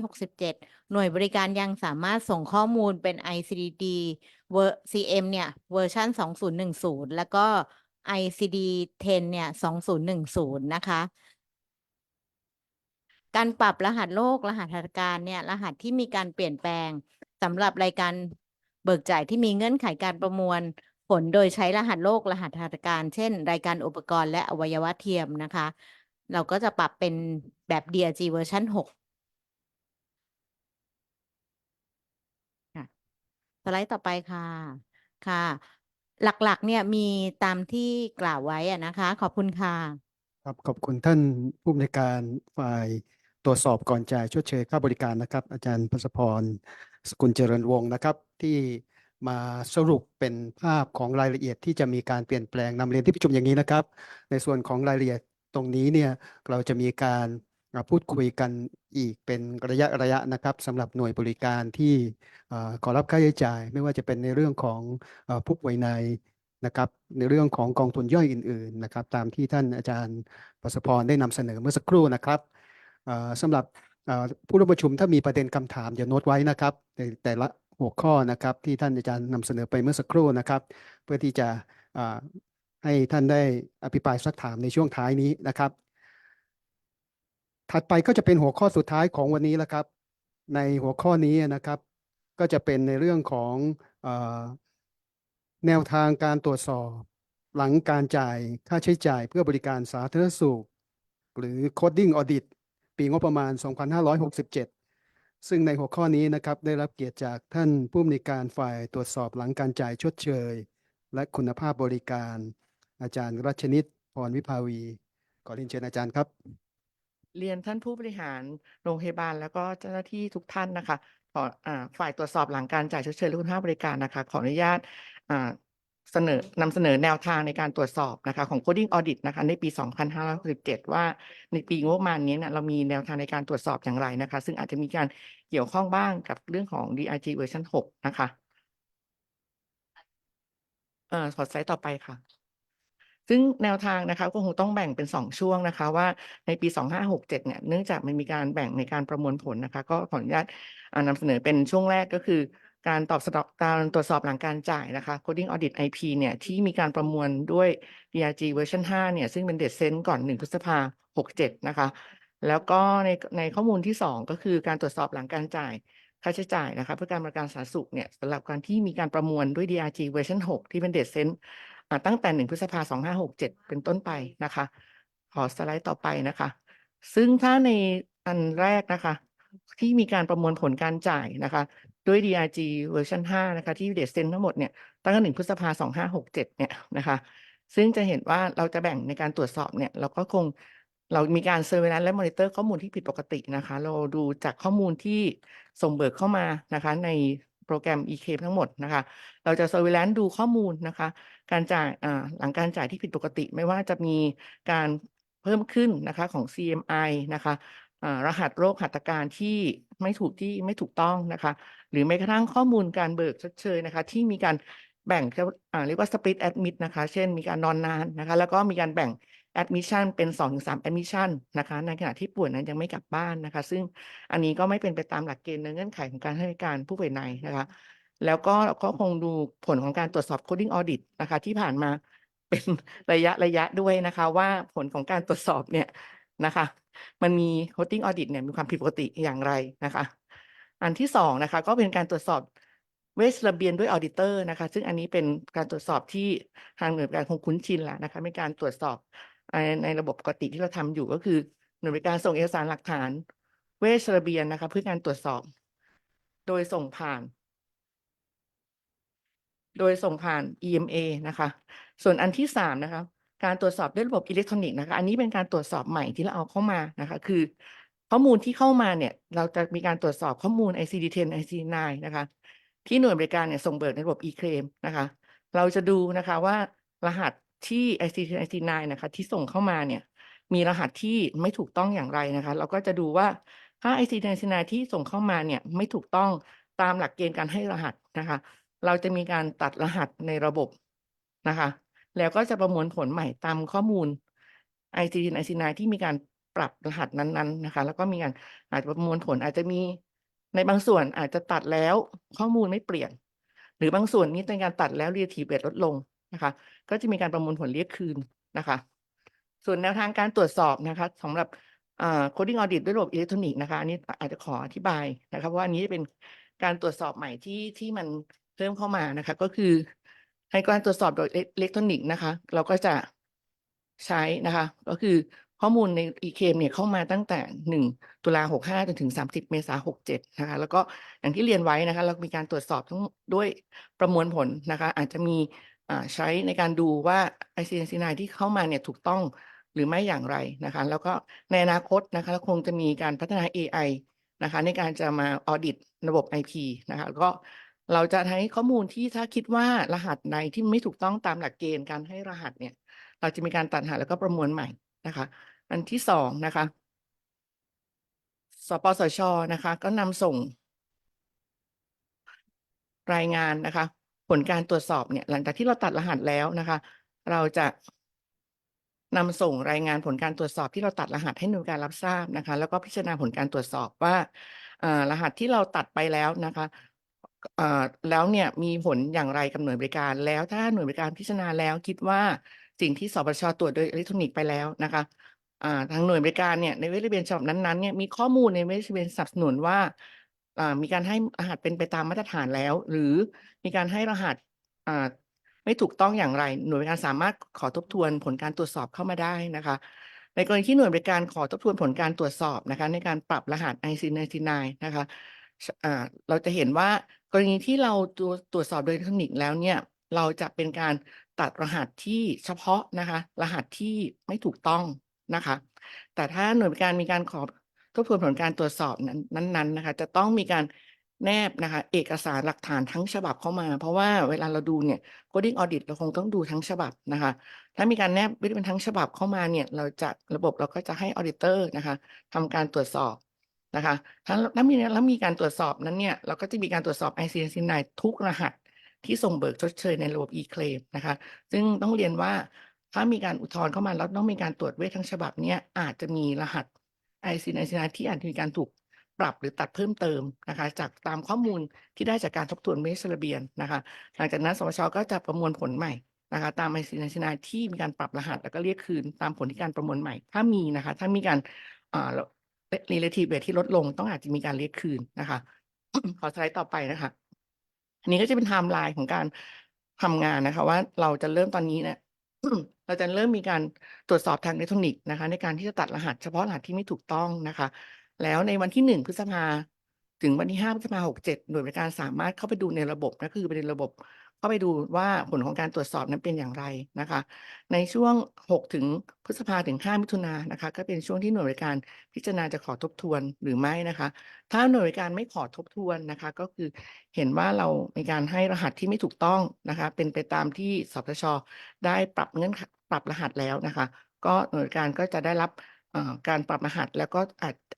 2567 หน่วยบริการยังสามารถส่งข้อมูลเป็น ICD CM เนี่ยเวอร์ชัน2010 แล้วก็ ICD-10 เนี่ย2010 นะคะ การปรับรหัสโรครหัสหัตถการเนี่ยรหัสที่มีการเปลี่ยนแปลงสำหรับรายการเบิกจ่ายที่มีเงื่อนไขการประมวลผลโดยใช้รหัสโรครหัสหัตถการเช่นรายการอุปกรณ์และอวัยวะเทียมนะคะ เราก็จะปรับเป็นแบบ DRG เวอร์ชัน6ค่ะสไลด์ต่อไปค่ะค่ะ หลักๆเนี่ยมีตามที่กล่าวไว้นะคะ ขอบคุณค่ะ ครับขอบคุณท่านผู้อำนวยการฝ่ายตรวจสอบก่อนจ่ายชดเชยค่าบริการนะครับ อาจารย์พัศพรสกุลเจริญวงศ์นะครับที่มาสรุปเป็นภาพของรายละเอียดที่จะมีการเปลี่ยนแปลงนำเรียนที่ประชุมอย่างนี้นะครับ ในส่วนของรายละเอียดตรงนี้เนี่ยเราจะมีการพูดคุยกันอีกเป็นระยะนะครับสำหรับหน่วยบริการที่ขอรับค่าใช้จ่าย ไม่ว่าจะเป็นในเรื่องของผู้ป่วยในนะครับในเรื่องของกองทุนย่อยอื่นๆนะครับตามที่ท่านอาจารย์ปัสพรได้นำเสนอเมื่อสักครู่นะครับสำหรับผู้ร่วมประชุมถ้ามีประเด็นคำถามอย่าโน้ตไว้นะครับในแต่ละหัวข้อนะครับที่ท่านอาจารย์นำเสนอไปเมื่อสักครู่นะครับเพื่อที่จะให้ท่านได้อภิปรายซักถามในช่วงท้ายนี้นะครับถัดไปก็จะเป็นหัวข้อสุดท้ายของวันนี้แล้วครับในหัวข้อนี้นะครับก็จะเป็นในเรื่องของแนวทางการตรวจสอบหลังการจ่ายค่าใช้จ่ายเพื่อบริการสาธารณสุขหรือ Coding Audit ปีงบประมาณ 2567 ซึ่งในหัวข้อนี้นะครับได้รับเกียรติจากท่านผู้อำนวยการฝ่ายตรวจสอบหลังการจ่ายชดเชยและคุณภาพบริการอาจารย์รัชนิตพรวิภาวีขอเรียนเชิญอาจารย์ครับเรียนท่านผู้บริหารโรงพยาบาลแล้วก็เจ้าหน้าที่ทุกท่านนะคะขอฝ่ายตรวจสอบหลังการจ่ายชดเชยและคุณภาพบริการนะคะขออนุญาตนำเสนอแนวทางในการตรวจสอบนะคะของ Coding Audit นะคะในปี 2567 ว่าในปีงบประมาณนี้เนี่ยเรามีแนวทางในการตรวจสอบอย่างไรนะคะซึ่งอาจจะมีการเกี่ยวข้องบ้างกับเรื่องของ DRG เวอร์ชัน6นะคะขอสไลด์ต่อไปค่ะซึ่งแนวทางนะคะก็คงต้องแบ่งเป็น2ช่วงนะคะว่าในปี 2567 เนี่ยเนื่องจากมันมีการแบ่งในการประมวลผลนะคะก็ขออนุญาตนำเสนอเป็นช่วงแรกก็คือการการตรวจสอบหลังการจ่ายนะคะ Coding Audit IP เนี่ยที่มีการประมวลด้วย DRG เวอร์ชัน5เนี่ยซึ่งเป็นเดทเซนต์ก่อน1 พฤษภาคม 67 นะคะแล้วก็ในข้อมูลที่2ก็คือการตรวจสอบหลังการจ่ายค่าใช้จ่ายนะคะเพื่อการบริการสาธารณสุขเนี่ยสำหรับการที่มีการประมวลด้วย DRG เวอร์ชัน6ที่เป็นเดทเซนต์ตั้งแต่1 พฤษภาคม 2567 เป็นต้นไปนะคะขอสไลด์ต่อไปนะคะซึ่งถ้าในอันแรกนะคะที่มีการประมวลผลการจ่ายนะคะด้วย DRG เวอร์ชัน5นะคะที่เดทเซนทั้งหมดเนี่ยตั้งแต่1 พฤษภาคม 2567 เนี่ยนะคะซึ่งจะเห็นว่าเราจะแบ่งในการตรวจสอบเนี่ยเรามีการ Surveillance และ Monitor ข้อมูลที่ผิดปกตินะคะเราดูจากข้อมูลที่ส่งเบิกเข้ามานะคะในโปรแกรม eCape ทั้งหมดนะคะเราจะ Surveillance ดูข้อมูลนะคะการจ่ายหลังการจ่ายที่ผิดปกติไม่ว่าจะมีการเพิ่มขึ้นนะคะของ CMI นะคะรหัสโรคหัตถการที่ไม่ถูกต้องนะคะหรือแม้กระทั่งข้อมูลการเบิกชดเชยนะคะที่มีการแบ่งเรียกว่า split admit นะคะเช่นมีการนอนนานนะคะแล้วก็มีการแบ่ง admission เป็น 2-3 admission นะคะในขณะที่ป่วยนั้นยังไม่กลับบ้านนะคะซึ่งอันนี้ก็ไม่เป็นไปตามหลักเกณฑ์ในเงื่อนไขของการให้บริการผู้ป่วยในนะคะ แล้วก็คงดูผลของการตรวจสอบ coding audit นะคะที่ผ่านมาเป็นระยะด้วยนะคะว่าผลของการตรวจสอบเนี่ยนะคะมันมี coding audit เนี่ยมีความผิดปกติอย่างไรนะคะอันที่สองนะคะก็เป็นการตรวจสอบเวชระเบียนด้วยออดิเตอร์นะคะซึ่งอันนี้เป็นการตรวจสอบที่ทางหน่วยบริการคงคุ้นชินแล้วนะคะเป็นการตรวจสอบในระบบปกติที่เราทำอยู่ก็คือหน่วยบริการส่งเอกสารหลักฐานเวชระเบียนนะคะเพื่อการตรวจสอบโดยส่งผ่าน EMA นะคะส่วนอันที่สามนะคะการตรวจสอบด้วยระบบอิเล็กทรอนิกส์นะคะอันนี้เป็นการตรวจสอบใหม่ที่เราเอาเข้ามานะคะคือข้อมูลที่เข้ามาเนี่ยเราจะมีการตรวจสอบข้อมูล ICD-10 ICD-9 นะคะที่หน่วยบริการเนี่ยส่งเบิกในระบบ e-claim นะคะเราจะดูนะคะว่ารหัสที่ ICD-10 ICD-9 นะคะที่ส่งเข้ามาเนี่ยมีรหัสที่ไม่ถูกต้องอย่างไรนะคะเราก็จะดูว่าถ้า ICD-10 ICD-9 ที่ส่งเข้ามาเนี่ยไม่ถูกต้องตามหลักเกณฑ์การให้รหัสนะคะเราจะมีการตัดรหัสในระบบนะคะแล้วก็จะประมวลผลใหม่ตามข้อมูล ICD-10 ICD-9 ที่มีการปรับรหัสนั้นๆนะคะแล้วก็มีการอาจจะประมวลผลอาจจะมีในบางส่วนอาจจะตัดแล้วข้อมูลไม่เปลี่ยนหรือบางส่วนนี้เป็นการตัดแล้ว relative weight ลดลงนะคะก็จะมีการประมวลผลเรียกคืนนะคะส่วนแนวทางการตรวจสอบนะคะสำหรับcoding audit ด้วยระบบอิเล็กทรอนิกส์นะคะอันนี้อาจจะขออธิบายนะคะว่าอันนี้เป็นการตรวจสอบใหม่ที่มันเพิ่มเข้ามานะคะก็คือให้การตรวจสอบโดยอิเล็กทรอนิกส์นะคะเราก็จะใช้นะคะก็คือข้อมูลใน e-claim เนี่ยเข้ามาตั้งแต่1 ตุลา 65จนถึง30 เมษายน 67นะคะแล้วก็อย่างที่เรียนไว้นะคะเรามีการตรวจสอบทั้งด้วยประมวลผลนะคะอาจจะมีใช้ในการดูว่า ICD-10 ที่เข้ามาเนี่ยถูกต้องหรือไม่อย่างไรนะคะแล้วก็ในอนาคตนะคะคงจะมีการพัฒนา AI นะคะในการจะมาออดิตระบบ IP นะคะแล้วก็เราจะใช้ข้อมูลที่ถ้าคิดว่ารหัสใดที่ไม่ถูกต้องตามหลักเกณฑ์การให้รหัสเนี่ยเราจะมีการตัดรหัสแล้วก็ประมวลใหม่นะคะอันที่สองนะคะสปสช.นะคะก็นำส่งรายงานนะคะผลการตรวจสอบเนี่ยหลังจากที่เราตัดรหัสแล้วนะคะเราจะนำส่งรายงานผลการตรวจสอบที่เราตัดรหัสให้หน่วยการรับทราบนะคะแล้วก็พิจารณาผลการตรวจสอบว่ารหัสที่เราตัดไปแล้วนะคะแล้วเนี่ยมีผลอย่างไรกับหน่วยบริการแล้วถ้าหน่วยบริการพิจารณาแล้วคิดว่าสิ่งที่สปสช.ตรวจโดยอิเล็กทรอนิกส์ไปแล้วนะคะทางหน่วยบริการเนี่ยในเวชระเบียนฉบับนั้นๆเนี่ยมีข้อมูลในเวชระเบียนสนับสนุนว่ามีการให้รหัสเป็นไปตามมาตรฐานแล้วหรือมีการให้รหัสไม่ถูกต้องอย่างไรหน่วยบริการสามารถขอทบทวนผลการตรวจสอบเข้ามาได้นะคะในกรณีที่หน่วยบริการขอทบทวนผลการตรวจสอบนะคะในการปรับรหัส ICD-10 นะคะเราจะเห็นว่ากรณีที่เราตรวจสอบโดยอิเล็กทรอนิกส์แล้วเนี่ยเราจะเป็นการตัดรหัสที่เฉพาะนะคะรหัสที่ไม่ถูกต้องนะคะแต่ถ้าหน่วยบริการมีการขอทบทวนผลการตรวจสอบนั้นๆนะคะจะต้องมีการแนบนะคะเอกสารหลักฐานทั้งฉบับเข้ามาเพราะว่าเวลาเราดูเนี่ย coding audit เราคงต้องดูทั้งฉบับนะคะถ้ามีการแนบเป็นทั้งฉบับเข้ามาเนี่ยระบบเราก็จะให้ auditor นะคะทำการตรวจสอบนะคะถ้ามีการตรวจสอบนั้นเนี่ยเราก็จะมีการตรวจสอบ ICD-10 ทุกรหัสที่ส่งเบิกชดเชยในระบบ e-claim นะคะซึ่งต้องเรียนว่าถ้ามีการอุทธรณ์เข้ามาแล้วต้องมีการตรวจเวททั้งฉบับเนี่ยอาจจะมีรหัส ICD-10 ที่อาจจะมีการถูกปรับหรือตัดเพิ่มเติมนะคะจากตามข้อมูลที่ได้จากการทบทวนเวชระเบียนนะคะหลังจากนั้นสปสช.ก็จะประมวลผลใหม่นะคะตาม ICD-10 ที่มีการปรับรหัสแล้วก็เรียกคืนตามผลที่การประมวลใหม่ถ้ามีนะคะถ้ามีการrelative weight ที่ลดลงต้องอาจจะมีการเรียกคืนนะคะ ขอสไลด์ต่อไปนะคะอันนี้ก็จะเป็นไทม์ไลน์ของการทำงานนะคะว่าเราจะเริ่มตอนนี้เนี่ย เราจะเริ่มมีการตรวจสอบทางอิเล็กทรอนิกส์นะคะในการที่จะตัดรหัสเฉพาะรหัสที่ไม่ถูกต้องนะคะแล้วในวันที่1 พฤษภาถึงวันที่5 พฤษภา 67หน่วยบริการสามารถเข้าไปดูในระบบก็คือไปในระบบเข้าไปดูว่าผลของการตรวจสอบนั้นเป็นอย่างไรนะคะในช่วง6 พฤษภาถึง5 มิถุนายนนะคะก็เป็นช่วงที่หน่วยบริการพิจารณาจะขอทบทวนหรือไม่นะคะถ้าหน่วยบริการไม่ขอทบทวนนะคะก็คือเห็นว่าเรามีการให้รหัสที่ไม่ถูกต้องนะคะเป็นไปตามที่สปสช.ได้ปรับรหัสแล้วนะคะก็หน่วยบริการก็จะได้รับการปรับรหัสแล้วก็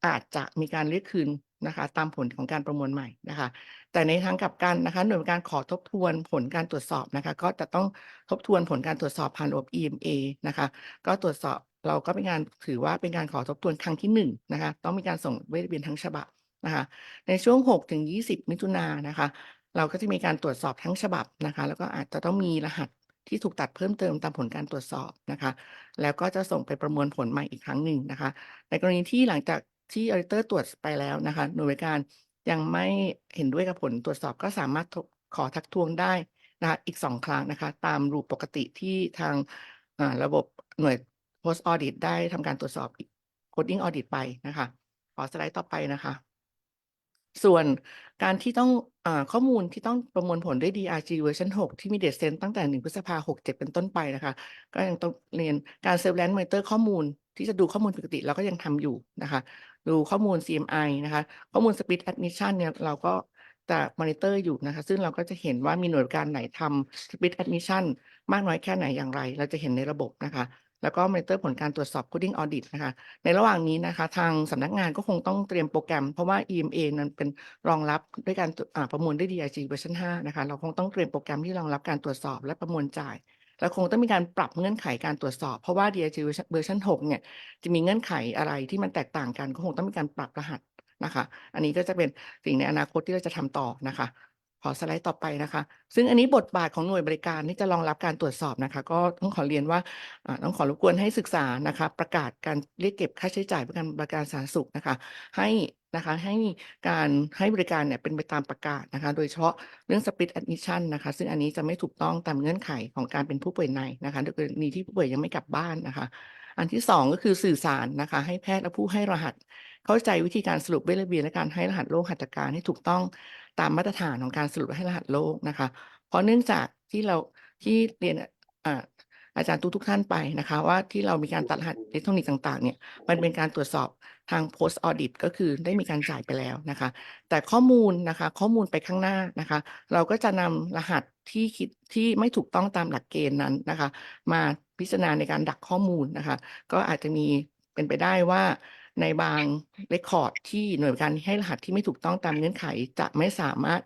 อาจจะมีการเรียกคืนนะคะตามผลของการประมวลใหม่นะคะแต่ในทางกลับกันนะคะหน่วยบริการขอทบทวนผลการตรวจสอบนะคะก็จะต้องทบทวนผลการตรวจสอบผ่านระบบ EMA นะคะก็ตรวจสอบเราก็เป็นการถือว่าเป็นการขอทบทวนครั้งที่1นะคะต้องมีการส่งเวชระเบียนทั้งฉบับนะคะในช่วง6 ถึง 20 มิถุนายนนะคะ เราก็จะมีการตรวจสอบทั้งฉบับนะคะแล้วก็อาจจะต้องมีรหัสที่ถูกตัดเพิ่มเติมตามผลการตรวจสอบนะคะแล้วก็จะส่งไปประมวลผลใหม่อีกครั้งหนึ่งนะคะในกรณีที่หลังจากที่ออดิเตอร์ตรวจไปแล้วนะคะหน่วยบริการยังไม่เห็นด้วยกับผลตรวจสอบก็สามารถขอทักท้วงได้นะคะอีก2ครั้งนะคะตามรูปปกติที่ทางระบบหน่วย post audit ได้ทำการตรวจสอบ coding audit ไปนะคะขอสไลด์ต่อไปนะคะส่วนการที่ต้องข้อมูลที่ต้องประมวลผลด้วย DRG เวอร์ชัน6ที่มีเดทเซนตั้งแต่1 พฤษภาคม 67เป็นต้นไปนะคะก็ยังต้องเรียนการ Surveillance Monitor ข้อมูลที่จะดูข้อมูลปกติเราก็ยังทำอยู่นะคะดูข้อมูล CMI นะคะข้อมูล Split Admission เนี่ยเราก็จะมอนิเตอร์อยู่นะคะซึ่งเราก็จะเห็นว่ามีหน่วยบริการไหนทำ Split Admission มากน้อยแค่ไหนอย่างไรเราจะเห็นในระบบนะคะแล้วก็มอนิเตอร์ผลการตรวจสอบ Coding Audit นะคะในระหว่างนี้นะคะทางสำนักงานก็คงต้องเตรียมโปรแกรมเพราะว่า EMA นั้นเป็นรองรับด้วยการประมวลด้วย DRG เวอร์ชัน5นะคะเราคงต้องเตรียมโปรแกรมที่รองรับการตรวจสอบและประมวลจ่ายแล้วคงต้องมีการปรับเงื่อนไขการตรวจสอบเพราะว่า DRG เวอร์ชัน6เนี่ยจะมีเงื่อนไขอะไรที่มันแตกต่างกันก็คงต้องมีการปรับรหัสนะคะอันนี้ก็จะเป็นสิ่งในอนาคตที่เราจะทำต่อนะคะขอสไลด์ต่อไปนะคะซึ่งอันนี้บทบาทของหน่วยบริการที่จะรองรับการตรวจสอบนะคะก็ต้องขอเรียนว่าต้องขอรบกวนให้ศึกษานะคะประกาศการเรียกเก็บค่าใช้จ่ายประกันสาธารณสุขนะคะให้การให้บริการเนี่ยเป็นไปตามประกาศนะคะโดยเฉพาะเรื่อง Split Admission นะคะซึ่งอันนี้จะไม่ถูกต้องตามเงื่อนไขของการเป็นผู้ป่วยในนะคะโดยกรณีที่ผู้ป่วยยังไม่กลับบ้านนะคะอันที่2ก็คือสื่อสารนะคะให้แพทย์และผู้ให้รหัสเข้าใจวิธีการสรุปเวชระเบียนและการให้รหัสโรคหัตถการให้ถูกต้องตามมาตรฐานของการสรุปให้รหัสโรคนะคะเพราะเนื่องจากที่เรียนอาจารย์ทุกท่านไปนะคะว่าที่เรามีการตัดรหัสอิเล็กทรอนิกส์ต่างๆเนี่ยมันเป็นการตรวจสอบทาง post audit ก็คือได้มีการจ่ายไปแล้วนะคะแต่ข้อมูลไปข้างหน้านะคะเราก็จะนำรหัสที่ไม่ถูกต้องตามหลักเกณฑ์นั้นนะคะมาพิจารณาในการดักข้อมูลนะคะก็อาจจะมีเป็นไปได้ว่าในบางเรคคอร์ดที่หน่วยการให้รหัสที่ไม่ถูกต้องตามเงื่อนไขจะไม่สามารถ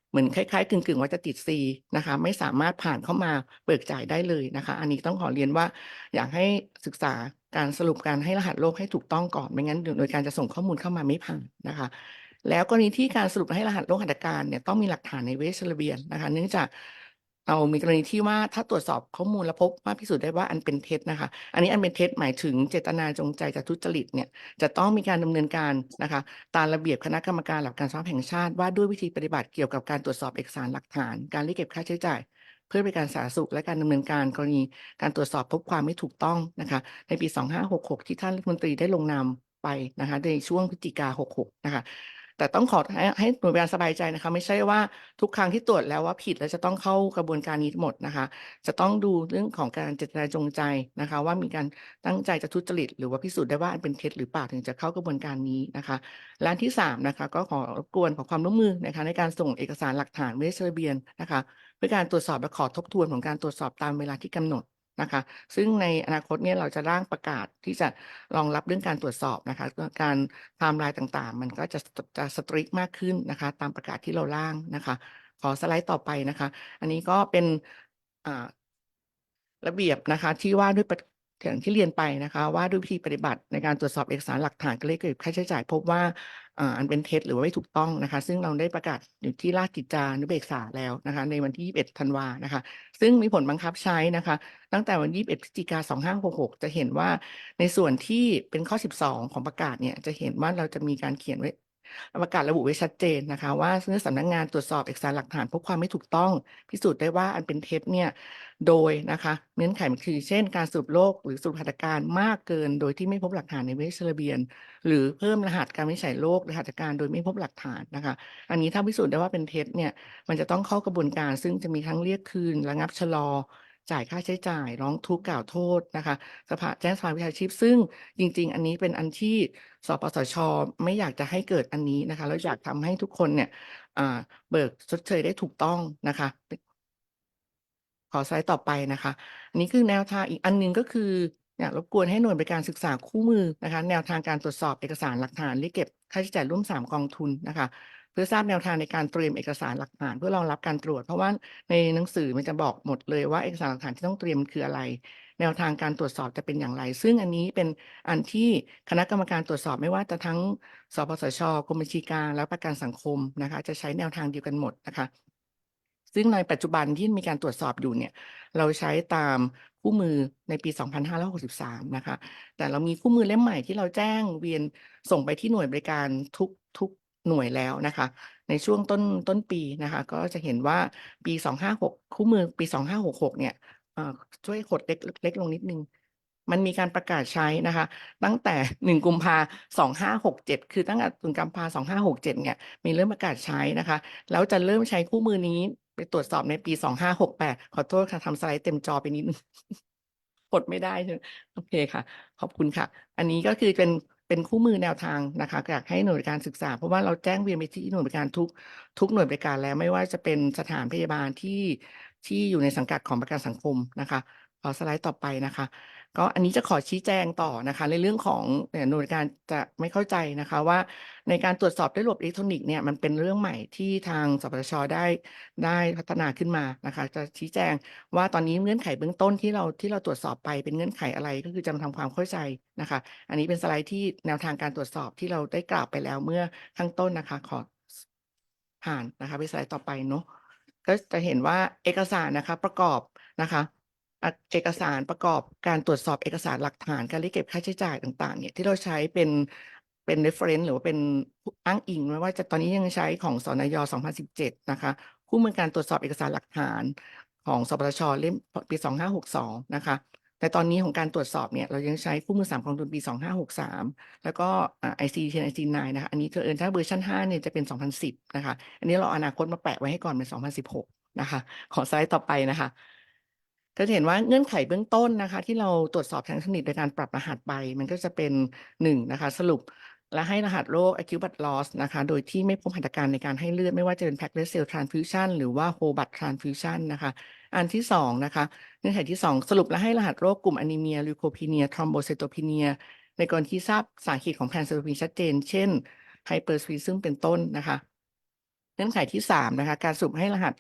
เหมือนคล้ายๆกึ่งๆว่าจะติด C นะคะไม่สามารถผ่านเข้ามาเบิกจ่ายได้เลยนะคะอันนี้ต้องขอเรียนว่าอยากให้ศึกษาการสรุปการให้รหัสโรคให้ถูกต้องก่อนไม่งั้นโดยการจะส่งข้อมูลเข้ามาไม่ผ่านนะคะแล้วกรณีที่การสรุปให้รหัสโรคหัตถการเนี่ยต้องมีหลักฐานในเวชระเบียนนะคะเนื่องจากเรามีกรณีที่ว่าถ้าตรวจสอบข้อมูลแล้วพบว่าพิสูจน์ได้ว่าอันเป็นเท็จนะคะอันนี้อันเป็นเท็จหมายถึงเจตนาจงใจจะทุจริตเนี่ยจะต้องมีการดำเนินการนะคะตามระเบียบคณะกรรมการหลักการทรัพย์แห่งชาติว่าด้วยวิธีปฏิบัติเกี่ยวกับการตรวจสอบเอกสารหลักฐานการเรียกเก็บค่าใช้จ่ายเพื่อบริการสาธารณสุขและการดำเนินการกรณีการตรวจสอบพบความไม่ถูกต้องนะคะในปี2566ที่ท่านรัฐมนตรีได้ลงนามไปนะคะในช่วงพฤศจิกายน66นะคะแต่ต้องขอให้หน่วยงานสบายใจนะคะไม่ใช่ว่าทุกครั้งที่ตรวจแล้วว่าผิดแล้วจะต้องเข้ากระบวนการนี้หมดนะคะจะต้องดูเรื่องของการเจตนาจงใจนะคะว่ามีการตั้งใจจะทุจริตหรือว่าพิสูจน์ได้ว่าอันเป็นเท็จหรือเปล่าถึงจะเข้ากระบวนการนี้นะคะและที่3นะคะก็ขอรบกวนขอความร่วมมือนะคะในการส่งเอกสารหลักฐานเวชระเบียนนะคะเพื่อการตรวจสอบและขอทบทวนของการตรวจสอบตามเวลาที่กำหนดนะคะซึ่งในอนาคตเนี่ยเราจะร่างประกาศที่จะรองรับเรื่องการตรวจสอบนะคะการไทม์ไลน์ต่างๆมันก็จะสตริกมากขึ้นนะคะตามประกาศที่เราร่างนะคะขอสไลด์ต่อไปนะคะอันนี้ก็เป็นระเบียบนะคะที่ว่าด้วยอย่างที่เรียนไปนะคะว่าด้วยวิธีปฏิบัติในการตรวจสอบเอกสารหลักฐานการเรียกเก็บค่าใช้จ่ายพบว่าอันเป็นเท็จหรือว่าไม่ถูกต้องนะคะซึ่งเราได้ประกาศอยู่ที่ราชกิจจานุเบกษาแล้วนะคะในวันที่21 ธันวานะคะซึ่งมีผลบังคับใช้นะคะตั้งแต่วัน21 พฤศจิกายน 2566จะเห็นว่าในส่วนที่เป็นข้อ12ของประกาศเนี่ยจะเห็นว่าเราจะมีการเขียนไว้ประกาศระบุไว้ชัดเจนนะคะว่าเมื่อสำนักงานตรวจสอบเอกสารหลักฐานพบความไม่ถูกต้องพิสูจน์ได้ว่าอันเป็นเท็จเนี่ยโดยนะคะเงื่อนไขมันคือเช่นการสรุปโรคหรือสรุปหัตถการมากเกินโดยที่ไม่พบหลักฐานในเวชระเบียนหรือเพิ่มรหัสการวินิจฉัยโรคหรือหัตถการโดยไม่พบหลักฐานนะคะอันนี้ถ้าพิสูจน์ได้ว่าเป็นเท็จเนี่ยมันจะต้องเข้ากระบวนการซึ่งจะมีทั้งเรียกคืนระงับชะลอจ่ายค่าใช้จ่ายร้องทุกข์กล่าวโทษนะคะแจ้งสภาวิชาชีพซึ่งจริงๆอันนี้เป็นอันที่สปสช.ไม่อยากจะให้เกิดอันนี้นะคะแล้วอยากทำให้ทุกคนเนี่ยเบิกชดเชยได้ถูกต้องนะคะขอสไลด์ต่อไปนะคะอันนี้คือแนวทางอีกอันนึงก็คืออยากรบกวนให้หน่วยบริการศึกษาคู่มือนะคะแนวทางการตรวจสอบเอกสารหลักฐานเรียกเก็บค่าใช้จ่ายร่วม3กองทุนนะคะเพื่อทราบแนวทางในการเตรียมเอกสารหลักฐานเพื่อรองรับการตรวจเพราะว่าในหนังสือมันจะบอกหมดเลยว่าเอกสารหลักฐานที่ต้องเตรียมคืออะไรแนวทางการตรวจสอบจะเป็นอย่างไรซึ่งอันนี้เป็นอันที่คณะกรรมการตรวจสอบไม่ว่าจะทั้งสปสช.กรมบัญชีกลางและประกันสังคมนะคะจะใช้แนวทางเดียวกันหมดนะคะ ซึ่งในปัจจุบันที่มีการตรวจสอบอยู่เนี่ยเราใช้ตามคู่มือในปี 2563 นะคะแต่เรามีคู่มือเล่มใหม่ที่เราแจ้งเวียนส่งไปที่หน่วยบริการทุกหน่วยแล้วนะคะในช่วงต้นปีนะคะก็จะเห็นว่าปี 256 คู่มือปี 2566 เนี่ยช่วยกดเล็กลงนิดนึงมันมีการประกาศใช้นะคะตั้งแต่ 1 กุมภา2567 คือตั้งแต่1 กุมภา2567 เนี่ยมีเริ่มประกาศใช้นะคะแล้วจะเริ่มใช้คู่มือนี้ไปตรวจสอบในปี 2568 ขอโทษค่ะทำสไลด์เต็มจอไปนิดนึง กดไม่ได้ใช่ไหมโอเคค่ะ ขอบคุณค่ะ อันนี้ก็คือเป็นคู่มือแนวทางนะคะอยากให้หน่วยการศึกษาเพราะว่าเราแจ้งเวียนไปที่หน่วยบริการทุกหน่วยบริการแล้วไม่ว่าจะเป็นสถานพยาบาลที่อยู่ในสังกัดของประกันสังคมนะคะขอสไลด์ต่อไปนะคะ ก็อันนี้จะขอชี้แจงต่อนะคะในเรื่องของหน่วยบริการจะไม่เข้าใจนะคะว่าในการตรวจสอบด้วยระบบอิเล็กทรอนิกส์เนี่ยมันเป็นเรื่องใหม่ที่ทางสปสช.ได้พัฒนาขึ้นมานะคะจะชี้แจงว่าตอนนี้เงื่อนไขเบื้องต้นที่เราตรวจสอบไปเป็นเงื่อนไขอะไรก็คือจะมาทำความเข้าใจนะคะ อันนี้เป็นสไลด์ที่แนวทางการตรวจสอบที่เราได้กล่าวไปแล้วเมื่อข้างต้นนะคะขอผ่านนะคะไปสไลด์ต่อไปเนาะก็จะเห็นว่าเอกสารนะคะประกอบนะคะเอกสารประกอบการตรวจสอบเอกสารหลักฐานการเรียกเก็บค่าใช้จ่ายต่างๆเนี่ยที่เราใช้เป็น reference หรือว่าเป็นอ้างอิงไม่ว่าจะตอนนี้ยังใช้ของสนย2017นะคะคู่มือการตรวจสอบเอกสารหลักฐานของสปสช.เล่มปี2562นะคะแต่ตอนนี้ของการตรวจสอบเนี่ยเรายังใช้คู่มือ3กองทุนปี2563แล้วก็ICD 10 ICD 9นะคะอันนี้ถ้าเวอร์ชัน5เนี่ยจะเป็น2010นะคะอันนี้เราอนาคตมาแปะไว้ให้ก่อนเป็น2016นะคะขอสไลด์ต่อไปนะคะก็จะเห็นว่าเงื่อนไขเบื้องต้นนะคะที่เราตรวจสอบทางเทคนิคโดยการปรับรหัสไปมันก็จะเป็น1นะคะสรุปและให้รหัสโรค acute blood loss นะคะโดยที่ไม่พบหัตถการในการให้เลือดไม่ว่าจะเป็น platelet cell transfusion หรือว่า whole blood transfusion นะคะอันที่2นะคะเงื่อนไขที่2สรุปและให้รหัสโรคกลุ่มอนีเมียลิโคพีเนียทรอมโบไซโตพีเนียในกรณีที่ทราบสาเหตุของแพนเซโตพีชัดเจนเช่นไฮเปอร์สฟีซึมเป็นต้นนะคะเงื่อนไขที่3นะคะการสรุปให้รหัส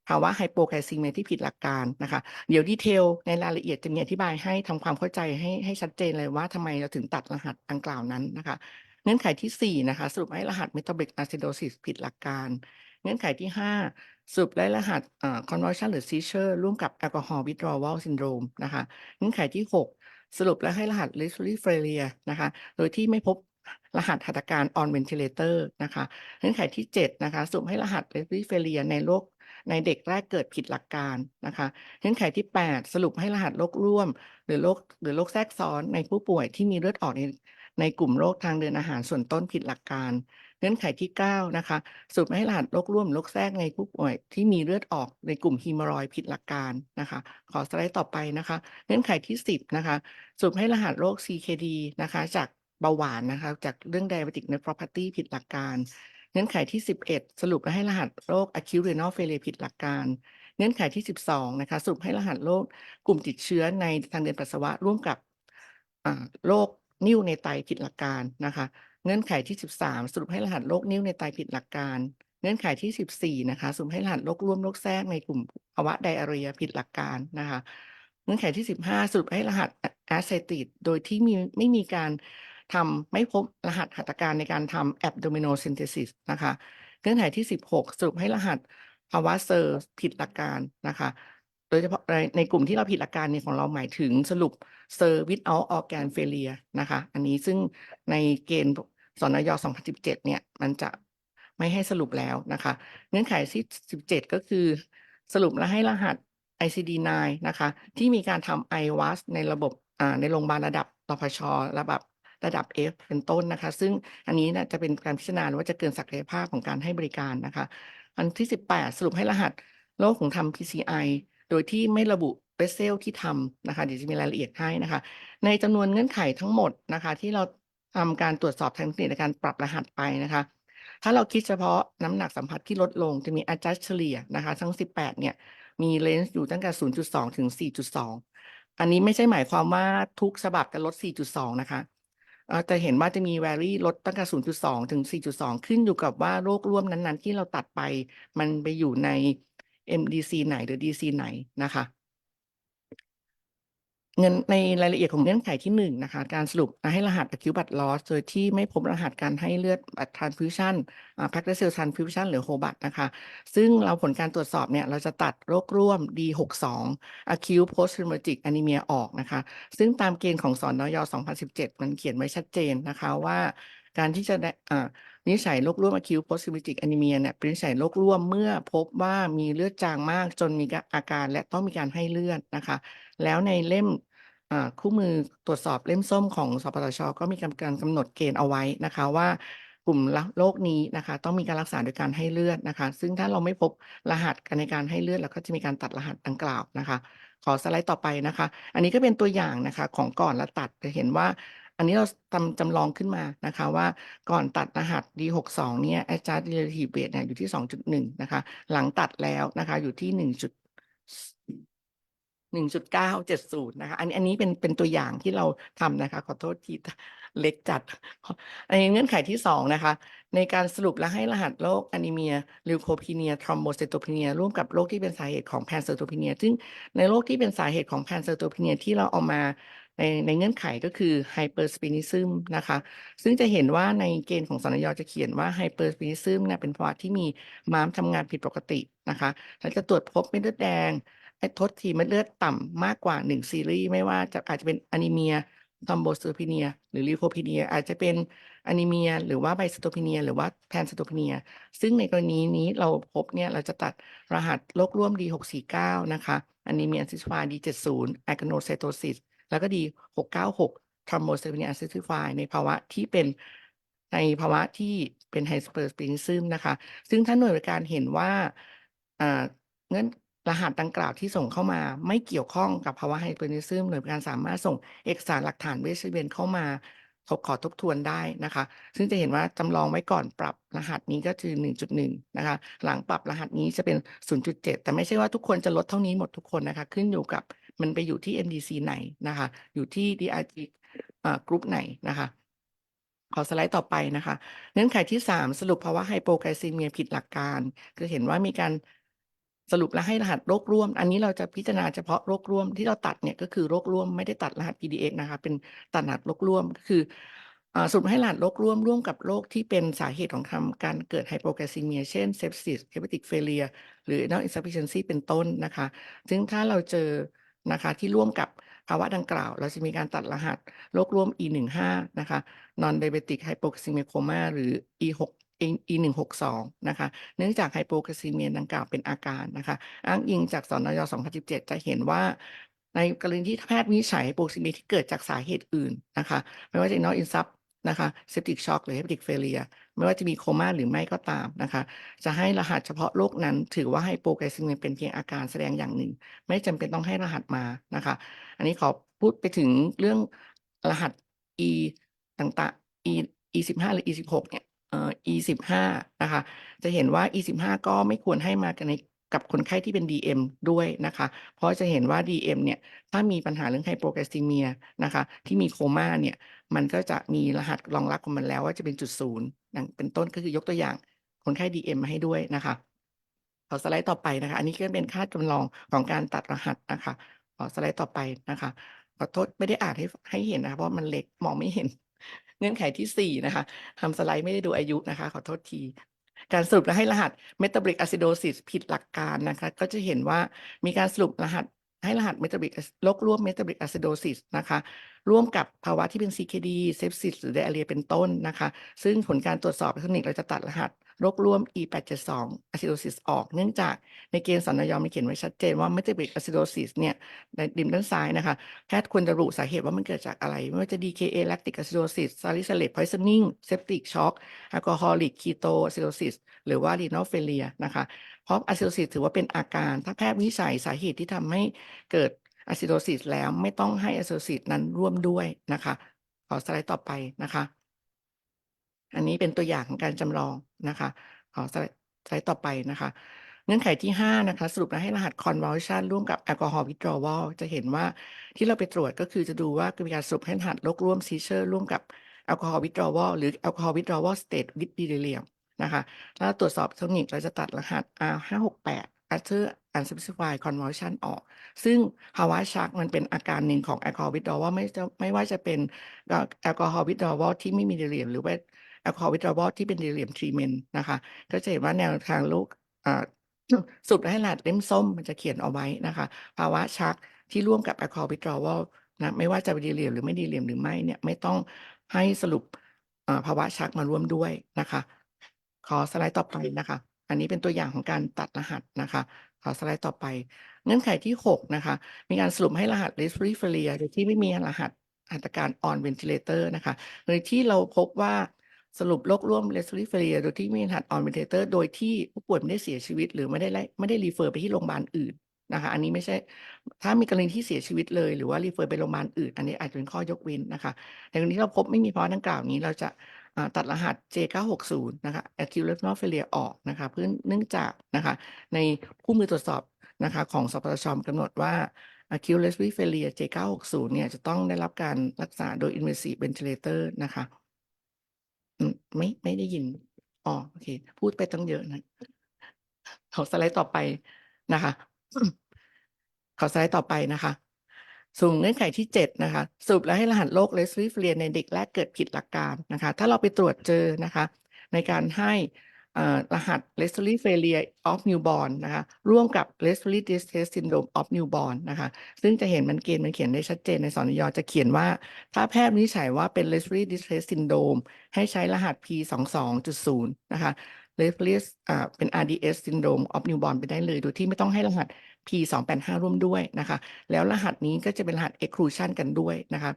ภาวะไฮโปไกลซีเมียที่ผิดหลักการนะคะเดี๋ยวดีเทลในรายละเอียดจะมีอธิบายให้ทำความเข้าใจให้ชัดเจนเลยว่าทำไมเราถึงตัดรหัสดังกล่าวนั้นนะคะเงื่อนไขที่4นะคะสรุปให้รหัส metabolic acidosis ผิดหลักการเงื่อนไขที่5สรุปได้รหัสconvulsion หรือ seizure ร่วมกับ alcohol withdrawal syndrome นะคะเงื่อนไขที่6สรุปและให้รหัส respiratory failure นะคะโดยที่ไม่พบรหัสหัตถการ on ventilator นะคะเงื่อนไขที่7นะคะสรุปให้รหัส respiratory failure ในเด็กแรกเกิดผิดหลักการนะคะเงื่อนไขที่8สรุปให้รหัสโรคร่วมหรือโรคแทรกซ้อนในผู้ป่วยที่มีเลือดออกในกลุ่มโรคทางเดินอาหารส่วนต้นผิดหลักการเงื่อนไขที่9นะคะสรุปให้รหัสโรคร่วมโรคแทรกในผู้ป่วยที่มีเลือดออกในกลุ่มฮีมารอยด์ผิดหลักการนะคะขอสไลด์ต่อไปนะคะเงื่อนไขที่10นะคะสรุปให้รหัสโรค CKD นะคะจากเบาหวานนะคะจากเรื่อง diabetic nephropathy ผิดหลักการเงื่อนไขที่11สรุปและให้รหัสโรค acute renal failure ผิดหลักการเงื่อนไขที่12นะคะสรุปให้รหัสโรคกลุ่มติดเชื้อในทางเดินปัสสาวะร่วมกับโรคนิ่วในไตผิดหลักการนะคะเงื่อนไขที่13สรุปให้รหัสโรคนิ่วในไตผิดหลักการเงื่อนไขที่14นะคะสรุปให้รหัสโรคร่วมโรคแทรกในกลุ่มภาวะไดอาเรียผิดหลักการนะคะเงื่อนไขที่15สรุปให้รหัสแอสไซติดโดยที่ไม่มีการไม่พบรหัสหัตถการในการทำ abdominal-synthesis นะคะเงื่อนไขที่16สรุปให้รหัสภาวะเซอร์ผิดหลักการนะคะโดยเฉพาะในกลุ่มที่เราผิดหลักการเนี่ยของเราหมายถึงสรุปเซอร์ without organ failure นะคะอันนี้ซึ่งในเกณฑ์สนย2017เนี่ยมันจะไม่ให้สรุปแล้วนะคะเงื่อนไขที่17ก็คือสรุปและให้รหัส ICD-9 นะคะที่มีการทำ IWAS ในระบบในโรงพยาบาลระดับตพช.ระดับ F เป็นต้นนะคะซึ่งอันนี้จะเป็นการพิจารณาว่าจะเกินศักยภาพของการให้บริการนะคะอันที่18สรุปให้รหัสโรคของทำ PCI โดยที่ไม่ระบุเวสเซลที่ทำนะคะเดี๋ยวจะมีรายละเอียดให้นะคะในจำนวนเงื่อนไขทั้งหมดนะคะที่เราทำการตรวจสอบทางเทคนิคในการปรับรหัสไปนะคะถ้าเราคิดเฉพาะน้ำหนักสัมผัสที่ลดลงจะมี adjust เฉลี่ยนะคะทั้ง18เนี่ยมีเลนส์อยู่ตั้งแต่ 0.2 ถึง 4.2 อันนี้ไม่ใช่หมายความว่าทุกฉบับจะลด 4.2 นะคะจะเห็นว่าจะมีแวรี่ลดตั้งแต่ 0.2 ถึง 4.2 ขึ้นอยู่กับว่าโรคร่วมนั้นๆที่เราตัดไปมันไปอยู่ใน MDC ไหนหรือ DC ไหนนะคะ เงินในรายละเอียดของเงื่อนไขที่1นะคะการสรุปให้รหัส acute blood loss โดยที่ไม่พบรหัสการให้เลือด blood transfusion packed cell transfusion หรือ whole blood นะคะซึ่งเราผลการตรวจสอบเนี่ยเราจะตัดโรคร่วม D62 acute post hemorrhagic anemia ออกนะคะซึ่งตามเกณฑ์ของสนย2017มันเขียนไว้ชัดเจนนะคะว่าการที่จะวินิจฉัยโรคร่วม acute post hemorrhagic anemia เนี่ยเป็นวินิจฉัยโรคร่วมเมื่อพบว่ามีเลือดจางมากจนมีอาการและต้องมีการให้เลือดนะคะแล้วในเล่มคู่มือตรวจสอบเล่มส้มของสปสช.ก็มีการกำหนดเกณฑ์เอาไว้นะคะว่ากลุ่มโรคนี้นะคะต้องมีการรักษาโดยการให้เลือดนะคะซึ่งถ้าเราไม่พบรหัสในการให้เลือดเราก็จะมีการตัดรหัสดังกล่าวนะคะขอสไลด์ต่อไปนะคะอันนี้ก็เป็นตัวอย่างนะคะของก่อนและตัดจะเห็นว่าอันนี้เราจำลองขึ้นมานะคะว่าก่อนตัดรหัส D62 เนี่ย adjusted relative weight เนี่ยอยู่ที่ 2.1 นะคะหลังตัดแล้วนะคะอยู่ที่ 1.970 นะคะอันนี้เป็นตัวอย่างที่เราทำนะคะขอโทษทีเล็กจัดในเงื่อนไขที่2นะคะในการสรุปและให้รหัสโรคอนิเมียลิวโคพีเนียทรอมโบไซโตพีเนียร่วมกับโรคที่เป็นสาเหตุของแพนไซโตพีเนียซึ่งในโรคที่เป็นสาเหตุของแพนไซโตพีเนียที่เราเอามาในเงื่อนไขก็คือไฮเปอร์สปินิซึมนะคะซึ่งจะเห็นว่าในเกณฑ์ของสนยจะเขียนว่าไฮเปอร์สปินิซึมเนี่ยเป็นภาวะที่มีม้ามทำงานผิดปกตินะคะและจะตรวจพบเม็ดเลือดแดงโทษทีเม็ดเลือดต่ำมากกว่า1ซีรีส์ไม่ว่าจะอาจจะเป็นอนิเมียทรอมโบไซโตพีเนียหรือลิวโคพีเนียอาจจะเป็นอนิเมียหรือว่าไบไซโตพีเนียหรือว่าแพนไซโตพีเนียซึ่งในกรณีนี้เราพบเนี่ยเราจะตัดรหัสโรคร่วม D649 นะคะอนิเมียซิสฟา D70 แอคโนไซโตซิสแล้วก็ D696 ทรอมโบไซโตพีเนียซิสฟาในภาวะที่เป็นไฮเปอร์สปินิซึมนะคะซึ่งท่านหน่วยบริการเห็นว่าเงื่อนรหัสดังกล่าวที่ส่งเข้ามาไม่เกี่ยวข้องกับภาวะไฮเปอร์สปินิซึมหน่วยบริการสามารถส่งเอกสารหลักฐานเวชเวียนเข้ามาขอทบทวนได้นะคะซึ่งจะเห็นว่าจำลองไว้ก่อนปรับรหัสนี้ก็คือ 1.1 นะคะหลังปรับรหัสนี้จะเป็น 0.7 แต่ไม่ใช่ว่าทุกคนจะลดเท่านี้หมดทุกคนนะคะขึ้นอยู่กับมันไปอยู่ที่ NDC ไหนนะคะอยู่ที่ DRG กรุ๊ปไหนนะคะขอสไลด์ต่อไปนะคะเงื่อนไขที่3สรุปภาวะไฮโปไกลซีเมียผิดหลักการคือเห็นว่ามีการสรุปและให้รหัสโรคร่วมอันนี้เราจะพิจารณาเฉพาะโรคร่วมที่เราตัดเนี่ยก็คือโรคร่วมไม่ได้ตัดรหัส PDX นะคะเป็นตัดรหัสโรคร่วมก็คือสรุปให้รหัสโรคร่วมกับโรคที่เป็นสาเหตุของการเกิดไฮโปไกลซีเมียเช่นเซปซิสเฮปาติกเฟเลียหรือ renal insufficiency เป็นต้นนะคะซึ่งถ้าเราเจอนะคะที่ร่วมกับภาวะดังกล่าวเราจะมีการตัดรหัสโรคร่วม E15 นะคะ non diabetic hypoglycemia coma หรือ E162 นะคะเนื่องจากไฮโปไกลซีเมียดังกล่าวเป็นอาการนะคะอ้างอิงจากสนย2017จะเห็นว่าในกรณีที่แพทย์วินิจฉัยไฮโปไกลซีเมียที่เกิดจากสาเหตุอื่นนะคะไม่ว่าจะ renal insufficiency นะคะ septic shock หรือ hepatic failure ไม่ว่าจะมีโคม่าหรือไม่ก็ตามนะคะจะให้รหัสเฉพาะโรคนั้นถือว่าไฮโปไกลซีเมียเป็นเพียงอาการแสดงอย่างหนึ่งไม่จำเป็นต้องให้รหัสมานะคะอันนี้ขอพูดไปถึงเรื่องรหัส E ต่างๆ E15 หรือ E16 เนี่ยE15 นะคะจะเห็นว่า E15 ก็ไม่ควรให้มากันกับคนไข้ที่เป็น DM ด้วยนะคะเพราะจะเห็นว่า DM เนี่ยถ้ามีปัญหาเรื่องไฮโปไกลซีเมียนะคะที่มีโคม่าเนี่ยมันก็จะมีรหัสรองรับของมันแล้วว่าจะเป็น0อย่างเป็นต้นก็คือยกตัวอย่างคนไข้ DM มาให้ด้วยนะคะขอสไลด์ต่อไปนะคะอันนี้ก็เป็นค่าจำลองของการตัดรหัสนะคะขอสไลด์ต่อไปนะคะขอโทษไม่ได้อ่านให้เห็นนะคะเพราะมันเล็กมองไม่เห็นเงื่อนไขที่4นะคะทำสไลด์ไม่ได้ดูอายุนะคะขอโทษทีการสรุปและให้รหัส metabolic acidosis ผิดหลักการนะคะก็จะเห็นว่ามีการสรุปรหัสให้รหัส metabolic โรคร่วม metabolic acidosis นะคะร่วมกับภาวะที่เป็น CKD เซปซิสหรือ diarrhea เป็นต้นนะคะซึ่งผลการตรวจสอบเทคนิคเราจะตัดรหัสโรคร่วม E872 acidosis ออกเนื่องจากในเกณฑ์สนยมีเขียนไว้ชัดเจนว่า metabolic acidosis เนี่ยในริมด้านซ้ายนะคะแพทย์ควรจะระบุสาเหตุว่ามันเกิดจากอะไรไม่ว่าจะ DKA lactic acidosis salicylate poisoning septic shock alcoholic ketoacidosis หรือว่า renal failure นะคะเพราะ acidosis ถือว่าเป็นอาการถ้าแพทย์วินิจฉัยสาเหตุที่ทำให้เกิดacidosis แล้วไม่ต้องให้ acidosis นั้นร่วมด้วยนะคะขอสไลด์ต่อไปนะคะอันนี้เป็นตัวอย่างของการจำลองนะคะขอสไลด์ต่อไปนะคะเงื่อนไขที่5นะคะสรุปและให้รหัส convulsion ร่วมกับ alcohol withdrawal จะเห็นว่าที่เราไปตรวจก็คือจะดูว่ามีการสรุปให้รหัสโรคร่วม seizure ร่วมกับ alcohol withdrawal หรือ alcohol withdrawal state with delirium นะคะถ้าตรวจสอบเทคนิคเราจะตัดรหัส R568 after unspecified convulsion ออก ซึ่งภาวะชักมันเป็นอาการหนึ่งของ alcohol withdrawal ไม่ว่าจะเป็นalcohol withdrawal ที่ไม่มี delirium หรือว่า alcohol withdrawal ที่เป็น delirium treatment นะคะ ก็จะเห็นว่าแนวทางโรคสรุปให้รหัสเล่มส้มมันจะเขียนเอาไว้นะคะ ภาวะชักที่ร่วมกับ alcohol withdrawal นะไม่ว่าจะ delirium หรือไม่ delirium หรือไม่เนี่ยไม่ต้องให้สรุปภาวะชักมาร่วมด้วยนะคะ ขอสไลด์ต่อไปนะคะ อันนี้เป็นตัวอย่างของการตัดรหัสนะคะ ขอสไลด์ต่อไป เงื่อนไขที่6นะคะ มีการสรุปให้รหัส respiratory failure โดยที่ไม่มีรหัสหัตถการ on ventilator นะคะโดยที่เราพบว่าสรุปโรคร่วม respiratory failure โดยที่ไม่มีรหัส on ventilator โดยที่ผู้ป่วยไม่ได้เสียชีวิตหรือไม่ได้รีเฟอร์ไปที่โรงพยาบาลอื่นนะคะ อันนี้ไม่ใช่ถ้ามีกรณีที่เสียชีวิตเลยหรือว่ารีเฟอร์ไปโรงพยาบาลอื่นอันนี้อาจจะเป็นข้อยกเว้นนะคะในกรณีที่เราพบไม่มีภาวะดังกล่าวนี้เราจะตัดรหัส J960 นะคะ acute renal failure ออกนะคะเพื่อเนื่องจากนะคะในคู่มือตรวจสอบนะคะของสปสช.กำหนดว่า acute respiratory failure J960 เนี่ยจะต้องได้รับการรักษาโดย invasive ventilator นะคะไม่ได้ยินโอเคพูดไปตั้งเยอะนะขอสไลด์ต่อไปนะคะ ขอสไลด์ต่อไปนะคะส่วนเงื่อนไขที่7นะคะสรุปแล้วให้รหัสโรค respiratory failure ในเด็กแรกเกิดผิดหลักการนะคะถ้าเราไปตรวจเจอนะคะในการให้รหัส respiratory failure of newborn นะคะร่วมกับ respiratory distress syndrome of newborn นะคะซึ่งจะเห็นมันเขียนได้ชัดเจนในสนย.จะเขียนว่าถ้าแพทย์วินิจฉัยว่าเป็น respiratory distress syndrome ให้ใช้รหัส P22.0 นะคะ respiratory เป็น RDS syndrome of newborn ไปได้เลยโดยที่ไม่ต้องให้รหัสP285 ร่วมด้วยนะคะแล้วรหัสนี้ก็จะเป็นรหัส exclusion กันด้วยนะคะ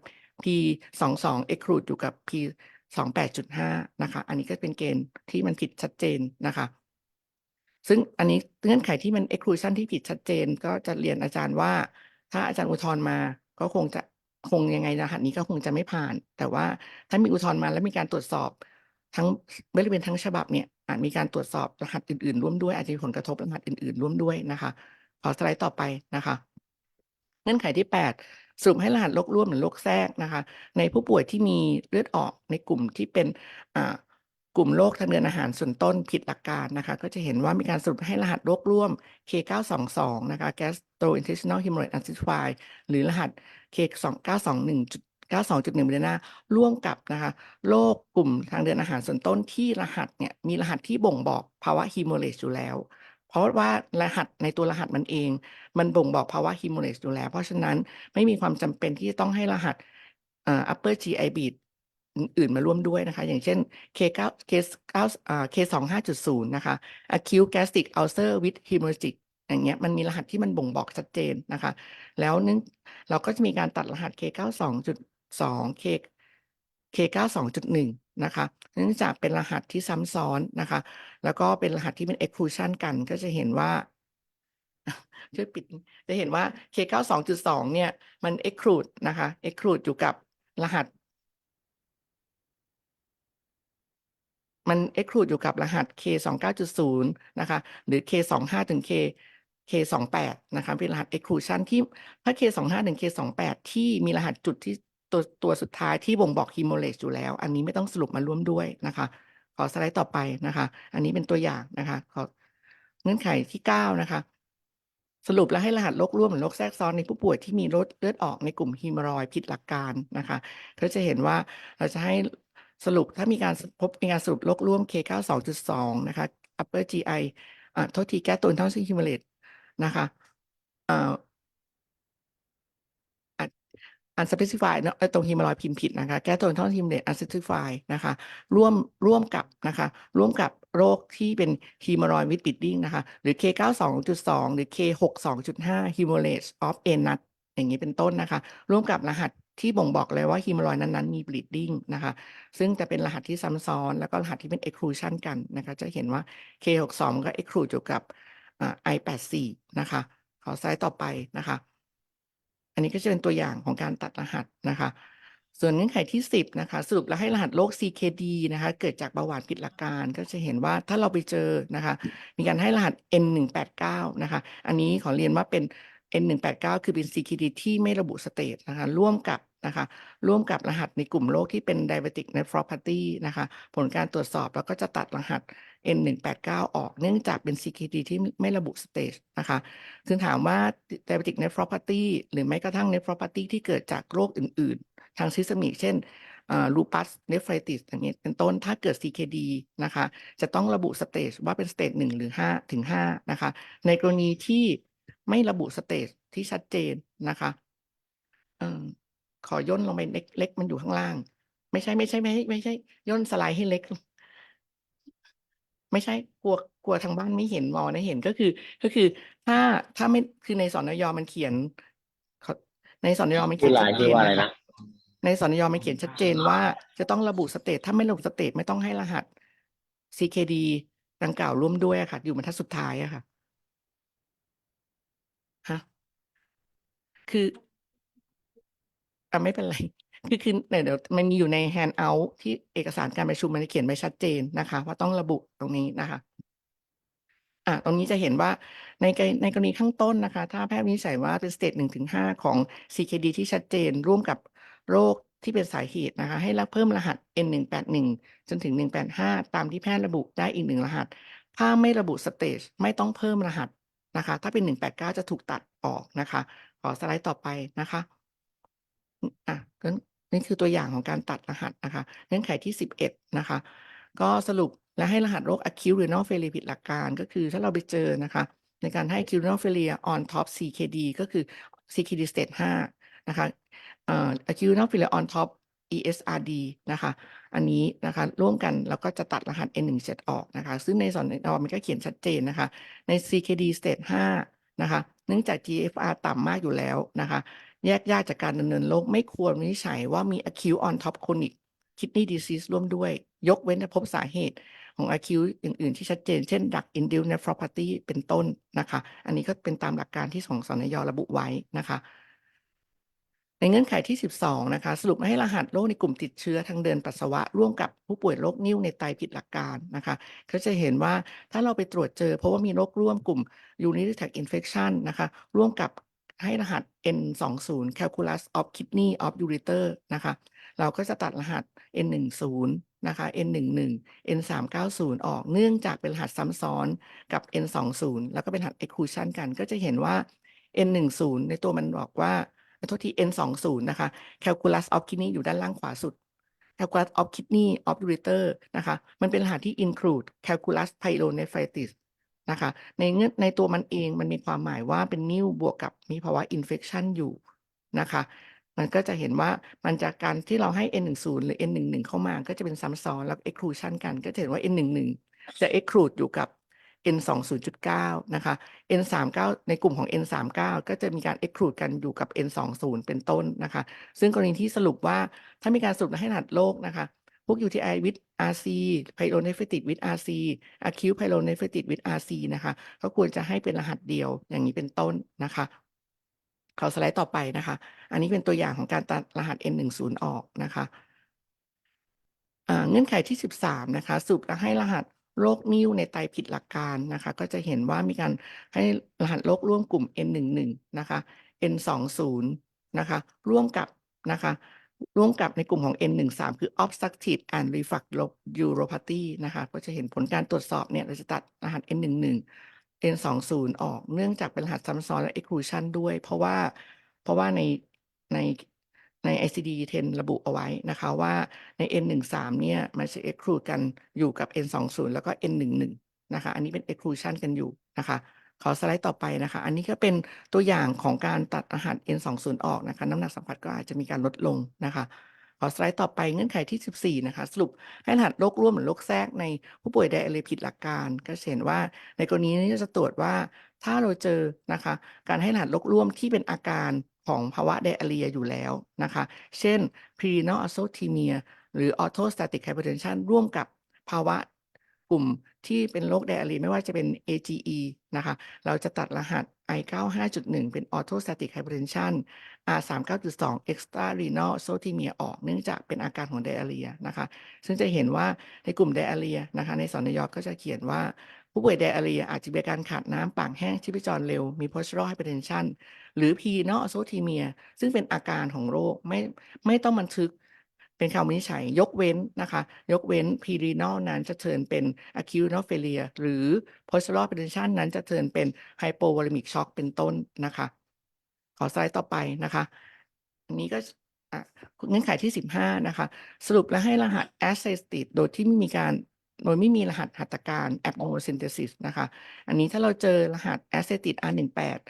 P22 exclude อยู่กับ P28.5 นะคะอันนี้ก็เป็นเกณฑ์ที่มันผิดชัดเจนนะคะซึ่งอันนี้เงื่อนไขที่มัน exclusion ที่ผิดชัดเจนก็จะเรียนอาจารย์ว่าถ้าอาจารย์อุทธรณ์มาก็คงยังไงรหัสนี้ก็คงจะไม่ผ่านแต่ว่าถ้ามีอุทธรณ์มาแล้วมีการตรวจสอบทั้งบริเวณทั้งฉบับเนี่ยอาจมีการตรวจสอบรหัสอื่นๆร่วมด้วยอาจจะมีผลกระทบรหัสอื่นๆร่วมด้วยนะคะขอสไลด์ต่อไปนะคะเงื่อนไขที่8สรุปให้รหัสโรคร่วมหรือโรคแทรกนะคะในผู้ป่วยที่มีเลือดออกในกลุ่มที่เป็นกลุ่มโรคทางเดินอาหารส่วนต้นผิดหลักการนะคะก็จะเห็นว่ามีการสรุปให้รหัสโรคร่วม K922 นะคะ gastrointestinal hemorrhoid unspecified หรือรหัส K2921.92.1 เบรนาร่วมกับนะคะโรคกลุ่มทางเดินอาหารส่วนต้นที่รหัสเนี่ยมีรหัสที่บ่งบอกภาวะ hemorrhage อยู่แล้วเพราะว่ารหัสในตัวรหัสมันเองมันบ่งบอกภาวะ hemorrhage อยู่แล้วเพราะฉะนั้นไม่มีความจำเป็นที่จะต้องให้รหัสupper GI bleed อื่นๆมาร่วมด้วยนะคะอย่างเช่น K25.0 นะคะ acute gastric ulcer with hemorrhagic อย่างเงี้ยมันมีรหัสที่มันบ่งบอกชัดเจนนะคะแล้วเราก็จะมีการตัดรหัส K92.2 K92.1 นะคะเนื่องจากเป็นรหัสที่ซ้ำซ้อนนะคะแล้วก็เป็นรหัสที่เป็น exclusion กันก็จะเห็นว่าช่วยปิดจะเห็นว่า K92.2 เนี่ยมัน exclude นะคะ exclude อยู่กับรหัสมัน exclude อยู่กับรหัส K29.0 นะคะหรือ K25 ถึง K28 นะคะเป็นรหัส exclusion ที่ถ้า K25 ถึง K28 ที่มีรหัสจุดที่ตัวสุดท้ายที่บ่งบอก hemorrhage อยู่แล้วอันนี้ไม่ต้องสรุปมาร่วมด้วยนะคะขอสไลด์ต่อไปนะคะอันนี้เป็นตัวอย่างนะคะขอเงื่อนไขที่9นะคะสรุปแล้วให้รหัสโรคร่วมหรือโรคแทรกซ้อนในผู้ป่วยที่มีเลือดออกในกลุ่มฮีมารอยด์ผิดหลักการนะคะก็จะเห็นว่าเราจะให้สรุปถ้ามีการสรุปโรคร่วม K92.2 นะคะ upper GI โทษทีแก้ตัวท้องซิฮิมเลตนะคะunspecified นะตรงฮีมารอยด์พิมพ์ผิดนะคะแก้ตัวท้องซิฮิมเลต unspecified นะคะร่วมกับโรคที่เป็นฮีมารอยด์วิดบิดดิ้งนะคะหรือ K92.2 หรือ K62.5 hemorrhage of anus อย่างนี้เป็นต้นนะคะร่วมกับรหัสที่บ่งบอกเลยว่าฮีมารอยด์นั้นๆมี bleeding นะคะซึ่งจะเป็นรหัสที่ซ้ำซ้อนแล้วก็รหัสที่เป็น exclusion กันนะคะจะเห็นว่า K62 ก็ exclude อยู่กับI84 นะคะขอสไลด์ต่อไปนะคะอันนี้ก็จะเป็นตัวอย่างของการตัดรหัสนะคะส่วนเงื่อนไขที่10นะคะสรุปแล้วให้รหัสโรค CKD นะคะเกิดจากเบาหวานผิดหลักการก็จะเห็นว่าถ้าเราไปเจอนะคะมีการให้รหัส N189 นะคะอันนี้ขอเรียนว่าเป็น N189 คือเป็น CKD ที่ไม่ระบุสเตจนะคะร่วมกับรหัสในกลุ่มโรคที่เป็น diabetic nephropathy นะคะผลการตรวจสอบแล้วก็จะตัดรหัส N189 ออกเนื่องจากเป็น CKD ที่ไม่ระบุสเตจนะคะซึ่งถามว่า diabetic nephropathy หรือไม่กระทั่ง nephropathy ที่เกิดจากโรคอื่นๆ ทางซิสเตมิกเช่นlupus nephritis อย่างเงี้ยเป็นต้นถ้าเกิด CKD นะคะจะต้องระบุสเตจว่าเป็นสเตจ1หรือ5ถึง5นะคะในกรณีที่ไม่ระบุสเตจที่ชัดเจนนะคะขอย่นลงไปเล็กมันอยู่ข้างล่างไม่ใช่ย่นสไลด์ให้เล็กไม่ใช่กลัวทางบ้านไม่เห็นมองนะเห็นก็คือถ้าไม่คือในสนยมันเขียนในสนยมันเขียนชัดเจนนะคะในสนยมันเขียนชัดเจนว่าจะต้องระบุสเตจถ้าไม่ระบุสเตจไม่ต้องให้รหัส CKD ดังกล่าวร่วมด้วยค่ะอยู่บรรทัดสุดท้ายอะค่ะคือไม่เป็นไรคือเดี๋ยวมันมีอยู่ใน handout ที่เอกสารการประชุมมันเขียนไว้ชัดเจนนะคะว่าต้องระบุตรงนี้นะคะตรงนี้จะเห็นว่าในกรณีข้างต้นนะคะถ้าแพทย์วินิจฉัยว่าเป็นสเตจ1 ถึง 5ของ CKD ที่ชัดเจนร่วมกับโรคที่เป็นสาเหตุนะคะให้เพิ่มรหัส N181 จนถึง185ตามที่แพทย์ระบุได้อีก1รหัสถ้าไม่ระบุสเตจไม่ต้องเพิ่มรหัสนะคะถ้าเป็น189จะถูกตัดออกนะคะขอสไลด์ต่อไปนะคะนี่คือตัวอย่างของการตัดรหัสนะคะเงื่อนไขที่11นะคะก็สรุปและให้รหัสโรค acute renal failure ผิดหลักการก็คือถ้าเราไปเจอนะคะในการให้ acute renal failure on top CKD ก็คือ CKD stage 5นะคะacute renal failure on top ESRD นะคะอันนี้นะคะร่วมกันแล้วก็จะตัดรหัส N17 ออกนะคะซึ่งในสนยมันก็เขียนชัดเจนนะคะใน CKD stage 5นะคะเนื่องจาก GFR ต่ำมากอยู่แล้วนะคะแยกยากจากการดำเนินโรคไม่ควรวินิจฉัยว่ามี acute on top chronic kidney disease ร่วมด้วยยกเว้นถ้าพบสาเหตุของ acute อื่นๆที่ชัดเจนเช่น drug induced nephropathy เป็นต้นนะคะอันนี้ก็เป็นตามหลักการที่ของสนยระบุไว้นะคะในเงื่อนไขที่12นะคะสรุปให้รหัสโรคในกลุ่มติดเชื้อทางเดินปัสสาวะร่วมกับผู้ป่วยโรคนิ่วในไตผิดหลักการนะคะก็จะเห็นว่าถ้าเราไปตรวจเจอเพราะว่ามีโรคร่วมกลุ่ม urinary tract infection นะคะร่วมกับให้รหัส N20 calculus of kidney of ureter นะคะเราก็จะตัดรหัส N10 นะคะ N11 N390 ออกเนื่องจากเป็นรหัสซ้ำซ้อนกับ N20 แล้วก็เป็นรหัส exclusion กันก็จะเห็นว่า N10 ในตัวมันบอกว่าโทษที N20 นะคะ calculus of kidney อยู่ด้านล่างขวาสุด calculus of kidney of ureter นะคะมันเป็นรหัสที่ include calculus pyelonephritis นะคะในตัวมันเองมันมีความหมายว่าเป็นนิ่วบวกกับมีภาวะ infection อยู่นะคะมันก็จะเห็นว่ามันจากการที่เราให้ N10 หรือ N11 เข้ามาก็จะเป็นซ้ำซ้อนแล้ว exclusion กันก็จะเห็นว่า N11 จะ exclude อยู่กับ N20.9 นะคะ N39 ในกลุ่มของ N39 ก็จะมีการ exclude กันอยู่กับ N20 เป็นต้นนะคะซึ่งกรณีที่สรุปว่าถ้ามีการสรุปให้รหัสโรคนะคะพวก UTI with RC pyelonephritis with RC acute pyelonephritis with RC นะคะก็ควรจะให้เป็นรหัสเดียวอย่างนี้เป็นต้นนะคะขอสไลด์ต่อไปนะคะอันนี้เป็นตัวอย่างของการตัดรหัส N10 ออกนะคะเงื่อนไขที่13นะคะสรุปและให้รหัสโรคนิ่วในไตผิดหลักการนะคะก็จะเห็นว่ามีการให้รหัสโรคร่วมกลุ่ม N11 นะคะ N20 นะคะร่วมกับในกลุ่มของ N13 คือ obstructive and reflux uropathy นะคะก็จะเห็นผลการตรวจสอบเนี่ยเราจะตัดรหัส N11 N20 ออกเนื่องจากเป็นรหัสซ้ำซ้อนและ exclusion ด้วยเพราะว่าใน ICD-10 ระบุเอาไว้นะคะว่าใน N13 เนี่ยมันจะ exclude กันอยู่กับ N20 แล้วก็ N11 นะคะอันนี้เป็น exclusion กันอยู่นะคะขอสไลด์ต่อไปนะคะอันนี้ก็เป็นตัวอย่างของการตัดรหัส N20 ออกนะคะน้ำหนักสัมผัสก็อาจจะมีการลดลงนะคะขอสไลด์ต่อไปเงื่อนไขที่14นะคะสรุปให้รหัสโรคร่วมหรือโรคแทรกในผู้ป่วยไดอะเรียผิดหลักการก็เห็นว่าในกรณีนี้จะตรวจว่าถ้าเราเจอนะคะการให้รหัสโรคร่วมที่เป็นอาการของภาวะไดอะเรียอยู่แล้วนะคะเช่น prerenal azotemia หรือ orthostatic hypotension ร่วมกับภาวะกลุ่มที่เป็นโรคไดอะเรียไม่ว่าจะเป็น AGE นะคะเราจะตัดรหัส I95.1 เป็น orthostatic hypotension R39.2 extra renal azotemia ออกเนื่องจากเป็นอาการของไดอะเรียนะคะซึ่งจะเห็นว่าในกลุ่มไดอะเรียนะคะในสนยก็จะเขียนว่าผู้ป่วยไดอะเรียอาจจะมีอาการขาดน้ำปากแห้งชีพจรเร็วมี postural hypertension หรือ renal azotemia ซึ่งเป็นอาการของโรคไม่ต้องบันทึก เป็นคำวินิจฉัยยกเว้นนะคะยกเว้น pre-renal นั้นจะเทิร์นเป็น acute renal failure หรือ postural hypertension นั้นจะเทิร์นเป็น hypovolemic shock เป็นต้นนะคะขอสไลด์ต่อไปนะคะอันนี้ก็เงื่อนไขที่15นะคะสรุปและให้รหัส acetatic โดยไม่มีรหัสหัตถการ abnormal-synthesis นะคะอันนี้ถ้าเราเจอรหัส acetate R18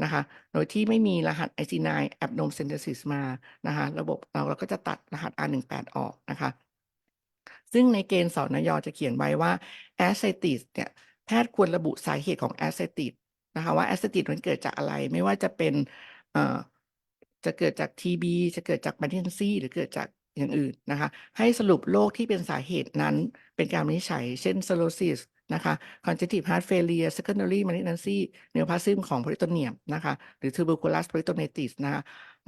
นะคะโดยที่ไม่มีรหัส IC9 abnormal-synthesis มานะคะระบบเราก็จะตัดรหัส R18 ออกนะคะซึ่งในเกณฑ์สนย.จะเขียนไว้ว่า acetate เนี่ยแพทย์ควรระบุสาเหตุของ acetate นะคะว่า acetate มันเกิดจากอะไรไม่ว่าจะเป็นจะเกิดจาก TB จะเกิดจาก malignancy หรือเกิดจากอย่างอื่นนะคะให้สรุปโรคที่เป็นสาเหตุนั้นเป็นการวินิจฉัยเช่น cirrhosis นะคะ congestive heart failure secondary malignancy neoplasm ของ peritoneum นะคะหรือ tuberculous peritonitis นะคะ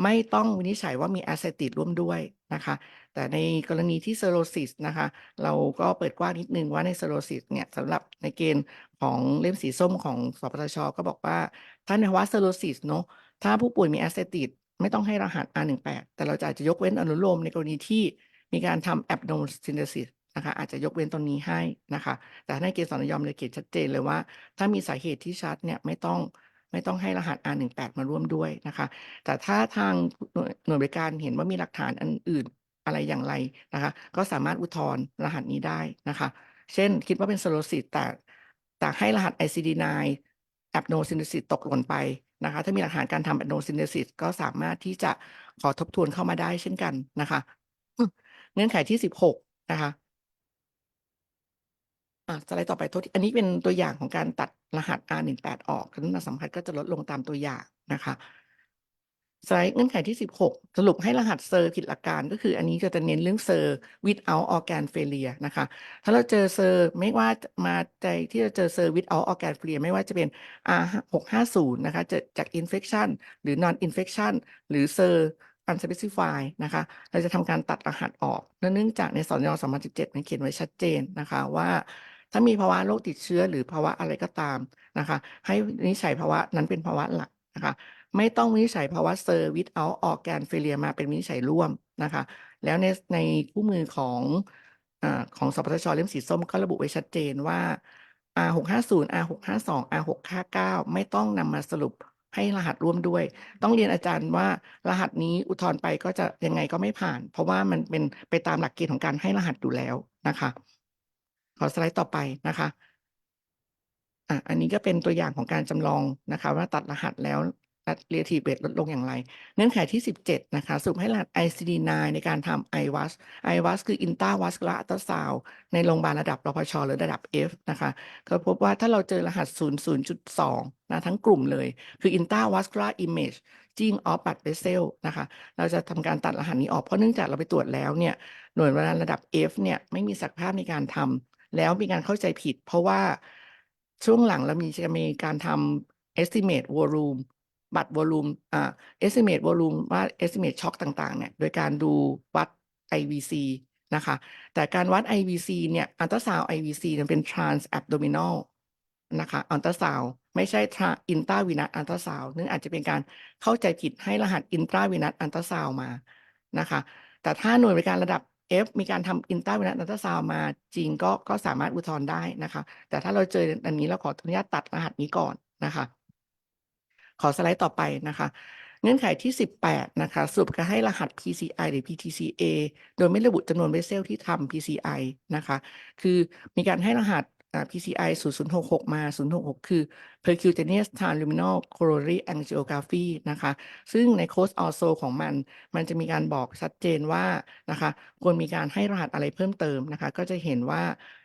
ไม่ต้องวินิจฉัยว่ามี acetate ร่วมด้วยนะคะแต่ในกรณีที่ cirrhosis นะคะเราก็เปิดกว้างนิดนึงว่าใน cirrhosis เนี่ยสำหรับในเกณฑ์ของเล่มสีส้มของสปสช.ก็บอกว่าถ้าในภาวะ cirrhosis เนาะถ้าผู้ป่วยมี acetate ไม่ต้องให้รหัส R18 แต่เราจะอาจจะยกเว้นอนุโลมในกรณีที่มีการทำ abnormal synthesis นะคะอาจจะยกเว้นตรงนี้ให้นะคะแต่ในเกณฑ์สนย.เลยเขียนชัดเจนเลยว่าถ้ามีสาเหตุที่ชัดเนี่ยไม่ต้องให้รหัส R18 มาร่วมด้วยนะคะแต่ถ้าทางหน่วยบริการเห็นว่ามีหลักฐานอันอื่นอะไรอย่างไรนะคะก็สามารถอุทธรณ์รหัสนี้ได้นะคะเช่นคิดว่าเป็น cirrhosis แต่ให้รหัส ICD9 abnormal synthesis ตกหล่นไปนะคะถ้ามีหลักฐานการทำ abnormal synthesis ก็สามารถที่จะขอทบทวนเข้ามาได้เช่นกันนะคะเงื่อนไขที่16นะคะสไลด์ต่อไปอันนี้เป็นตัวอย่างของการตัดรหัส R18 ออกน้ำหนักสัมพัทธ์ก็จะลดลงตามตัวอย่างนะคะสไลด์เงื่อนไขที่16สรุปให้รหัสเซอร์ผิดหลักการก็คืออันนี้จะเน้นเรื่องเซอร์ without organ failure นะคะถ้าเราเจอเซอร์ไม่ว่ามาใจที่จะเจอเซอร์ without organ failure ไม่ว่าจะเป็น R650 นะคะจาก infection หรือ non infection หรือเซอร์unspecified นะคะเราจะทำการตัดรหัสออกเนื่องจากในสนย2017มันเขียนไว้ชัดเจนนะคะว่าถ้ามีภาวะโรคติดเชื้อหรือภาวะอะไรก็ตามนะคะให้วินิจฉัยภาวะนั้นเป็นภาวะหลักนะคะไม่ต้องวินิจฉัยภาวะเซอร์ without organ failure มาเป็นวินิจฉัยร่วมนะคะแล้วในคู่มือของสปสช.เล่มสีส้มก็ระบุไว้ชัดเจนว่า R650 R652 R659 ไม่ต้องนำมาสรุปให้รหัสร่วมด้วยต้องเรียนอาจารย์ว่ารหัสนี้อุทธรณ์ไปก็จะยังไงก็ไม่ผ่านเพราะว่ามันเป็นไปตามหลักเกณฑ์ของการให้รหัสอยู่แล้วนะคะขอสไลด์ต่อไปนะคะอันนี้ก็เป็นตัวอย่างของการจำลองนะคะว่าตัดรหัสแล้วrelative rate ลดลงอย่างไรเงื่อนไขที่17นะคะสรุปให้รหัส ICD9 ในการทำ IWAS คือ Intravascular Ultrasound ในโรงพยาบาลระดับรพช.หรือระดับ F นะคะก็พบว่าถ้าเราเจอรหัส 00.2 นะทั้งกลุ่มเลยคือ Intravascular Image Gene of Blood Vessel นะคะเราจะทำการตัดรหัสนี้ออกเพราะเนื่องจากเราไปตรวจแล้วเนี่ยหน่วยบริการระดับ F เนี่ยไม่มีศักยภาพในการทำแล้วมีการเข้าใจผิดเพราะว่าช่วงหลังเราจะมีการทำ estimate volume บัตร volume estimate volume ว่า estimate shock ต่างๆเนี่ยโดยการดูวัด IVC นะคะแต่การวัด IVC เนี่ยอัลตราซาวด์ IVC มันเป็น trans abdominal นะคะอัลตราซาวด์ไม่ใช่ intravenous อัลตราซาวด์นึกอาจจะเป็นการเข้าใจผิดให้รหัส intravenous อัลตราซาวด์มานะคะแต่ถ้าหน่วยบริการระดับ F มีการทำ intravenous อัลตราซาวด์มาจริงก็สามารถอุทธรณ์ได้นะคะแต่ถ้าเราเจออันนี้เราขออนุญาตตัดรหัสนี้ก่อนนะคะขอสไลด์ต่อไปนะคะเงื่อนไขที่18นะคะสรุปการให้รหัส PCI หรือ PTCA โดยไม่ระบุจำนวนเวสเซลที่ทำ PCI นะคะคือมีการให้รหัสPCI 0066 มา066คือ percutaneous transluminal coronary angiography นะคะซึ่งใน course also ของมันจะมีการบอกชัดเจนว่านะคะควรมีการให้รหัสอะไรเพิ่มเติมนะคะก็จะเห็นว่า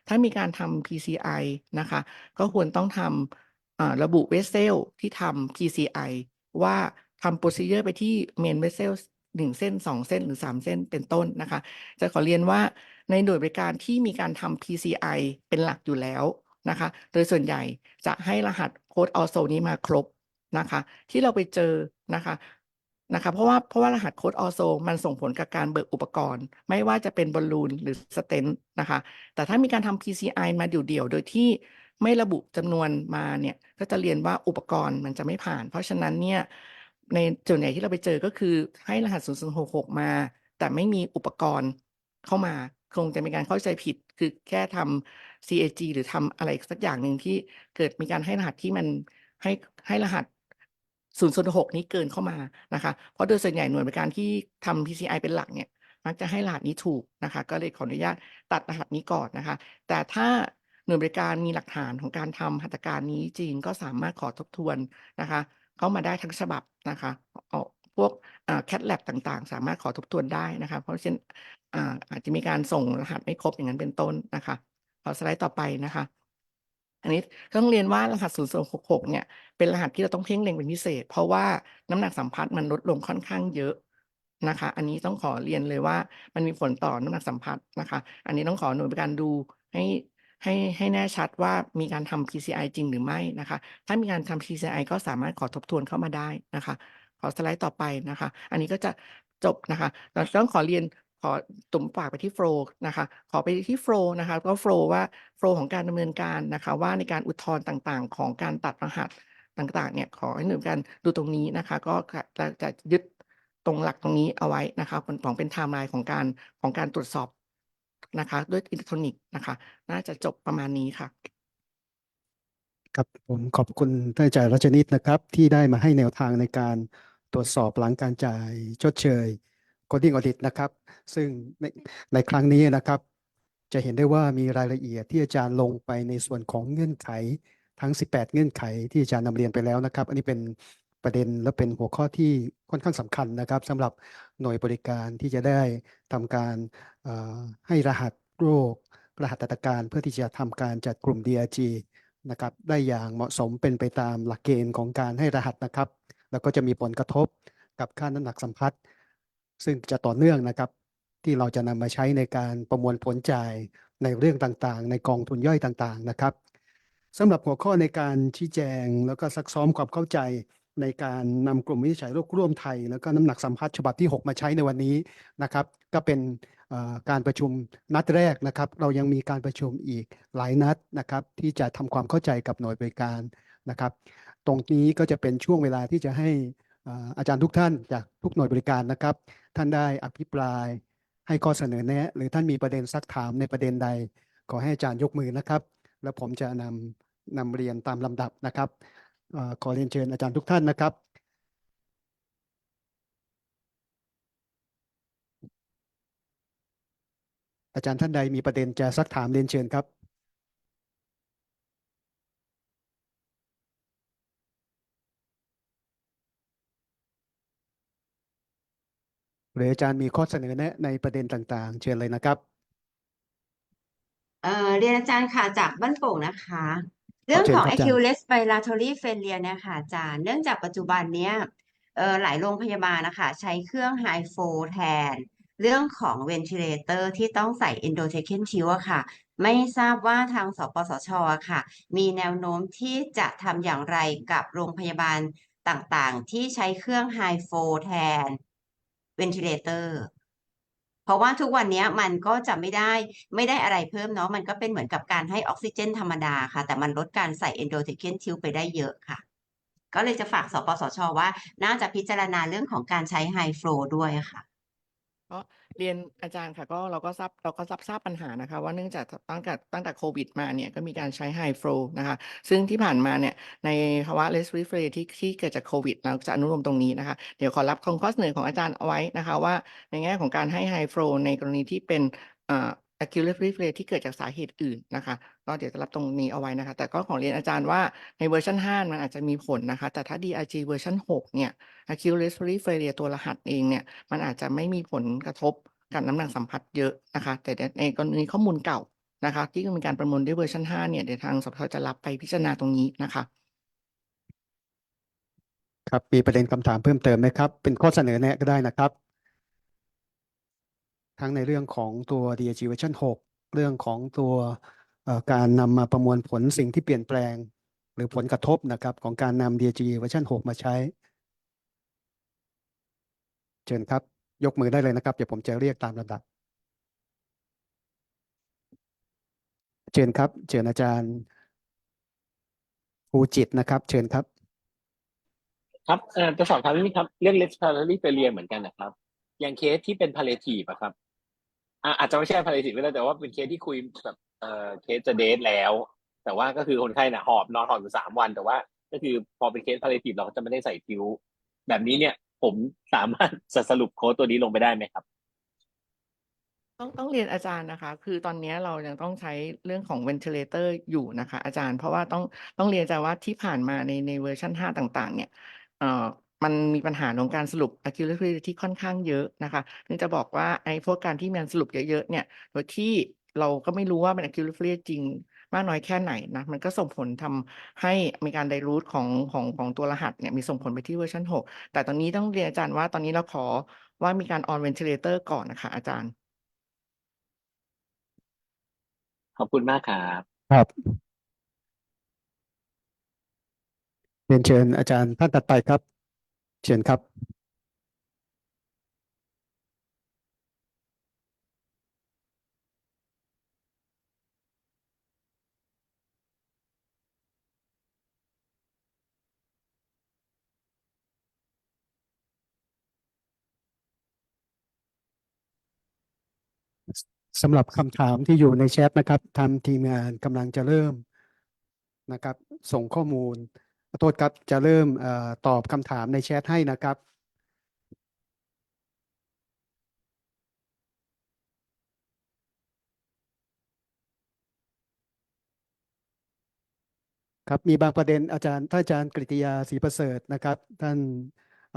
ถ้ามีการทำ PCI นะคะก็ควรต้องทำระบุเวสเซลที่ทำ PCI ว่าทำ procedure ไปที่ main vessel 1 เส้น 2 เส้นหรือ 3 เส้นเป็นต้นนะคะจะขอเรียนว่าในหน่วยบริการที่มีการทำ PCI เป็นหลักอยู่แล้วนะคะโดยส่วนใหญ่จะให้รหัสโค้ด also นี้มาครบนะคะที่เราไปเจอนะคะเพราะว่ารหัสโค้ด also มันส่งผลกับการเบิกอุปกรณ์ไม่ว่าจะเป็นบอลลูนหรือสเตนต์นะคะแต่ถ้ามีการทำ PCI มาเดี่ยวๆโดยที่ไม่ระบุจำนวนมาเนี่ยก็จะเรียนว่าอุปกรณ์มันจะไม่ผ่านเพราะฉะนั้นเนี่ยในส่วนใหญ่ที่เราไปเจอก็คือให้รหัส0066มา แต่ไม่มีอุปกรณ์เข้ามาคงจะมีการเข้าใจผิดคือแค่ทำ CAG หรือทำอะไรสักอย่างหนึ่งที่เกิดมีการให้รหัสที่มันให้รหัส006นี้เกินเข้ามานะคะเพราะโดยส่วนใหญ่หน่วยบริการที่ทำ PCI เป็นหลักเนี่ยมักจะให้รหัสนี้ถูกนะคะก็เลยขออนุญาตตัดรหัสนี้ก่อนนะคะแต่ถ้าหน่วยบริการมีหลักฐานของการทำหัตถการนี้จริงก็สามารถขอทบทวนนะคะเข้ามาได้ทั้งฉบับนะคะเอาพวกCAT lab ต่างๆ สามารถขอทบทวนได้นะคะเพราะฉะนั้นอาจจะมีการส่งรหัสไม่ครบอย่างนั้นเป็นต้นนะคะขอสไลด์ต่อไปนะคะอันนี้ต้องเรียนว่ารหัส0066เนี่ยเป็นรหัสที่เราต้องเพ่งเล็งเป็นพิเศษเพราะว่าน้ำหนักสัมพัทธ์มันลดลงค่อนข้างเยอะนะคะอันนี้ต้องขอเรียนเลยว่ามันมีผลต่อน้ำหนักสัมพัทธ์นะคะอันนี้ต้องขอหน่วยบริการดูให้แน่ชัดว่ามีการทำ PCI จริงหรือไม่นะคะถ้ามีการทำ PCI ก็สามารถขอทบทวนเข้ามาได้นะคะขอสไลด์ต่อไปนะคะอันนี้ก็จะจบนะคะเราต้องขอเรียนขอตุ่มปากไปที่โฟล์นะคะขอไปที่โฟล์นะคะก็โฟล์ว่าโฟล์ของการดำเนินการนะคะว่าในการอุทธรณ์ต่างๆของการตัดรหัสต่างๆเนี่ยขอให้หน่วยการดูตรงนี้นะคะก็จะยึดตรงหลักตรงนี้เอาไว้นะคะของเป็นไทม์ไลน์ของการตรวจสอบนะคะด้วยอิเล็กทรอนิกส์นะคะน่าจะจบประมาณนี้ค่ะครับผมขอบคุณท่านอาจารย์รัชนิตนะครับที่ได้มาให้แนวทางในการตรวจสอบหลังการจ่ายชดเชย Coding Audit นะครับซึ่งในครั้งนี้นะครับจะเห็นได้ว่ามีรายละเอียดที่อาจารย์ลงไปในส่วนของเงื่อนไขทั้ง18เงื่อนไขที่อาจารย์นำเรียนไปแล้วนะครับอันนี้เป็นประเด็นและเป็นหัวข้อที่ค่อนข้างสำคัญนะครับสำหรับหน่วยบริการที่จะได้ทำการให้รหัสโรครหัสหัตถการเพื่อที่จะทำการจัดกลุ่ม DRG นะครับได้อย่างเหมาะสมเป็นไปตามหลักเกณฑ์ของการให้รหัสนะครับแล้วก็จะมีผลกระทบกับค่าน้ำหนักสัมพัทธ์ซึ่งจะต่อเนื่องนะครับที่เราจะนำมาใช้ในการประมวลผลจ่ายในเรื่องต่างๆในกองทุนย่อยต่างๆนะครับสำหรับหัวข้อในการชี้แจงแล้วก็ซักซ้อมความเข้าใจในการนำกลุ่มวินิจฉัยโรคร่วมไทยแล้วก็น้ำหนักสัมพัทธ์ฉบับที่6มาใช้ในวันนี้นะครับก็เป็นการประชุมนัดแรกนะครับเรายังมีการประชุมอีกหลายนัดนะครับที่จะทำความเข้าใจกับหน่วยบริการนะครับตรงนี้ก็จะเป็นช่วงเวลาที่จะให้อาจารย์ทุกท่านจากทุกหน่วยบริการนะครับท่านได้อภิปรายให้ข้อเสนอแนะหรือท่านมีประเด็นซักถามในประเด็นใดขอให้อาจารย์ยกมือนะครับแล้วผมจะนำเรียนตามลำดับนะครับขอเรียนเชิญอาจารย์ทุกท่านนะครับอาจารย์ท่านใดมีประเด็นจะซักถามเรียนเชิญครับหรืออาจารย์มีข้อเสนอแนะในประเด็นต่างๆเชิญเลยนะครับเรียนอาจารย์ค่ะจากบ้านโป่งนะคะ เรื่องของ acute respiratory failure เนี่ยค่ะอาจารย์เนื่องจากปัจจุบันเนี้ยหลายโรงพยาบาลนะคะใช้เครื่อง high flow แทนเรื่องของ ventilator ที่ต้องใส่ endotracheal tube อะค่ะไม่ทราบว่าทางสปสชอะค่ะมีแนวโน้มที่จะทำอย่างไรกับโรงพยาบาลต่างๆที่ใช้เครื่อง high flow แทน ventilator เพราะว่าทุกวันนี้มันก็จะไม่ได้อะไรเพิ่มเนาะมันก็เป็นเหมือนกับการให้ออกซิเจนธรรมดาค่ะแต่มันลดการใส่ endotracheal tube ไปได้เยอะค่ะก็เลยจะฝากสปสชว่าน่าจะพิจารณาเรื่องของการใช้ high flow ด้วยค่ะก็เรียนอาจารย์ค่ะก็เราก็ทราบปัญหานะคะว่าเนื่องจากตั้งแต่โควิดมาเนี่ยก็มีการใช้ high flow นะคะซึ่งที่ผ่านมาเนี่ยในภาวะ respiratory failure ที่เกิดจากโควิดเราจะอนุโลมตรงนี้นะคะเดี๋ยวขอรับข้อเสนอของอาจารย์เอาไว้นะคะว่าในแง่ของการให้ high flow ในกรณีที่เป็นacute respiratory failure ที่เกิดจากสาเหตุอื่นนะคะก็เดี๋ยวจะรับตรงนี้เอาไว้นะคะแต่ก็ขอเรียนอาจารย์ว่าในเวอร์ชัน5มันอาจจะมีผลนะคะแต่ถ้า DRG เวอร์ชัน6เนี่ย acute respiratory failure ตัวรหัสเองเนี่ยมันอาจจะไม่มีผลกระทบกับน้ำหนักสัมผัสเยอะนะคะแต่ในกรณีข้อมูลเก่านะคะที่มีการประมวลด้วยเวอร์ชัน5เนี่ยเดี๋ยวทางสปทจะรับไปพิจารณาตรงนี้นะคะครับมีประเด็นคำถามเพิ่มเติมไหมครับเป็นข้อเสนอแนะก็ได้นะครับทั้งในเรื่องของตัว DRG เวอร์ชัน6เรื่องของตัวการนำมาประมวลผลสิ่งที่เปลี่ยนแปลงหรือผลกระทบนะครับของการนำ DRG เวอร์ชัน6มาใช้เชิญครับยกมือได้เลยนะครับเดี๋ยวผมจะเรียกตามลำดับเชิญครับเชิญอาจารย์ภูจิตรนะครับเชิญครับครับจะสอบถามนิดนึงครับเรื่อง respiratory failure เหมือนกันนะครับ อย่างเคสที่เป็น palliative อะครับอาจจะไม่ใช่ palliative ก็ได้แต่ว่าเป็นเคสที่คุยแบบเคสจะเดทแล้ว แต่ว่าก็คือคนไข้น่ะนอนหอบอยู่3 วันแต่ว่าก็คือพอเป็นเคส palliative เราก็จะไม่ได้ใส่คิ้วแบบนี้เนี่ยผมสามารถสรุปโค้ดตัวนี้ลงไปได้ไหมครับ ต้องเรียนอาจารย์นะคะ คือตอนนี้เรายังต้องใช้เรื่องของ ventilator อยู่นะคะอาจารย์ เพราะว่าต้องเรียนอาจารย์ว่าที่ผ่านมาในเวอร์ชัน5ต่างๆ เนี่ยมันมีปัญหาของการสรุป accuracy ที่ค่อนข้างเยอะนะคะซึ่งจะบอกว่าไอ้พวกการที่มันสรุปเยอะๆ เนี่ย โดยที่เราก็ไม่รู้ว่ามัน accuracy จริงมากน้อยแค่ไหนนะ มันก็ส่งผลทำให้มีการ dilute ของตัวรหัสเนี่ยมีส่งผลไปที่เวอร์ชัน6แต่ตอนนี้ต้องเรียนอาจารย์ว่าตอนนี้เราขอว่ามีการ on ventilator ก่อนนะคะอาจารย์ ขอบคุณมากครับ ครับเรียนเชิญอาจารย์ท่านถัดไปครับ เชิญครับ สำหรับคำถามที่อยู่ในแชทนะครับทางทีมงานกำลังจะเริ่มนะครับ ส่งข้อมูลขอโทษครับจะเริ่มตอบคำถามในแชทให้นะครับ ครับมีบางประเด็นอาจารย์ท่านอาจารย์กฤติยาศรีประเสริฐนะครับ ท่าน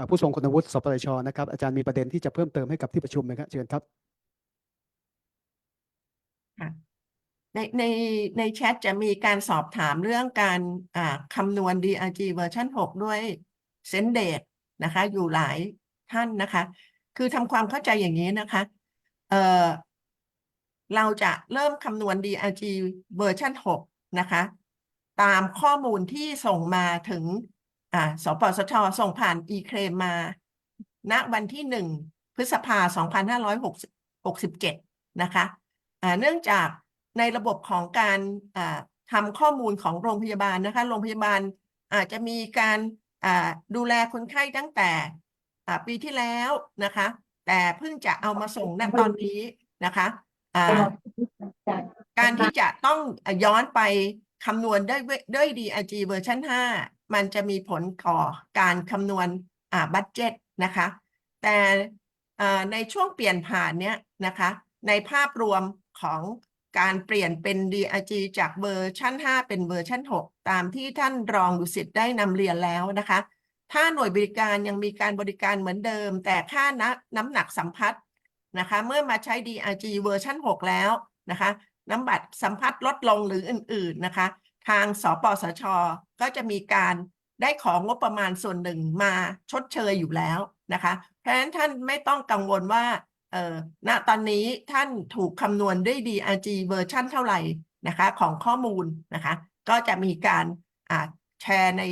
ผู้ทรงคุณวุฒิสปชนะครับ อาจารย์มีประเด็นที่จะเพิ่มเติมให้กับที่ประชุมไหมครับเชิญครับ ค่ะในแชทจะมีการสอบถามเรื่องการคำนวณ DRG เวอร์ชัน6 ด้วยเซนเดตนะคะอยู่หลายท่านนะคะคือทำความเข้าใจอย่างนี้นะคะเราจะเริ่มคำนวณ DRG เวอร์ชัน6 นะคะตามข้อมูลที่ส่งมาถึงสปสช.ส่งผ่าน e-claim มาณวันที่1 พฤษภาคม 2567 นะคะเนื่องจากในระบบของการทำข้อมูลของโรงพยาบาลนะคะโรงพยาบาลอาจจะมีการดูแลคนไข้ตั้งแต่ปีที่แล้วนะคะแต่เพิ่งจะเอามาส่งณตอนนี้นะคะการที่จะต้องย้อนไปคำนวณด้วย DRG เวอร์ชัน5 มันจะมีผลต่อการคำนวณบัดเจ็ตนะคะแต่ในช่วงเปลี่ยนผ่านเนี้ยนะคะในภาพรวมของการเปลี่ยนเป็น DRG จากเวอร์ชัน5 เป็นเวอร์ชัน6 ตามที่ท่านรองดุสิตได้นำเรียนแล้วนะคะถ้าหน่วยบริการยังมีการบริการเหมือนเดิมแต่ค่าน้ำหนักสัมผัสนะคะเมื่อมาใช้ DRG เวอร์ชัน6 แล้วนะคะน้ำบัตรสัมผัสลดลงหรืออื่นๆนะคะทางสปสช.ก็จะมีการได้ของงบประมาณส่วนหนึ่งมาชดเชยอยู่แล้วนะคะเพราะฉะนั้นท่านไม่ต้องกังวลว่าณตอนนี้ท่านถูกคำนวณด้วย DRG เวอร์ชันเท่าไหร่นะคะของข้อมูลนะคะก็จะมีการแชร์ใน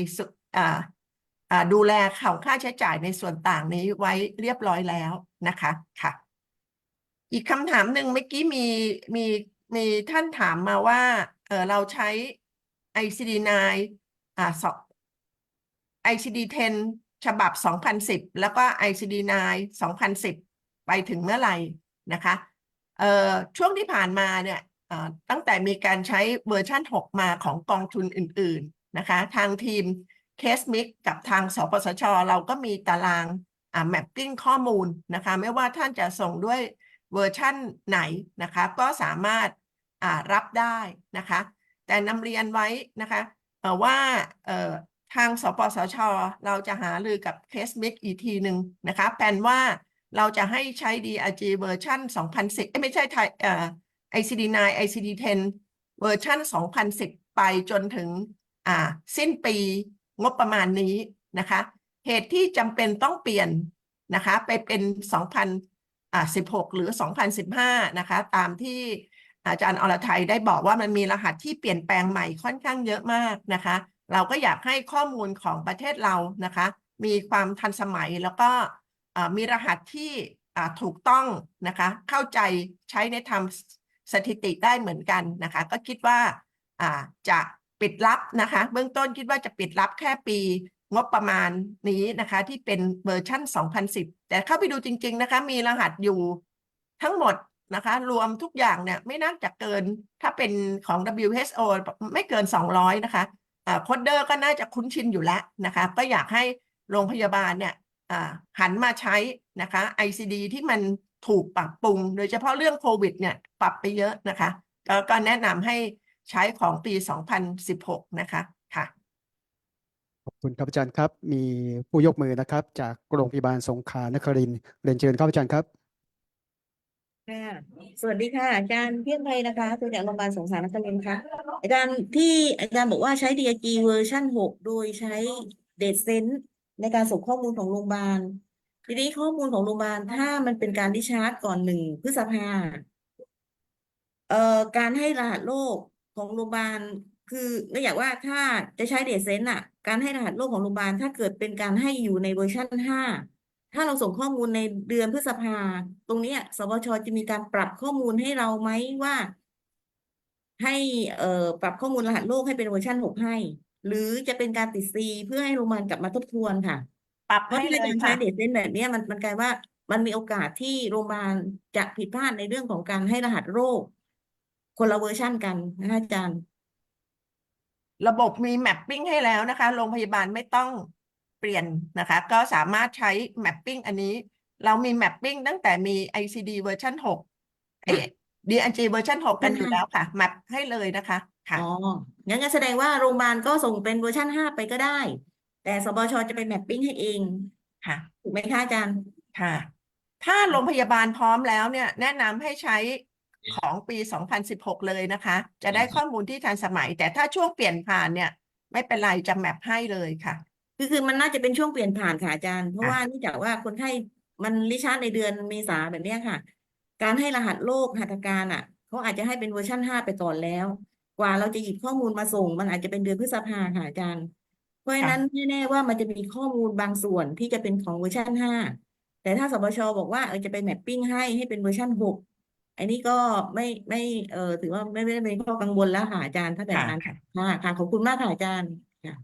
ดูแลของค่าใช้จ่ายในส่วนต่างนี้ไว้เรียบร้อยแล้วนะคะค่ะอีกคำถามหนึ่งเมื่อกี้มีท่านถามมาว่าเราใช้ ICD-9 ICD-10 ฉบับ 2010 แล้วก็ ICD-9 2010 ไปถึงเมื่อไหร่นะคะช่วงที่ผ่านมาเนี่ยตั้งแต่มีการใช้เวอร์ชัน6 มาของกองทุนอื่นๆนะคะทางทีม CaseMix กับทางสปสช.เราก็มีตารางmapping ข้อมูลนะคะไม่ว่าท่านจะส่งด้วยเวอร์ชันไหนนะคะก็สามารถรับได้นะคะแต่นำเรียนไว้นะคะว่าทางสปสช.เราจะหารือกับ CaseMix อีกทีหนึ่งนะคะแผนว่าเราจะให้ใช้ DRG เวอร์ชัน2010ไม่ใช่ICD-9 ICD-10 เวอร์ชัน2010 ไปจนถึงสิ้นปีงบประมาณนี้นะคะเหตุที่จำเป็นต้องเปลี่ยนนะคะไปเป็น2016 หรือ 2015 นะคะตามที่อาจารย์อรไทยได้บอกว่ามันมีรหัสที่เปลี่ยนแปลงใหม่ค่อนข้างเยอะมากนะคะเราก็อยากให้ข้อมูลของประเทศเรานะคะมีความทันสมัยแล้วก็มีรหัสที่ถูกต้องนะคะเข้าใจใช้ในทำสถิติได้เหมือนกันนะคะก็คิดว่าจะปิดลับนะคะเบื้องต้นคิดว่าจะปิดลับแค่ปี งบประมาณนี้นะคะที่เป็นเวอร์ชัน2010แต่เข้าไปดูจริงๆนะคะมีรหัสอยู่ทั้งหมดนะคะรวมทุกอย่างเนี่ยไม่น่าจะเกินถ้าเป็นของ WHO ไม่เกิน200นะคะโคดเดอร์ก็น่าจะคุ้นชินอยู่แล้วนะคะก็อยากให้โรงพยาบาลเนี่ยหันมาใช้นะคะ ICD ที่มันถูกปรับปรุงโดยเฉพาะเรื่องโควิดเนี่ยปรับไปเยอะนะคะก็แนะนำให้ใช้ของปี2016นะคะค่ะขอบคุณครับอาจารย์ครับมีผู้ยกมือนะครับจากโรงพยาบาลสงขลานครินทร์เรียนเชิญครับอาจารย์ครับ ค่ะสวัสดีค่ะอาจารย์เพียงไพนะคะตัวจากโรงพยาบาลสงขลานครินทร์ค่ะอาจารย์ที่อาจารย์บอกว่าใช้ DRG เวอร์ชัน6โดยใช้เดทเซนส์ในการส่งข้อมูลของโรงพยาบาลทีนี้ข้อมูลของโรงพยาบาลถ้ามันเป็นการดิชาร์จก่อน1 พฤษภาการให้รหัสโรคของโรงพยาบาลคือก็อยากว่าถ้าจะใช้เดทเซนส์อ่ะการให้รหัสโรคของโรงพยาบาลถ้าเกิดเป็นการให้อยู่ในเวอร์ชัน5ถ้าเราส่งข้อมูลในเดือนพฤษภาตรงเนี้ยสวช.จะมีการปรับข้อมูลให้เราไหมว่าให้ปรับข้อมูลรหัสโรคให้เป็นเวอร์ชัน6ให้หรือจะเป็นการติดซีเพื่อให้โรงพยาบาลกลับมาทบทวนค่ะปรับ เพราะ ให้ ที่ เลย การใช้ ค่ะ เดทเซนส์แบบเนี้ยมันกลายว่ามันมีโอกาสที่โรงพยาบาลจะผิดพลาดในเรื่องของการให้รหัสโรคคนละเวอร์ชันกันนะคะอาจารย์ ระบบมีแมปปิ้งให้แล้วนะคะโรงพยาบาลไม่ต้องเปลี่ยนนะคะก็สามารถใช้แมปปิ้งอันนี้เรามีแมปปิ้งตั้งแต่มี ICD เวอร์ชัน6DRG เวอร์ชัน6กันอยู่แล้วค่ะแมปให้เลยนะคะค่ะอ๋องั้นก็แสดงว่าโรงพยาบาลก็ส่งเป็นเวอร์ชัน5ไปก็ได้ แต่สบช.จะไปแมปปิ้งให้เอง ค่ะ ถูกไหมคะอาจารย์ ค่ะ ถ้าโรงพยาบาลพร้อมแล้วเนี่ยแนะนำให้ใช้ของปี2016เลยนะคะจะได้ข้อมูลที่ทันสมัย แต่ถ้าช่วงเปลี่ยนผ่านเนี่ยไม่เป็นไรจะแมปให้เลยค่ะ คือมันน่าจะเป็นช่วงเปลี่ยนผ่านค่ะอาจารย์ เพราะว่าเนื่องจากว่าคนไข้มันริชาร์จในเดือนเมษาแบบเนี้ยค่ะ การให้รหัสโรคหัตถการอ่ะเขาอาจจะให้เป็นเวอร์ชัน5ไปก่อนแล้ว กว่าเราจะหยิบข้อมูลมาส่ง มันอาจจะเป็นเดือนพฤษภาค่ะอาจารย์ เพราะฉะนั้นแน่ๆว่ามันจะมีข้อมูลบางส่วนที่จะเป็นของเวอร์ชัน5แต่ถ้าสบช.บอกว่าจะไปแมปปิ้งให้เป็นเวอร์ชัน6อันนี้ก็ไม่ถือว่าไม่ได้เป็นข้อกังวลแล้วค่ะอาจารย์ถ้าแบบนั้นค่ะขอบคุณมากค่ะอาจารย์ค่ะ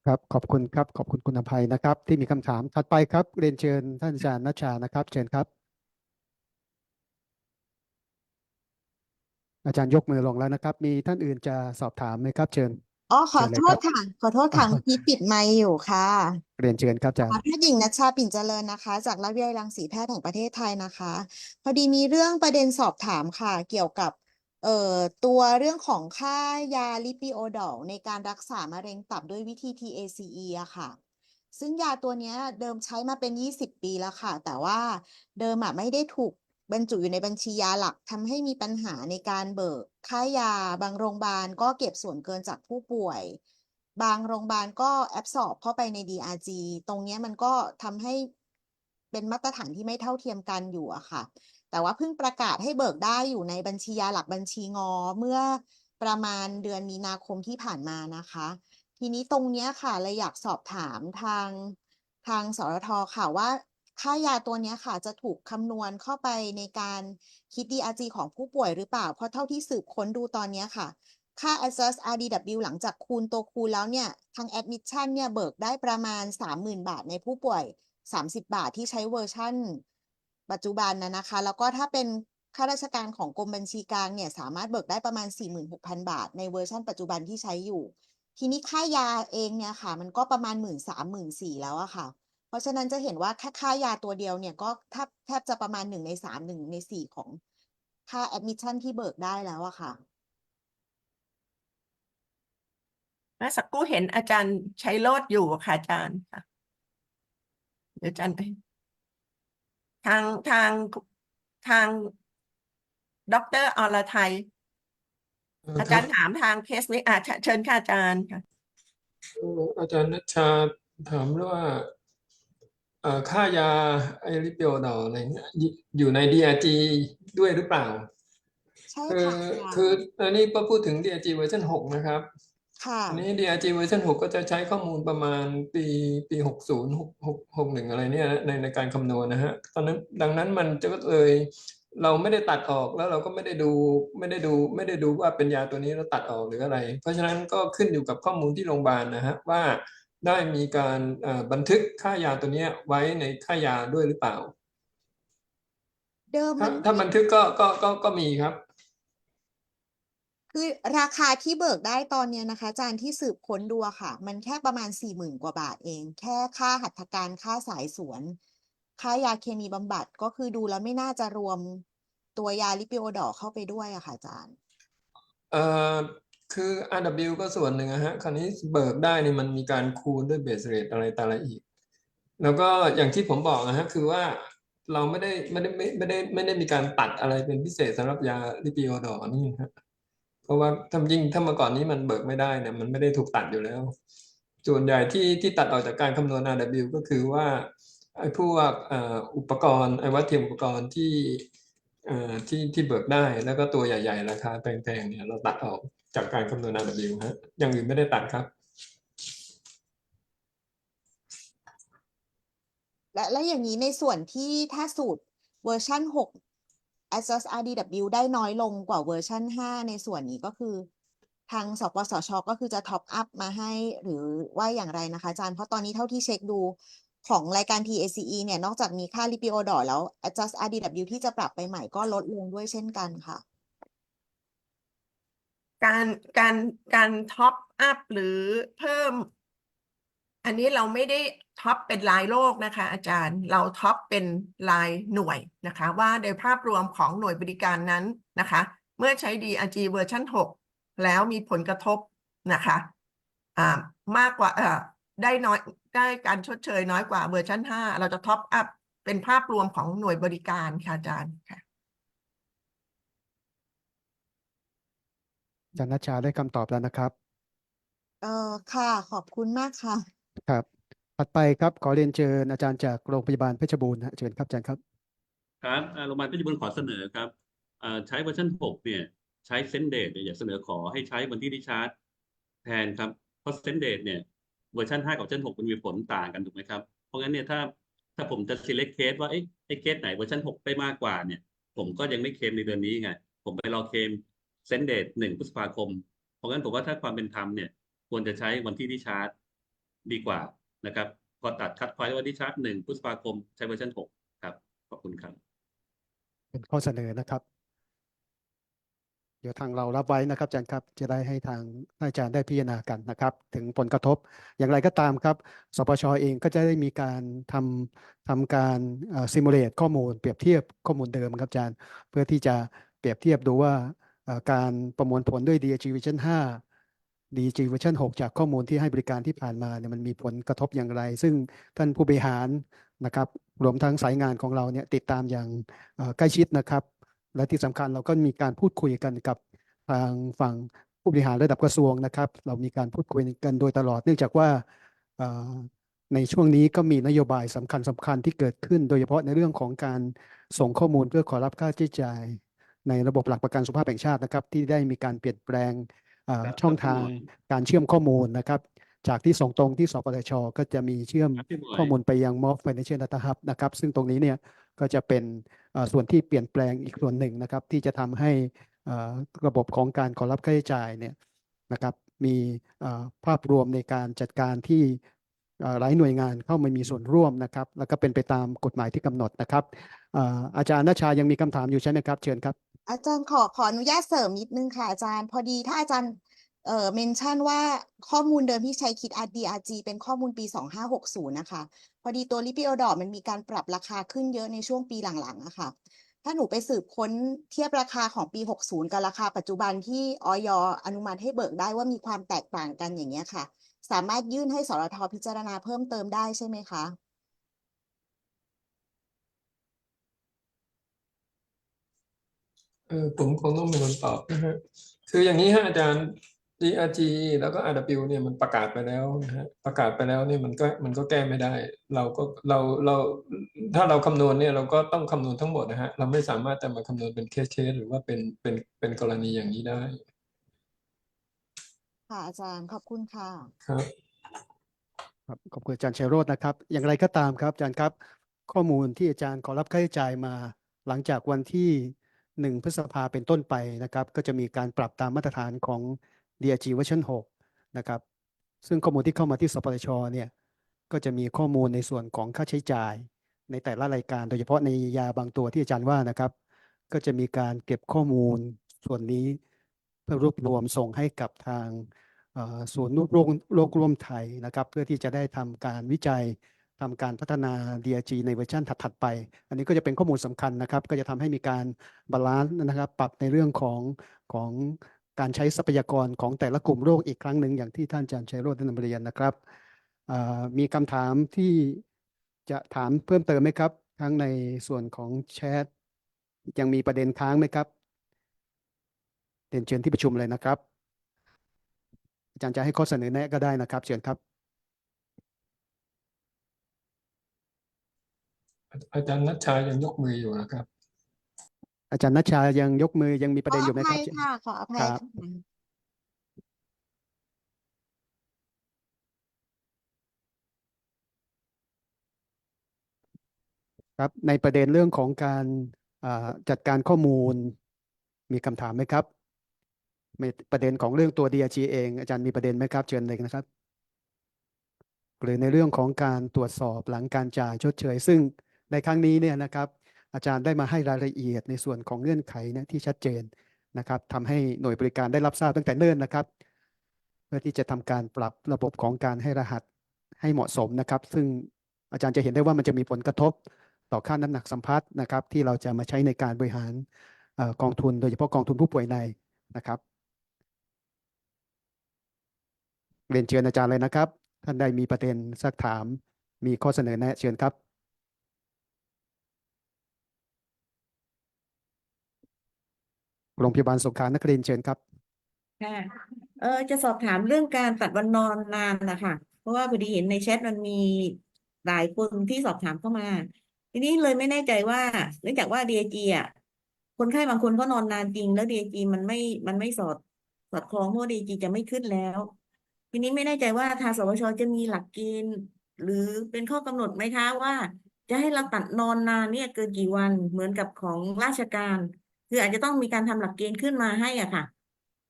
ครับขอบคุณครับขอบคุณคุณอภัยนะครับที่มีคำถามถัดไปครับเรียนเชิญท่านอาจารย์ณชชานะครับเชิญครับอาจารย์ยกมือลงแล้วนะครับมีท่านอื่นจะสอบถามไหมครับเชิญขอ เชิญเลย โท ครั ษ บ ค่ะ ขอโทษค่ะ เมื่อกี้ปิดไมค์อยู่ค่ะ เรียนเชิญครับอาจารย์ แพทย์หญิงณัชชา ปิ่นเจริญนะคะ จากราชวิทยาลัยรังสีแพทย์แห่งประเทศไทยนะคะ พอดีมีเรื่องประเด็นสอบถามค่ะ เกี่ยวกับตัวเรื่องของค่ายาลิปิโอดอลในการรักษามะเร็งตับด้วยวิธี TACE อะค่ะ ซึ่งยาตัวเนี้ยเดิมใช้มาเป็น20 ปีแล้วค่ะ แต่ว่าเดิมไม่ได้ถูกบรรจุอยู่ในบัญชียาหลักทำให้มีปัญหาในการเบิกค่ายาบางโรงพยาบาลก็เก็บส่วนเกินจากผู้ป่วยบางโรงพยาบาลก็แอบสอบเข้าไปใน DRG ตรงนี้มันก็ทำให้เป็นมาตรฐานที่ไม่เท่าเทียมกันอยู่อะค่ะแต่ว่าเพิ่งประกาศให้เบิกได้อยู่ในบัญชียาหลักบัญชีงอเมื่อประมาณเดือนมีนาคมที่ผ่านมานะคะทีนี้ตรงนี้ค่ะเลยอยากสอบถามทางสรท.ค่ะว่าค่ายาตัวนี้ค่ะจะถูกคำนวณเข้าไปในการคิด DRG ของผู้ป่วยหรือเปล่าเพราะเท่าที่สืบค้นดูตอนนี้ค่ะค่า Assess RDW หลังจากคูณตัวคูณแล้วเนี่ยทาง Admission เนี่ยเบิกได้ประมาณ 30,000 บาทในผู้ป่วย30 บาทที่ใช้เวอร์ชั่นปัจจุบันนะคะแล้วก็ถ้าเป็นข้าราชการของกรมบัญชีกลางเนี่ยสามารถเบิกได้ประมาณ 46,000 บาทในเวอร์ชั่นปัจจุบันที่ใช้อยู่ทีนี้ค่ายาเองเนี่ยค่ะมันก็ประมาณ 13,000-14,000 แล้วอะค่ะเพราะฉะนั้นจะเห็นว่าค่ายาตัวเดียวเนี่ยก็แทบจะประมาณ1 ใน 3 1 ใน 4ของค่า Admission ที่เบิกได้แล้วอะค่ะเมื่อสักครู่เห็นอาจารย์ชัยโรจน์อยู่ค่ะอาจารย์ค่ะเดี๋ยวอาจารย์ไปทางดร.อรไทยอาจารย์ถามทางเคสนี้เชิญค่ะอาจารย์ค่ะอาจารย์ณัชชาถามว่าค่ายาไอริปิโอดอลอะไรเนี่ยอยู่ใน DRG ด้วยหรือเปล่าใช่ค่ะคืออันนี้พอพูดถึง DRG เวอร์ชัน6นะครับค่ะอันนี้ DRG เวอร์ชัน6ก็จะใช้ข้อมูลประมาณปี60 61อะไรเนี่ยในการคำนวณนะฮะตอนนั้นดังนั้นมันจะก็เลยเราไม่ได้ตัดออกแล้วเราก็ไม่ได้ดูว่าเป็นยาตัวนี้เราตัดออกหรืออะไรเพราะฉะนั้นก็ขึ้นอยู่กับข้อมูลที่โรงพยาบาลนะฮะว่า ได้มีการบันทึกค่ายาตัวเนี้ยไว้ในค่ายาด้วยหรือเปล่า เดิมมัน ถ้าบันทึกก็มีครับ คือราคาที่เบิกได้ตอนเนี้ยนะคะอาจารย์ที่สืบค้นดูอะค่ะ มันแค่ประมาณ40,000 กว่าบาทเอง แค่ค่าหัตถการค่าสายสวน ค่ายาเคมีบำบัดก็คือดูแล้วไม่น่าจะรวมตัวยาลิปิโอดอร์เข้าไปด้วยอะค่ะอาจารย์ เอ่อคือ RW ก็ส่วนหนึ่งนะฮะคราวนี้เบิกได้นี่มันมีการคูณด้วยเบสเรทอะไรต่างๆอีก แล้วก็อย่างที่ผมบอกนะฮะคือว่าเราไม่ได้มีการตัดอะไรเป็นพิเศษสำหรับยาลิปิโอดอร์นี่ครับเพราะว่าถ้าเมื่อก่อนนี้มันเบิกไม่ได้เนี่ยมันไม่ได้ถูกตัดอยู่แล้ว ส่วนใหญ่ที่ตัดออกจากการคำนวณ RW ก็คือว่าไอ้พวกอุปกรณ์ไอ้วัตถุอุปกรณ์ที่เบิกได้แล้วก็ตัวใหญ่ๆราคาแพงๆเนี่ยเราตัดออกจากการคำนวณ RW ฮะอย่างอื่นไม่ได้ตัดครับ และอย่างนี้ในส่วนที่ถ้าสูตรเวอร์ชัน6 Adjust RDW ได้น้อยลงกว่าเวอร์ชัน5ในส่วนนี้ก็คือทางสปสช.ก็คือจะท็อปอัพมาให้หรือว่าอย่างไรนะคะอาจารย์เพราะตอนนี้เท่าที่เช็คดูของรายการ TACE เนี่ยนอกจากมีค่าลิปิโอดอร์แล้ว Adjust RDW ที่จะปรับไปใหม่ก็ลดลงด้วยเช่นกันค่ะ การท็อปอัพหรือเพิ่ม อันนี้เราไม่ได้ท็อปเป็นรายโรคนะคะอาจารย์เราท็อปเป็นรายหน่วยนะคะว่าโดยภาพรวมของหน่วยบริการนั้นนะคะเมื่อใช้ DRG เวอร์ชัน6แล้วมีผลกระทบนะคะมากกว่าได้การชดเชยน้อยกว่าเวอร์ชัน5เราจะท็อปอัพเป็นภาพรวมของหน่วยบริการค่ะอาจารย์ค่ะ อาจารย์ณัชชาได้คำตอบแล้วนะครับ ค่ะขอบคุณมากค่ะ ครับถัดไปครับขอเรียนเชิญอาจารย์จากโรงพยาบาลเพชรบูรณ์เชิญครับอาจารย์ครับ ครับโรงพยาบาลเพชรบูรณ์ขอเสนอครับใช้เวอร์ชัน6เนี่ยใช้เซนเดตอยากเสนอขอให้ใช้วันที่ดิชาร์จแทนครับเพราะเซนเดตเนี่ยเวอร์ชัน5กับเวอร์ชัน6มันมีผลต่างกันถูกไหมครับเพราะงั้นเนี่ยถ้าผมจะ select case ว่าไอ้เคสไหนเวอร์ชัน6ได้มากกว่าเนี่ยผมก็ยังไม่เคลมในเดือนนี้ไงผมไปรอเคลมเซนเดต1 พฤษภาคมเพราะงั้นผมว่าถ้าความเป็นธรรมเนี่ยควรจะใช้วันที่ดิชาร์จดีกว่านะครับก็ตัดคัดพอยต์วันดิชาร์จ1 พฤษภาคมใช้เวอร์ชัน6ครับขอบคุณครับเป็นข้อเสนอนะครับ เดี๋ยวทางเรารับไว้นะครับอาจารย์ครับจะได้ให้ทางอาจารย์ได้พิจารณากันนะครับ ถึงผลกระทบอย่างไรก็ตามครับสปช.เองก็จะได้มีการทำการซิมูเลตข้อมูลเปรียบเทียบข้อมูลเดิมครับอาจารย์เพื่อที่จะเปรียบเทียบดูว่าการประมวลผลด้วย DRG เวอร์ชัน5 DRG เวอร์ชัน6จากข้อมูลที่ให้บริการที่ผ่านมาเนี่ยมันมีผลกระทบอย่างไร ซึ่งท่านผู้บริหารนะครับรวมทั้งสายงานของเราเนี่ยติดตามอย่างใกล้ชิดนะครับและที่สำคัญเราก็มีการพูดคุยกันกับทางฝั่งผู้บริหารระดับกระทรวงนะครับเรามีการพูดคุยกันโดยตลอดเนื่องจากว่าในช่วงนี้ก็มีนโยบายสำคัญที่เกิดขึ้นโดยเฉพาะในเรื่องของการส่งข้อมูลเพื่อขอรับค่าใช้จ่ายในระบบหลักประกันสุขภาพแห่งชาตินะครับที่ได้มีการเปลี่ยนแปลงช่องทางการเชื่อมข้อมูลนะครับจากที่ส่งตรงที่สปสช.ก็จะมีเชื่อมข้อมูลไปยัง MOF Financial Data Hub นะครับซึ่งตรงนี้เนี่ยก็จะเป็นส่วนที่เปลี่ยนแปลงอีกส่วนหนึ่งนะครับที่จะทำให้ระบบของการขอรับค่าใช้จ่ายเนี่ยนะครับมีภาพรวมในการจัดการที่หลายหน่วยงานเข้ามามีส่วนร่วมนะครับแล้วก็เป็นไปตามกฎหมายที่กำหนดนะครับอาจารย์ณชายังมีคำถามอยู่ใช่ไหมครับเชิญครับอาจารย์ขออนุญาตเสริมนิดนึงค่ะอาจารย์พอดีถ้าอาจารย์เมนชั่นว่าข้อมูลเดิมที่ใช้คิด DRG เป็นข้อมูลปี2560นะคะพอดีตัวลิปิโอดอร์มันมีการปรับราคาขึ้นเยอะในช่วงปีหลังๆอะค่ะถ้าหนูไปสืบค้นเทียบราคาของปี60กับราคาปัจจุบันที่อย.อนุมัติให้เบิกได้ว่ามีความแตกต่างกันอย่างเงี้ยค่ะสามารถยื่นให้สรท.พิจารณาเพิ่มเติมได้ใช่ไหมคะผมคงต้องเป็นคนตอบนะฮะคืออย่างนี้ฮะอาจารย์ DRG แล้วก็ RW เนี่ยมันประกาศไปแล้วนะฮะประกาศไปแล้วเนี่ยมันก็แก้ไม่ได้เราถ้าเราคำนวณเนี่ยเราก็ต้องคำนวณทั้งหมดนะฮะเราไม่สามารถจะมาคำนวณเป็นเคสหรือว่าเป็นกรณีอย่างนี้ได้ค่ะอาจารย์ขอบคุณค่ะครับขอบคุณอาจารย์ชัยโรจน์นะครับอย่างไรก็ตามครับอาจารย์ครับข้อมูลที่อาจารย์ขอรับค่าใช้จ่ายมาหลังจากวันที่1 พฤษภาเป็นต้นไปนะครับก็จะมีการปรับตามมาตรฐานของ DRG เวอร์ชัน6นะครับ ซึ่งข้อมูลที่เข้ามาที่สปสชเนี่ยก็จะมีข้อมูลในส่วนของค่าใช้จ่ายในแต่ละรายการ โดยเฉพาะในยาบางตัวที่อาจารย์ว่านะครับ ก็จะมีการเก็บข้อมูลส่วนนี้เพื่อรวบรวมส่งให้กับทางศูนย์โรคร่วมไทยนะครับ เพื่อที่จะได้ทำการวิจัยทำการพัฒนา DRG ในเวอร์ชันถัดๆไป อันนี้ก็จะเป็นข้อมูลสำคัญนะครับ ก็จะทำให้มีการบาลานซ์นะครับ ปรับในเรื่องของการใช้ทรัพยากรของแต่ละกลุ่มโรคอีกครั้งหนึ่งอย่างที่ท่านอาจารย์ชัยโรจน์ได้นำเรียนนะครับมีคำถามที่จะถามเพิ่มเติมไหมครับทั้งในส่วนของแชทยังมีประเด็นค้างไหมครับเรียนเชิญที่ประชุมเลยนะครับอาจารย์จะให้ข้อเสนอแนะก็ได้นะครับเชิญครับ อาจารย์นัชชายังยกมืออยู่นะครับ อาจารย์นัชชายังยกมือยังมีประเด็นอยู่ไหมครับ ขออภัย ครับ ค่ะ ครับในประเด็นเรื่องของการจัดการข้อมูลมีคำถามไหมครับในประเด็นของเรื่องตัว DRG เองอาจารย์มีประเด็นไหมครับเชิญเลยนะครับหรือในเรื่องของการตรวจสอบหลังการจ่ายชดเชยซึ่งในครั้งนี้เนี่ยนะครับอาจารย์ได้มาให้รายละเอียดในส่วนของเงื่อนไขเนี่ยที่ชัดเจนนะครับทำให้หน่วยบริการได้รับทราบตั้งแต่เนิ่นนะครับเพื่อที่จะทำการปรับระบบของการให้รหัสให้เหมาะสมนะครับซึ่งอาจารย์จะเห็นได้ว่ามันจะมีผลกระทบต่อค่าน้ำหนักสัมพัทธ์นะครับที่เราจะมาใช้ในการบริหารกองทุนโดยเฉพาะกองทุนผู้ป่วยในนะครับเรียนเชิญอาจารย์เลยนะครับท่านใดมีประเด็นซักถามมีข้อเสนอแนะเชิญครับโรงพยาบาลสงขลานครินทร์เชิญครับค่ะจะสอบถามเรื่องการตัดวันนอนนานนะคะเพราะว่าพอดีเห็นในแชทมันมีหลายคนที่สอบถามเข้ามา ทีนี้เลยไม่แน่ใจว่าเนื่องจากว่า DRG อ่ะคนไข้บางคนก็นอนนานจริงแล้ว DRG มันไม่สอดคล้องเพราะว่า DRG จะไม่ขึ้นแล้ว ทีนี้ไม่แน่ใจว่าทางสวชจะมีหลักเกณฑ์หรือเป็นข้อกำหนดไหมคะว่าจะให้เราตัดนอนนานเนี่ยเกินกี่วันเหมือนกับของราชการคืออาจจะต้องมีการทำหลักเกณฑ์ขึ้นมาให้อ่ะค่ะ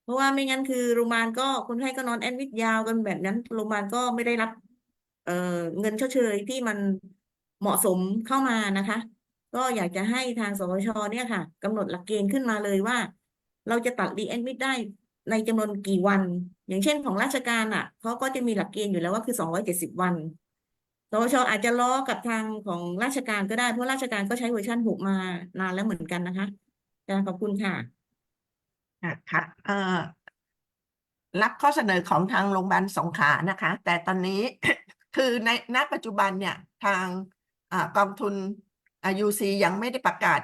เพราะว่าไม่งั้นคือโรงพยาบาลก็คนไข้ก็นอนแอดมิดยาวกันแบบนั้นโรงพยาบาลก็ไม่ได้รับเงินชดเชยที่มันเหมาะสมเข้ามานะคะ ก็อยากจะให้ทางสวชเนี่ยค่ะกำหนดหลักเกณฑ์ขึ้นมาเลยว่า เราจะตัดรีแอดมิดได้ในจำนวนกี่วัน อย่างเช่นของราชการอ่ะเขาก็จะมีหลักเกณฑ์อยู่แล้วว่าคือ270 วันสวชอาจจะล้อกับทางของราชการก็ได้เพราะราชการก็ใช้เวอร์ชัน6มานานแล้วเหมือนกันนะคะขอบคุณค่ะค่ะรับข้อเสนอของทางโรงพยาบาลสงขลานะคะ แต่ตอนนี้ คือในณปัจจุบันเนี่ยทางกองทุนUC ยังไม่ได้ประกาศ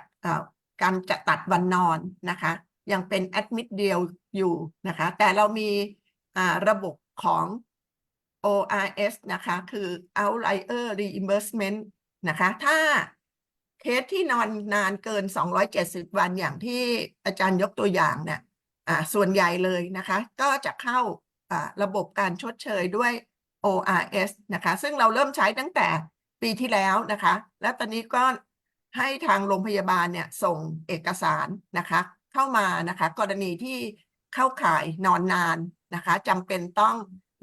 การจะตัดวันนอนนะคะยังเป็นแอดมิดเดียวอยู่นะคะแต่เรามีระบบของ ORS นะคะคือ Outlier Reimbursement นะคะถ้าเคสที่นอนนานเกิน270 วันอย่างที่อาจารย์ยกตัวอย่างเนี่ยส่วนใหญ่เลยนะคะก็จะเข้าระบบการชดเชยด้วย ORS นะคะซึ่งเราเริ่มใช้ตั้งแต่ปีที่แล้วนะคะและตอนนี้ก็ให้ทางโรงพยาบาลเนี่ยส่งเอกสารนะคะเข้ามานะคะกรณีที่เข้าข่ายนอนนานนะคะจำเป็นต้อง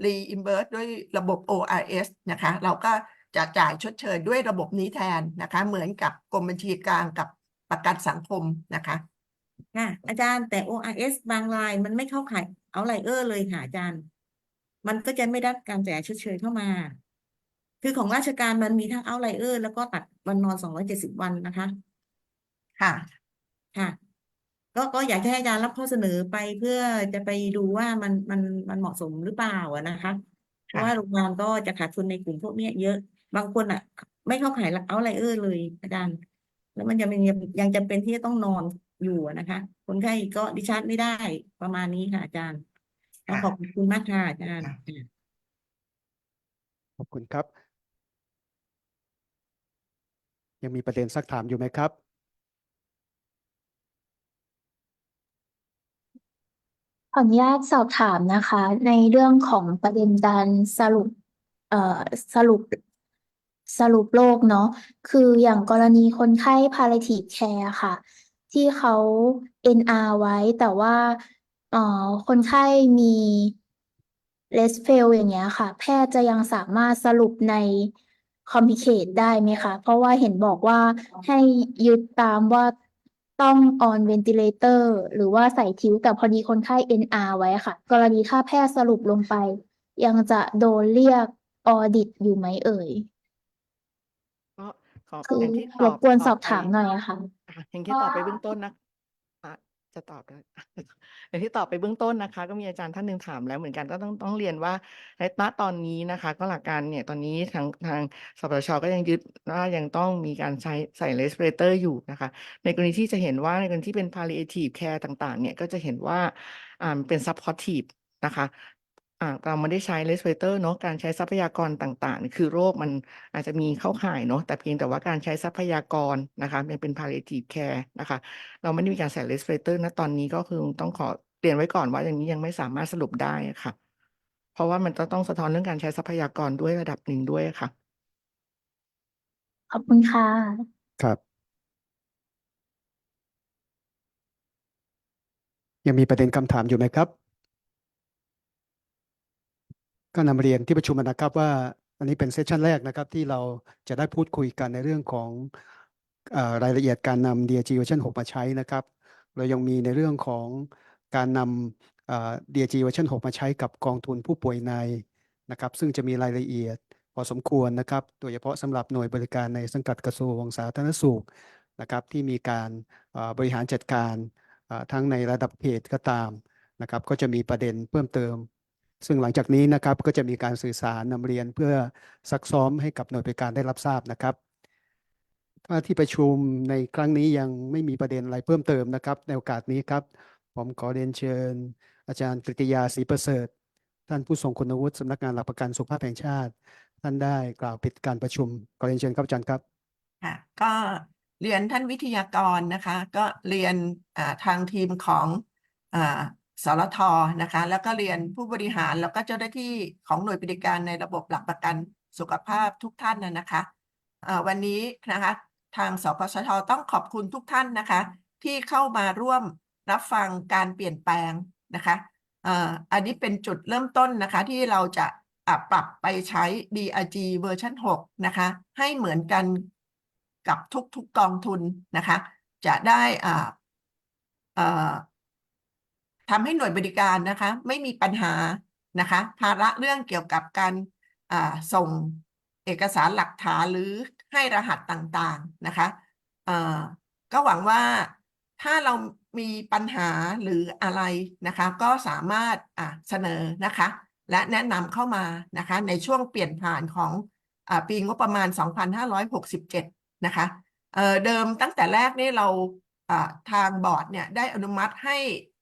reimburse ด้วยระบบ ORS นะคะเราก็จะจ่ายชดเชยด้วยระบบนี้แทนนะคะเหมือนกับกรมบัญชีกลางกับประกันสังคมนะคะค่ะอาจารย์แต่ ORS บางรายมันไม่เข้าข่ายเอาไลเออร์เลยค่ะอาจารย์มันก็จะไม่ได้การจ่ายชดเชยเข้ามาคือของราชการมันมีทั้งเอาไลเออร์แล้วก็ตัดวันนอน270 วันนะคะค่ะค่ะก็อยากให้อาจารย์รับข้อเสนอไปเพื่อจะไปดูว่ามันเหมาะสมหรือเปล่านะคะเพราะว่าโรงพยาบาลก็จะขาดทุนในกลุ่มพวกนี้เยอะบางคนอ่ะไม่เข้าข่ายเอาไลเออร์เลยอาจารย์แล้วมันยังจำเป็นที่จะต้องนอนอยู่นะคะคนไข้ก็ดิชาร์จไม่ได้ประมาณนี้ค่ะอาจารย์ขอบคุณมากค่ะอาจารย์ขอบคุณครับยังมีประเด็นซักถามอยู่ไหมครับขออนุญาตสอบถามนะคะในเรื่องของประเด็นการสรุปเอ่อสรุปสรุปโรคเนาะคืออย่างกรณีคนไข้ palliative care ค่ะที่เขา NR ไว้แต่ว่าคนไข้มี เลสเฟลอย่างเงี้ยค่ะ แพทย์จะยังสามารถสรุปในคอมพิเคทได้ไหมคะ เพราะว่าเห็นบอกว่าให้ยึดตามว่าต้อง on ventilator หรือว่าใส่ทิ้วแต่พอดีคนไข้ NR ไว้ค่ะ กรณีถ้าแพทย์สรุปลงไป ยังจะโดนเรียกออดิตอยู่ไหมเอ่ย ก็ขอ คือ อย่างที่ต ร อบบ กวน ต ส อ อ บบ ไป ถามหน่อยอะค่ะ อย่างที่ตอบไปเบื้องต้นนะจะตอบได้ อย่างที่ตอบไปเบื้องต้นนะคะ ก็มีอาจารย์ท่านหนึ่งถามแล้วเหมือนกันก็ต้องเรียนว่าในณตอนนี้นะคะ ก็หลักการเนี่ยตอนนี้ทางสปสชก็ยังยึดว่ายังต้องมีการใส่ respirator อยู่นะคะ ในกรณีที่จะเห็นว่าในกรณีที่เป็น palliative care ต่างๆ เนี่ยก็จะเห็นว่ามันเป็น supportive นะคะ เราไม่ได้ใช้ respirator เนาะการใช้ทรัพยากรต่างๆนี่คือโรคมันอาจจะมีเข้าข่ายเนาะแต่เพียงแต่ว่าการใช้ทรัพยากรนะคะมันเป็น palliative care นะคะ เราไม่ได้มีการใส่ respirator ณตอนนี้ก็คือต้องขอเรียนไว้ก่อนว่าอย่างนี้ยังไม่สามารถสรุปได้อะค่ะ เพราะว่ามันจะต้องสะท้อนเรื่องการใช้ทรัพยากรด้วยระดับหนึ่งด้วยอะค่ะ ขอบคุณค่ะ ครับ ยังมีประเด็นคำถามอยู่ไหมครับ ก็นำเรียนที่ประชุมนะครับว่าอันนี้เป็นเซสชันแรกนะครับที่เราจะได้พูดคุยกันในเรื่องของรายละเอียดการนำ DRG เวอร์ชัน6 มาใช้นะครับเรายังมีในเรื่องของการนำDRG เวอร์ชัน6 มาใช้กับกองทุนผู้ป่วยในนะครับซึ่งจะมีรายละเอียดพอสมควรนะครับโดยเฉพาะสำหรับหน่วยบริการในสังกัดกระทรวงสาธารณสุขนะครับที่มีการบริหารจัดการทั้งในระดับเขตก็ตามนะครับก็จะมีประเด็นเพิ่มเติมซึ่งหลังจากนี้นะครับก็จะมีการสื่อสารนำเรียนเพื่อซักซ้อมให้กับหน่วยบริการได้รับทราบนะครับถ้าที่ประชุมในครั้งนี้ยังไม่มีประเด็นอะไรเพิ่มเติมนะครับในโอกาสนี้ครับผมขอเรียนเชิญอาจารย์กฤติยาศรีประเสริฐท่านผู้ทรงคุณวุฒิสำนักงานหลักประกันสุขภาพแห่งชาติท่านได้กล่าวปิดการประชุมขอเรียนเชิญครับอาจารย์ครับค่ะก็เรียนท่านวิทยากรนะคะก็เรียนทางทีมของสรทนะคะแล้วก็เรียนผู้บริหารแล้วก็เจ้าหน้าที่ของหน่วยบริการในระบบหลักประกันสุขภาพทุกท่านนะคะวันนี้นะคะทางสปสชต้องขอบคุณทุกท่านนะคะที่เข้ามาร่วมรับฟังการเปลี่ยนแปลงนะคะอันนี้เป็นจุดเริ่มต้นนะคะที่เราจะปรับไปใช้ DRG เวอร์ชัน6นะคะให้เหมือนกันกับทุกกองทุนนะคะจะได้ทำให้หน่วยบริการนะคะไม่มีปัญหานะคะภาระเรื่องเกี่ยวกับการส่งเอกสารหลักฐานหรือให้รหัสต่างๆนะคะก็หวังว่าถ้าเรามีปัญหาหรืออะไรนะคะก็สามารถเสนอนะคะและแนะนำเข้ามานะคะในช่วงเปลี่ยนผ่านของปีงบประมาณ 2567 นะคะเดิมตั้งแต่แรกนี่เราทางบอร์ดเนี่ยได้อนุมัติให้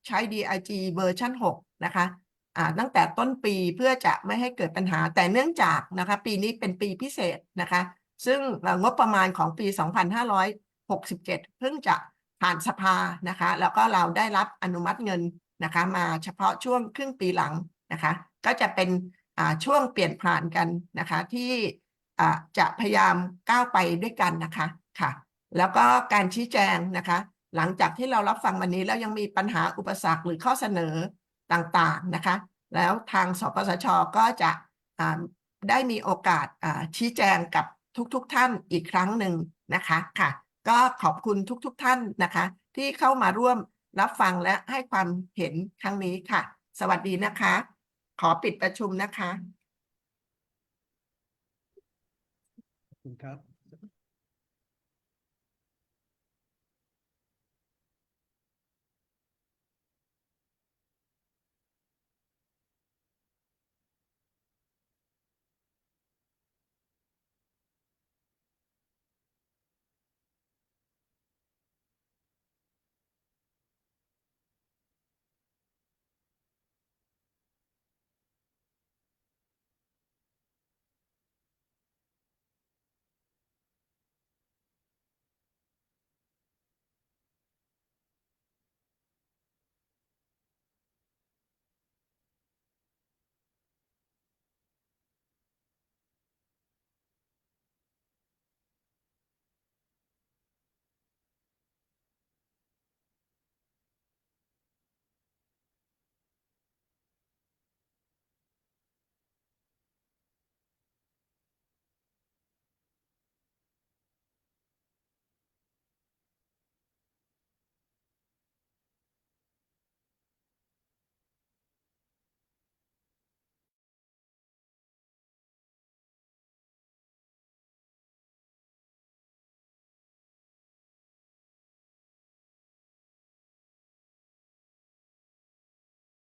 ใช้ DRG เวอร์ชัน6นะคะตั้งแต่ต้นปีเพื่อจะไม่ให้เกิดปัญหาแต่เนื่องจากนะคะปีนี้เป็นปีพิเศษนะคะซึ่งงบประมาณของปี 2567 เพิ่งจะผ่านสภานะคะแล้วก็เราได้รับอนุมัติเงินนะคะมาเฉพาะช่วงครึ่งปีหลังนะคะก็จะเป็นช่วงเปลี่ยนผ่านกันนะคะที่จะพยายามก้าวไปด้วยกันนะคะค่ะแล้วก็การชี้แจงนะคะหลังจากที่เรารับฟังวันนี้แล้วยังมีปัญหาอุปสรรคหรือข้อเสนอต่างๆนะคะแล้วทางสปสช.ก็จะได้มีโอกาสชี้แจงกับทุกท่านอีกครั้งหนึ่งนะคะค่ะก็ขอบคุณทุกท่านนะคะที่เข้ามาร่วมรับฟังและให้ความเห็นครั้งนี้ค่ะสวัสดีนะคะขอปิดประชุมนะคะขอบคุณครับ